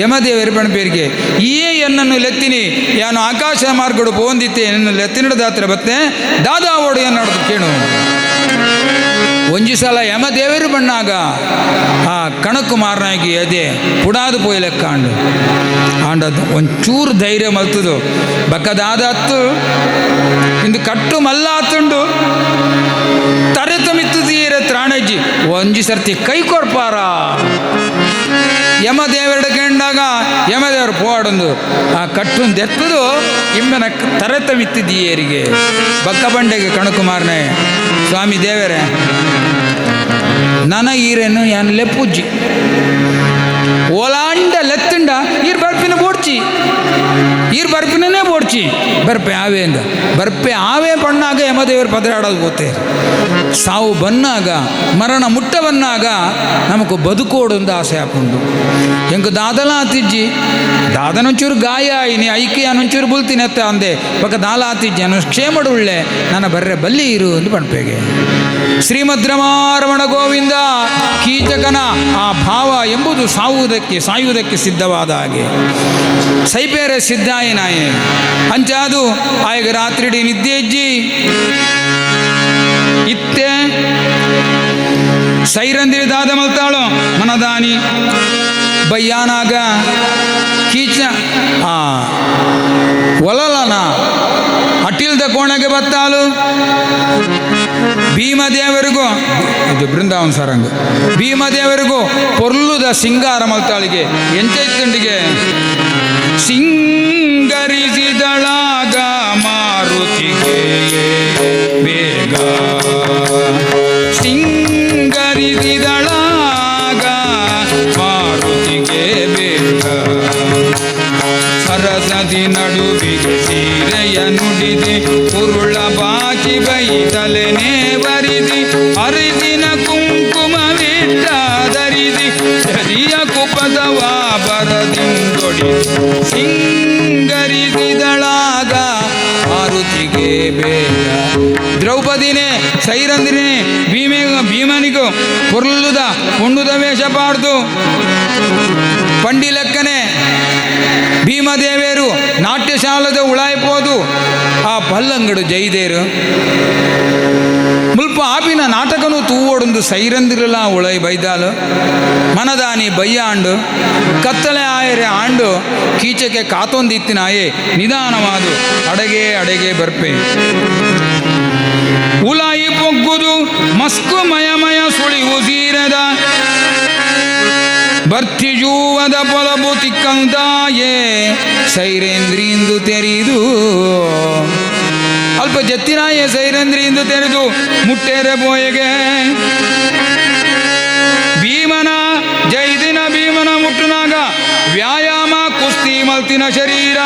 S1: ಯಮದೇವರು ಪಣಪೇರಿಗೆ ಈ ಎನ್ನನ್ನು ಲೆತ್ತಿನಿ ಯಾನು ಆಕಾಶ ಮಾರ್ಗಡು ಪೋಂದಿತ್ತೆ ಎನ್ನು ಲೆತ್ತಿನಡ ದಾತ್ರ ಬತ್ತೆ ದಾದಾ ಓಡು ಎನ್ನೋದು ಕೇಳು. ಒಂಜಿ ಸಲ ಯಮದೇವರು ಬಣ್ಣಾಗ ಆ ಕಣಕು ಮಾರನಾಗಿ ಅದೇ ಪುಡಾದು ಪೋಯ್ ಲೆಕ್ಕ ಅಂಡು ಆಂಡದ್ದು ಒಂಚೂರು ಧೈರ್ಯ ಮಲ್ತದು ಬಕ್ಕದಾದ ಹತ್ತು ಇಂದು ಕಟ್ಟು ಮಲ್ಲ ಹತ್ತುಂಡು ತರೆತ ಮಿತ್ತು ತೀರ ತ್ರಾಣಜ್ಜಿ ಒಂಜಿ ಸರ್ತಿ ಕೈ ಕೊರ್ಪಾರ ಯಮದೇವರಡು ಕೆಂಡಾಗ ಯಮದೇವರು ಪೋಡೊಂದು ಆ ಕಟ್ಟುಂದು ಎತ್ತದು ಇಮ್ಮನ ತರೆತ ಮಿತ್ತಿದ್ದೀಯರಿಗೆ ಬಕ್ಕ ಬಂಡೆಗೆ ಕಣಕುಮಾರನೇ ಸ್ವಾಮಿ ದೇವರೇ ನನಗೀರೇನು ಯಾನು ಲೆಪ್ಪುಜ್ಜಿ ಓಲಾಂಡ ಲೆತ್ತುಂಡ ಈರ್ ಬರ್ಪಿನ ಬೋಡ್ಚಿ ಈರ್ ಬರ್ಪಿನೇ ಬೋಡ್ಚಿ ಬರ್ಪೆ ಆವೆ ಅಂದ ಬರ್ಪೆ ಆವೆ ಬಣ್ಣಾಗ ಯಮದೇವರು ಪದರಾಡೋದು ಗೋತೆ ಸಾವು ಬನ್ನಾಗ ಮರಣ ಮುಟ್ಟ ಬನ್ನಾಗ ನಮಕು ಬದುಕೋಡೊಂದು ಆಸೆ ಹಾಕೊಂಡು ಹೆಂಗೆ ದಾದಲ ಆತಿಜ್ಜಿ ದಾದನೊಂಚೂರು ಗಾಯ ಆಯ್ನಿ ಐಕಿ ಅನ್ನೊಂಚೂರು ಬುಲ್ತೀನಿ ಅತ್ತ ಅಂದೆ ಬಕ್ಕ ದಾಲ ಆತಿಜ್ಜಿ ಅನ್ನೋ ಕ್ಷೇಮಡು ಉಳ್ಳೆ ನನ್ನ ಬರ್ರೆ ಬಲ್ಲಿ ಇರು ಅಂದು ಪಣ್ಪೆಗೆ ಶ್ರೀಮದ್ ರಮಾರಮಣ ಗೋವಿಂದ ಕೀಚಕನ ಆ ಭಾವ ಎಂಬುದು ಸಾಯುವುದಕ್ಕೆ ಸಿದ್ಧವಾದ ಹಾಗೆ ಸೈಪೇರೆ ಸಿದ್ಧಾಯನಾಯೆ ಅಂಚಾದು ಆಯ್ಗ ರಾತ್ರಿಡಿ ನಿದ್ದೆಜ್ಜಿ ಇತ್ತೆ ಸೈರಂದಿರಿ ದಾದ ಮಲ್ತಾಳು ಮನದಾನಿ ಬಯ್ಯಾನಾಗ ಕೀಚ ಆ ಒಲಲನ ಅಟಿಲ್ದ ಕೋಣೆಗೆ ಬತ್ತಾಳು ಭೀಮದೇವರಿಗೂ ಇದು ಬೃಂದಾವನ ಸರಂಗ ಭೀಮದೇವರಿಗೂ ಪೊರ್ಲುದ ಸಿಂಗಾರ ಮಲ್ತಾಳಿಗೆ ಎಂಚೈತುಂಡಿಗೆ ಸಿಂಗರಿಸಿದಳಾಗ ಮಾರುತಿಗೆ ಬೇಗ ಸಿಂಗರಿಸಿದಳಾಗ ಮಾರುತಿಗೆ ಬೇಗ ಸರಸದಿ ನಡುವಿಗೆ ಸೀರೆಯ ನುಡಿದಿ ಉರುಳ ಬಾಚಿ ಬೈತಲೆನೇ ಬರಿದಿ ಅರಿದಿನ ಕುಂಕುಮವಿಟ್ಟ ಧರಿದಿ ಧರಿಯ ಕುಪದವ ಬರದಿಂದೊಡಿ ಸಿಂಗರಿಸಿದಳಾಗ ಮಾರುತಿಗೆ ಬೇಗ ದ್ರೌಪದಿನೇ ಸೈರಂದ್ರಿನೇ ಭೀಮನಿಗೂ ಪೊರ್ಲುದ ಉಂಡುದ ವೇಷ ಪಾಡ್ದು ಪಂಡಿ ಲೆಕ್ಕನೆ ಭೀಮದೇವೇರು ನಾಟ್ಯಶಾಲದ ಉಳಾಯ್ಪೋದು ಆ ಪಲ್ಲಂಗಡು ಜೈದೇರು ಮುಲ್ಪ ಆಪಿನ ನಾಟಕನು ತೂವೊಡೊಂದು ಸೈರಂದಿರಲ ಉಳೈ ಬೈದಾಲು ಮನದಾನಿ ಬಯ್ಯಾಂಡು ಕತ್ತಲೆ ಆಯರೆ ಆಂಡು ಕೀಚಕ್ಕೆ ಕಾತೊಂದಿತ್ತಿನಾಯೇ ನಿಧಾನವಾದು ಅಡಗೆ ಬರ್ಪೆ ಉಲಾಯಿ ಪೊಗ್ಗುದು ಮಸ್ಕು ಮಯಮಯ ಸುಳಿವು ಸೀರದ ಬರ್ತಿಜೂವದ ಪೊಲಬು ತಿಕ್ಕಂತಾಯೇ ಸೈರೇಂದ್ರಿಂದು ತೆರೆದು ಅಲ್ಪ ಜತ್ತಿನಾಯೇ ಸೈರೇಂದ್ರಿಂದು ತೆರೆದು ಮುಟ್ಟೇರೆ ಬೋಯಗೆ ಭೀಮನ ಜೈದಿನ ಭೀಮನ ಮುಟ್ಟುನಾಗ ವ್ಯಾಯಾಮ ಕುಸ್ತಿ ಮಲ್ತಿನ ಶರೀರ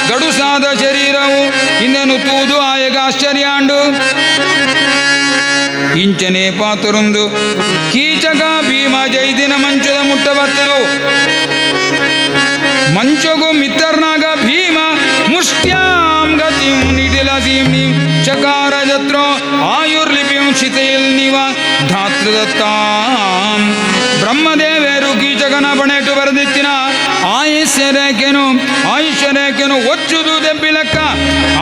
S1: ಗಡುಸಾದ ಶರೀರವು ಇನ್ನೇನು ತೂದು ಆಯಗ ಆಶ್ಚರ್ಯಾಂಡು ಇಂಚನೆ ಪಾತರೊಂದು ಕೀಚಕ ಭೀಮ ಜೈದಿನ ಮಂಚದ ಮುಟ್ಟ ಬರ್ತರು ಮಂಚಗು ಮಿತ್ತರ್ನಾಗ ಭೀಮ ಮುಷ್ಟ್ಯಾಂ ಗತಿಂ ನಿಡಿಲ ಸೀಂ ಚಕಾರ ಜತ್ರೋ ಆಯುರ್ಲಿಪಿಂ ಶಿತೈಲ್ ನಿವ ಧಾತೃದತ್ತಾಂ ಬ್ರಹ್ಮದೇವರು ಕೀಚಕನ ಬಣೆಟು ಬರೆದಿತ್ತಿನ ಆಯುಷ್ಯರೇಖೆನು ಒಚ್ಚುದು ದೆಬ್ಬಿಲೆಕ್ಕ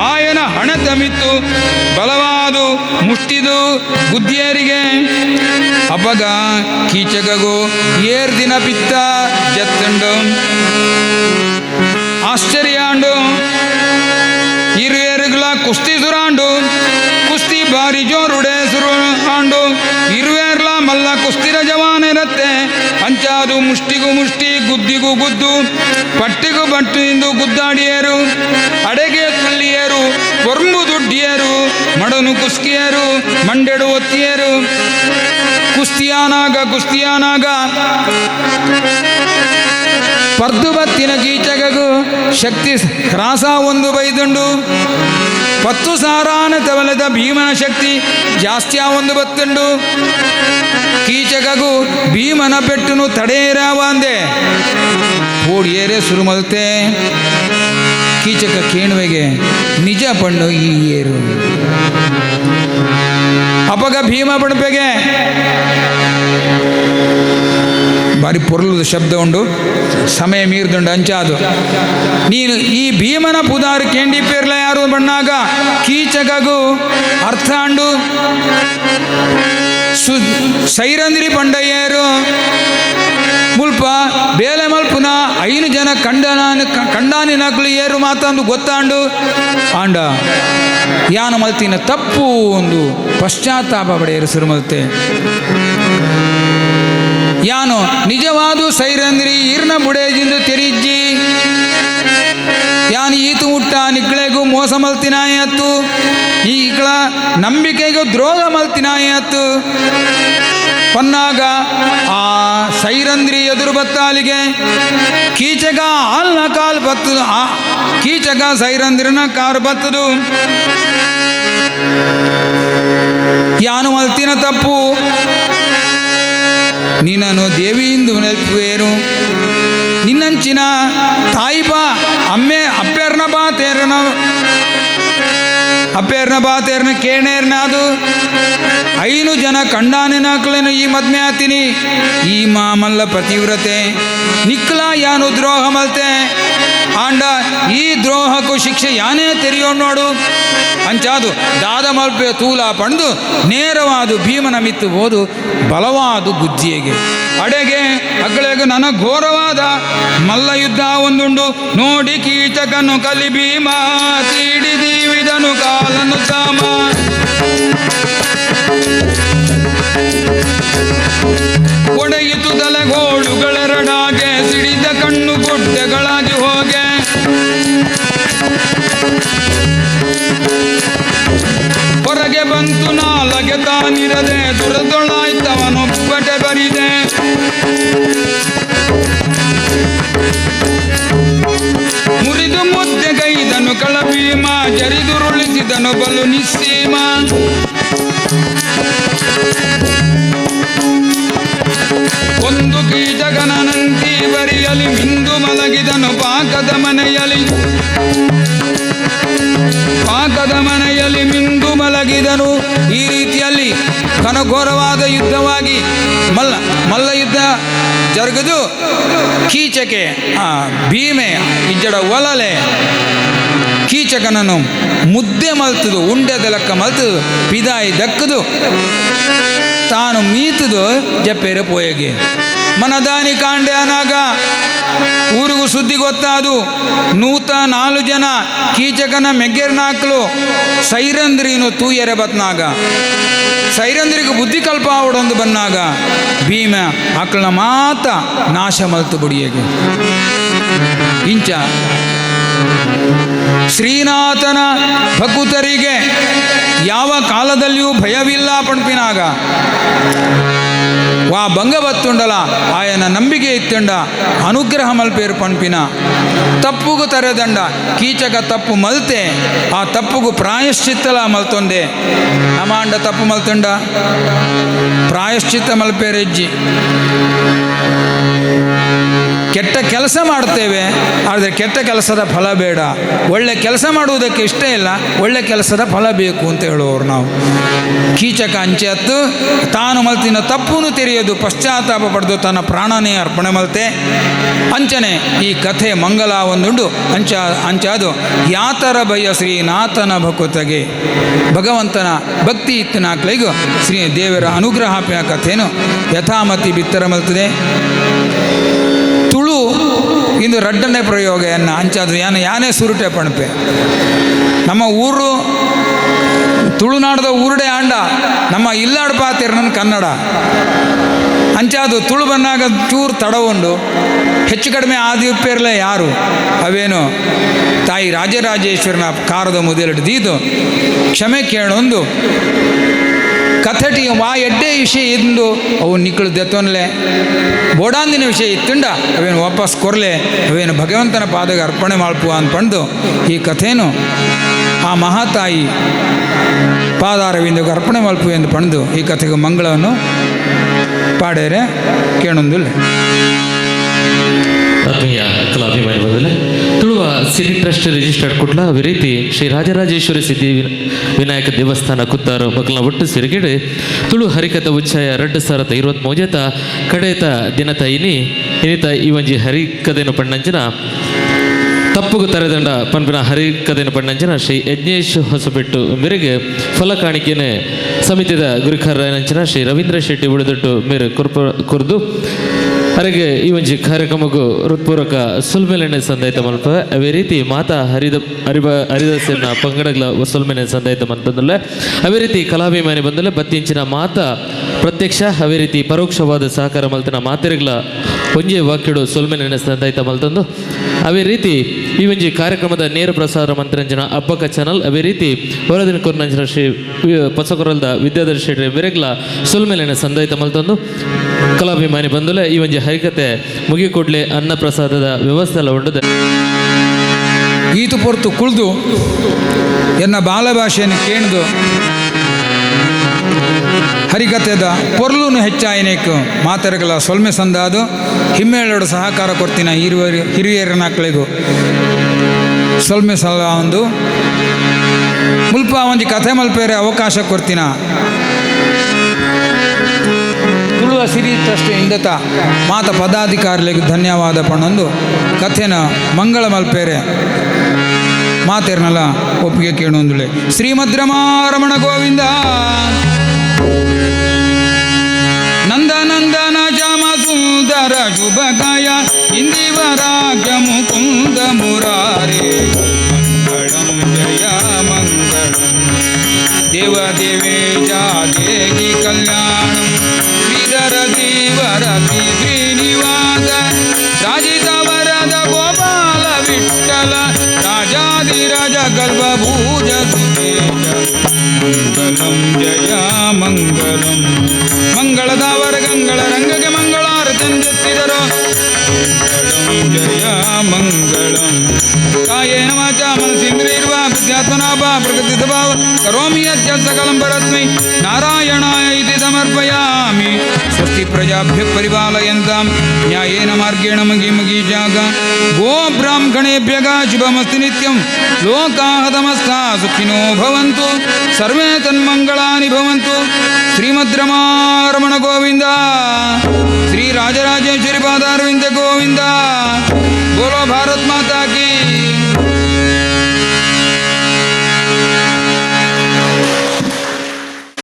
S1: ಆಯನ ಹಣತ ಮಿತ್ತು ಬಲವಾದು ಮುಷ್ಟಿದು ಬುದ್ಧಿಯರಿಗೆ ಅಪಗ ಕೀಚಕಗೂ ಏರ್ದಿನ ಪಿತ್ತ ಜತ್ತಂಡು ಆಶ್ಚರ್ಯಾಂಡು ಇರುವೆರುಗಳ ಕುಸ್ತಿ ಸುರಾಂಡು ಕುಸ್ತಿ ಬಾರಿ ಜೋರುಡೆ ಸುರಾಂಡು ಇರುವೆರ್ಲ ಮಲ್ಲ ಕುಸ್ತಿರ ಜವಾನಿರತ್ತೆ ಅಂಚಾದು ಮುಷ್ಟಿಗೂ ಮುಷ್ಟಿ ಗುದ್ದಿಗೂ ಗುದ್ದು ಪಟ್ಟಿಗೂ ಪಟ್ಟು ಎಂದು ಗುದ್ದಾಡಿಯರು ಅಡೆಗೆ ತುಳ್ಳಿಯರು ಕೊರ್ಮು ದುಡ್ಡಿಯರು ಮಡನು ಕುಸ್ಕಿಯರು ಮಂಡೆಡು ಒತ್ತಿಯರು ಕುಸ್ತಿಯಾನಾಗ ಪರ್ದು ಬತ್ತಿನ ಕೀಚಕಗೂ ಶಕ್ತಿ ಕ್ರಾಸ ಒಂದು ಬೈದುಂಡು ಪತ್ತು ಸಾರಾನ ತವಲದ ಭೀಮನ ಶಕ್ತಿ ಜಾಸ್ತಿ ಒಂದು ಬತ್ತುಂಡು ಕೀಚಕಗೂ ಭೀಮನ ಪೆಟ್ಟುನು ತಡೇರಾವ ಅಂದೆ ಓಡಿಯರೆ ಸುರುಮಲ್ತೆ ಕೀಚಕ ಕೇಣುವೆಗೆ ನಿಜ ಪಣ್ಣು ಈ ಏರು ಅಪಗ ಭೀಮ ಪಣಪೆಗೆ ಬಾರಿ ಪೊರ್ಲದ ಶಬ್ದ ಉಂಡು, ಸಮಯ ಮೀರ್ದುಂಡು ಅಂಚಾದು. ನೀನು ಈ ಭೀಮನ ಪುದಾರು ಕೇಂಡಿ ಪೇರ್ಲ ಯಾರು ಬಣ್ಣಾಗ ಕೀಚಕಗೂ ಅರ್ಥ ಅಂಡು ಸೈರಂದ್ರಿ ಪಂಡಯ್ಯರು ಮುಲ್ಪ ಬೇಲೆ ಮಲ್ಪುನ 5 ಜನ ಕಂಡಾನಿ ನಕಲು ಏರು ಮಾತಂದು ಗೊತ್ತಾಂಡು ಆಂಡ ಯಾನ ಮಲ್ತಿನ ತಪ್ಪು ಒಂದು ಪಶ್ಚಾತ್ತಾಪ ಪಡೆಯರು ಸುರುಮಲ್ತೆ ಯಾನು ನಿಜವಾದು ಸೈರಂದ್ರಿ ಈರ್ನ ಬುಡೇಜಿಂದು ತೆರಿಜ್ಜಿ ಯಾನು ಈತು ಹುಟ್ಟ ನಿಕ್ಳೆಗೂ ಮೋಸ ಮಲ್ತಿನಾಯತ್ತು ಈಗಳ ನಂಬಿಕೆಗೂ ದ್ರೋಹ ಮಲ್ತಿನಾಯತ್ತು ಪನ್ನಾಗ ಆ ಸೈರಂದ್ರಿ ಎದುರು ಬತ್ತಾಲಿಗೆ ಕೀಚಕ ಹಾಲ್ನ ಕಾಲು ಬತ್ತದು, ಆ ಕೀಚಕ ಸೈರಂದ್ರಿನ ಕಾರು ಬತ್ತದು. ಯಾನು ಮಲ್ತಿನ ತಪ್ಪು ನಿನ್ನನ್ನು ದೇವಿಯಿಂದ ನೆಲ್ಪುವೇರು ನಿನ್ನಂಚಿನ ತಾಯಿ ಬಾ ಅಪ್ಪೆರ್ನ ಬಾತೇರ್ನ ಕೇಣೇರ್ನ ಅದು 5 ಜನ ಕಂಡಾನಿನ ಹಾಕ್ಲೇನು ಈ ಮದ್ಮೆ ಆತೀನಿ ಈ ಮಾಮಲ್ಲ ಪತಿವ್ರತೆ ನಿಕ್ಲ ಯಾನು ದ್ರೋಹ ಮಲ್ತೆ ಆಂಡ ಈ ದ್ರೋಹಕ್ಕೂ ಶಿಕ್ಷೆ ಯಾನೇ ತೆರೆಯೋ ನೋಡು ಅಂಚಾದು ದಾದ ಮಲ್ಪೆ ತೂಲ ಪಂಡು ನೇರವಾದು ಭೀಮನ ಮಿತ್ತು ಹೋದು ಬಲವಾದು ಗುಜ್ಜಿಯಗೆ ಅಡೆಗೆ ಅಗ್ಳೆಗೆ ನನ್ನ ಘೋರವಾದ ಮಲ್ಲ ಯುದ್ಧ ಒಂದುಂಡು ನೋಡಿ ಕೀಚಕನು ಕಲಿ ಭೀಮ ತೀಡಿ ದೀವಿದನು ಕಾಲನು ತಾಮ ಒಡೆಯಿತು ತಲೆಗೋಳುಗಳೆರಡಾಗೆ ಸಿಡಿದ ಕಣ್ಣು ಗುಡ್ಡೆಗಳಾಗಿ ಹೋಗೆ ಹೊರಗೆ ಬಂತು ನಾಲಗೆ ತಾನಿರದೆ ದುರದೊಳಾಯ್ತವನೊಬ್ಬಟೆ ಬರಿದೆ ಮುರಿದು ಮುದ್ದೆಗೈದನು ಕಳಭೀಮ ಜರಿದುರುಳಿಸಿದನು ಬಲು ನಿಸ್ಸೀಮ ಒಂದು ಕೀಚಕನಂತಿ ಬರಿಯಲಿ ಮಿಂದು ಮಲಗಿದನು ಪಾಕದ ಮನೆಯಲ್ಲಿ ಮಿಂದು ಮಲಗಿದನು. ಈ ರೀತಿಯಲ್ಲಿ ಘನಘೋರವಾದ ಯುದ್ಧವಾಗಿ ಮಲ್ಲ ಯುದ್ಧ ಜರುಗದು ಕೀಚಕೆ ಭೀಮೆ ಇಜ್ಜಡ ಒಲಲೆ ಕೀಚಕನನ್ನು ಮುದ್ದೆ ಮಲ್ತದು ಉಂಡೆದ ಲೆಕ್ಕ ಮಲ್ತದು ಪಿದಾಯಿ ದಕ್ಕದು ತಾನು ಮೀತದು ಜಪ್ಪೇರೆ ಪೋಯಗೆ ಮನದಾನಿ ಕಾಂಡೆ ಅನಾಗ ಊರಿಗೂ ಸುದ್ದಿ ಗೊತ್ತಾದು 4 ಜನ ಕೀಚಕನ ಮೆಗ್ಗೆರ್ನಾಕ್ಲು ಸೈರಂದ್ರಿನು ತೂಯರೆ ಬತ್ನಾಗ ಸೈರಂದ್ರಿಗೆ ಬುದ್ಧಿ ಕಲ್ಪ ಅವಡೊಂದು ಬನ್ನಾಗ ಭೀಮ ಆಕಳನ ಮಾತ ನಾಶ ಮಲ್ತು ಬುಡಿಯಗೆ ಇಂಚ ಶ್ರೀನಾಥನ ಭಕುತರಿಗೆ ಯಾವ ಕಾಲದಲ್ಲಿಯೂ ಭಯವಿಲ್ಲ ಪಣ್ಪಿನಾಗ ವಾ ಭಂಗ ಬತ್ತುಂಡಲ ಆಯನ ನಂಬಿಕೆ ಇತ್ತುಂಡ ಅನುಗ್ರಹ ಮಲ್ಪೇರು ಪಣ್ಪಿನ ತಪ್ಪುಗೂ ತರೆದಂಡ ಕೀಚಕ ತಪ್ಪು ಮಲ್ತೆ ಆ ತಪ್ಪುಗೂ ಪ್ರಾಯಶ್ಚಿತ್ತಲ ಮಲ್ತೊಂದೆ ನಮಾಂಡ ತಪ್ಪು ಮಲ್ತುಂಡ ಪ್ರಾಯಶ್ಚಿತ್ತ ಮಲ್ಪೇರೆಜ್ಜಿ ಕೆಟ್ಟ ಕೆಲಸ ಮಾಡ್ತೇವೆ ಆದರೆ ಕೆಟ್ಟ ಕೆಲಸದ ಫಲ ಬೇಡ, ಒಳ್ಳೆ ಕೆಲಸ ಮಾಡುವುದಕ್ಕೆ ಇಷ್ಟ ಇಲ್ಲ, ಒಳ್ಳೆ ಕೆಲಸದ ಫಲ ಬೇಕು ಅಂತ ಹೇಳುವವರು ನಾವು. ಕೀಚಕ ಅಂಚೆ ಹತ್ತು ತಾನು ಮಲ್ತಿನ ತಪ್ಪೂ ತೆರೆಯೋದು ಪಶ್ಚಾತ್ತಾಪ ಪಡೆದು ತನ್ನ ಪ್ರಾಣನೇ ಅರ್ಪಣೆ ಮಲ್ತೆ ಅಂಚನೆ ಈ ಕಥೆ ಮಂಗಲ ಒಂದುಂಡು ಅಂಚಾದು ಯಾತರ ಭಯ ಶ್ರೀನಾಥನ ಭಕುತಗೆ ಭಗವಂತನ ಭಕ್ತಿ ಇತ್ತಿನಾಕ್ಲಿಗೂ ಶ್ರೀ ದೇವರ ಅನುಗ್ರಹ ಹಾಪಿನ ಕಥೆಯನ್ನು ಯಥಾಮತಿ ಬಿತ್ತರ ಮಲ್ತದೆ. ತುಳು ಇಂದು ರಡ್ಡನೆ ಪ್ರಯೋಗ ಅಂಚಾದ್ರು ಯಾನೇ ಸುರುಟೆ ಪಣಪೆ ನಮ್ಮ ಊರು ತುಳುನಾಡದ ಊರುಡೆ ಆಂಡ ನಮ್ಮ ಇಲ್ಲಾಡ್ ಪಾತಿರ ನನ್ನ ಕನ್ನಡ ಅಂಚಾದು ತುಳು ಬನ್ನಾಗ ಚೂರು ತಡವುಂಡು ಹೆಚ್ಚು ಕಡಿಮೆ ಆದಿಪ್ಪೇರ್ಲೆ ಯಾರು ಅವೇನು ತಾಯಿ ರಾಜರಾಜೇಶ್ವರನ ಕಾರದ ಮುದಲಿಡ್ದು ಕ್ಷಮೆ ಕೇಳೊಂದು ಕಥೆಟಿ ವಾ ಎಡ್ಡೆ ವಿಷಯ ಇಂದು ಅವು ನಿಕ್ಕಳು ದೆತ್ತೊನ್ಲೆ ಬೋಡಾಂದಿನ ವಿಷಯ ಇತ್ತುಂಡ ಅವೇನು ವಾಪಸ್ ಕೊರ್ಲೆ ಅವೇನು ಭಗವಂತನ ಪಾದಗೆ ಅರ್ಪಣೆ ಮಾಡ್ಪುವ ಅಂದ್ಪಂಡು ಈ ಕಥೆಯನ್ನು ಆ ಮಹಾತಾಯಿ ಪಾದಾರವಿಂದಕ್ಕೆ ಅರ್ಪಣೆ ಮಲ್ಪು ಎಂದು ಪಂದು ಈ ಕಥೆಗೆ ಮಂಗಳವನ್ನು ಪಾಡೇರೆ ಕೇಳೊಂದಿಲ್ಲ.
S2: ಆತ್ಮೀಯ ಕಲಾಭಿಮಾನಿ ಬಂದಲೆ ತುಳುವ ಸಿರಿ ಟ್ರಸ್ಟ್ ರಿಜಿಸ್ಟರ್ಡ್ ಕುಟ್ಲ ಅದೇ ರೀತಿ ಶ್ರೀ ರಾಜರಾಜೇಶ್ವರಿ ಸಿದ್ಧಿ ವಿನಾಯಕ ದೇವಸ್ಥಾನ ಕುತ್ತಾರು ಮಕ್ಕಳ ಒಟ್ಟು ಸಿರಿಗಿಡೆ ತುಳು ಹರಿಕಥ ಉಚ್ಚಾಯ 2023 ಕಡೆತ ದಿನತ ಇನಿತ ಈ ಒಂಜಿ ಹರಿಕಥೆನು ಪಣ್ಣಂಚಿನ ತಪ್ಪುಗು ತರೆದಂಡ ಪನ್ಪಿನ ಹರಿಕಥೆನು ಪಣ್ಣಂಚಿನ ಶ್ರೀ ಯಜ್ಞೇಶ್ ಹೊಸಬೆಟ್ಟು ಮೇರೆಗೆ ಫಲ ಕಾಣಿಕೆನೆ ಸಮಿತಿದ ಗುರಿಕಾರನಂಚಿನ ಶ್ರೀ ರವೀಂದ್ರ ಶೆಟ್ಟಿ ಉಳಿದಟ್ಟು ಮೇರೆ ಕುರ್ದು ಅರೆಗೆ ಈ ಒಂಜಿ ಕಾರ್ಯಕ್ರಮಕ್ಕೂ ಹೃತ್ಪೂರ್ವಕ ಸುಲ್ಮೆಲೆನೆ ಸಂದಾಯಿತ ಮಲ್ಪ ಅವೇ ರೀತಿ ಮಾತಾ ಹರಿದಾಸನ ಪಂಗಡಗಳ ಸುಲ್ಮೆನೆ ಸಂದಾಯಿತ ಮಲ್ಪಂದಲ್ಲ ಅವೇ ರೀತಿ ಕಲಾಭಿಮಾನಿ ಬಂದಲ್ಲ ಬತ್ತಿಂಚಿನ ಮಾತಾ ಪ್ರತ್ಯಕ್ಷ ಅವೇ ರೀತಿ ಪರೋಕ್ಷವಾದ ಸಹಕಾರ ಮಲ್ತನ ಮಾತೆರೆಗಳ ಒಂಜೆ ವಾಕ್ಯಡು ಸುಲ್ಮೆನೆ ಸಂದಾಯಿತ ಮಲ್ತಂದು ಅವೇ ರೀತಿ ಈ ಒಂಜಿ ಕಾರ್ಯಕ್ರಮದ ನೇರ ಪ್ರಸಾರ ಮಂತ್ರಂಜನ ಹಬ್ಬಕ ಚಾನಲ್ ಅವೇ ರೀತಿ ಹೊರದಿನ ಕೊರ್ನಂಜನ ಶ್ರೀ ಪಸಕೊರಲ್ದ ವಿದ್ಯಾಧರ್ ಶೆಟ್ಟಿ ಬೆರೆಗ್ಲ ಸುಲ್ಮೆಲೆನೆ ಸಂದಾಯಿತ ಮಲ್ತಂದು ಕಲಾಭಿಮಾನಿ ಬಂದಲೆ ಈ ಒಂಜಿ ಹರಿಕತೆ ಮುಗಿಕೊಡ್ಲೆ ಅನ್ನ ಪ್ರಸಾದದ ವ್ಯವಸ್ಥೆ ಎಲ್ಲ ಉಂಡದೆ
S1: ಈತು ಪೊರ್ತು ಕುಳ್ದು ಎನ್ನ ಬಾಲಭಾಷೆಯನ್ನು ಕೇಳ್ದು ಹರಿಕತೆದ ಪೊರ್ಲೂನು ಹೆಚ್ಚಾಯನೇಕು ಮಾತೆರೆಗಳ ಸೊಲ್ಮೆ ಸಂದಾದು ಹಿಮ್ಮೇಳೋಡು ಸಹಕಾರ ಕೊಡ್ತೀನ ಹಿರಿಯರ ಮಕ್ಕಳಿಗೂ ಸೊಲ್ಮೆ ಸಲ ಒಂದು ಮುಲ್ಪ ಒಂಜಿ ಕಥೆ ಮಲ್ಪೇರೆ ಅವಕಾಶ ಕೊಡ್ತೀನ ತುಳುವ ಸಿರಿ ಟ್ರಸ್ಟ್ ಇಂದತ ಮಾತ ಪದಾಧಿಕಾರಿಗಳಿಗೆ ಧನ್ಯವಾದ ಪಣ್ಣೊಂದು ಕಥೆನ ಮಂಗಳ ಮಲ್ಪೇರೆ ಮಾತೇರ್ನಲ್ಲ ಒಪ್ಪಿಗೆ ಕೇಳೊಂದುಳೆ ಶ್ರೀಮದ್ ರಮಾರಮಣ ಗೋವಿಂದ ನಂದನಂದನ ಜಾಮ ಸುಂದರ ಶುಭಕಾಯ ಇಂದಿವರಾಗ್ಯ ಮುಕುಂದ ಮುರಾರಿ ಮಂಗಳಂ ಜಯ ಮಂಗಳಂ ದೇವ ದೇವೇಶ ದೇಗಿ ಕಲ್ಯಾಣಂ ಶ್ರೀಧರ ದೇವರತಿ ಶ್ರೀನಿವಾಸ ರಾಜಿತ ವರದ ಗೋಪಾಲ ವಿಠಲ ರಾಜಾಧಿರಾಜ ಕಲ್ಪಭೂಜ ಸುತೇಜ ಮಂಗಳಂ ಜಯ ಮಂಗಳಂ ಮಂಗಳದವರ ಗಂಗಳ ರಂಗಗೆ ಮಂಗಳಾರತಂದೆತ್ತಿದರು ಮಂಗಳಂ ಜಯ ಮಂಗಳಂ ಕಾಯೇನ ವಾಚಾ ಮನಸೇಂದ್ರಿಯರ್ವಾ ಬುದ್ಧ್ಯಾತ್ಮನಾಭ ಪ್ರಕೃತಿ ಸ್ವಭಾವ ಕರೋಮಿ ಯಜ್ಞ ಸಕಲಂ ಪರಸ್ಮೈ ನಾರಾಯಣಾಯ ಇತಿ ಸಮರ್ಪಯಾಮಿ ಸ್ವಸ್ತಿ ಪ್ರಜಾಭ್ಯ ಪರಿಪಾಲಯಂತಾಂ ನ್ಯಾಯೇನ ಮಾರ್ಗೇಣ ಮಗಿ ಜಾಗ ಗೋ ಬ್ರಾಹ್ಮಣೇಭ್ಯಃ ಶುಭಮಸ್ತು ನಿತ್ಯಂ ಲೋಕಾಃ ಸಮಸ್ತಾ ಸುಖಿನೋ ಭವಂತು ಸರ್ವೇ ತನ್ಮಂಗಳಾನಿ ಭವಂತು ಶ್ರೀಮದ್ ರಮಾರಮಣ ಗೋವಿಂದ ಶ್ರೀ ರಾಜರಾಜೇಶ್ವರಿ ಪಾದಾರವಿಂದ ಗೋವಿಂದ ಬೋಲೋ ಭಾರತ್ ಮಾತಾ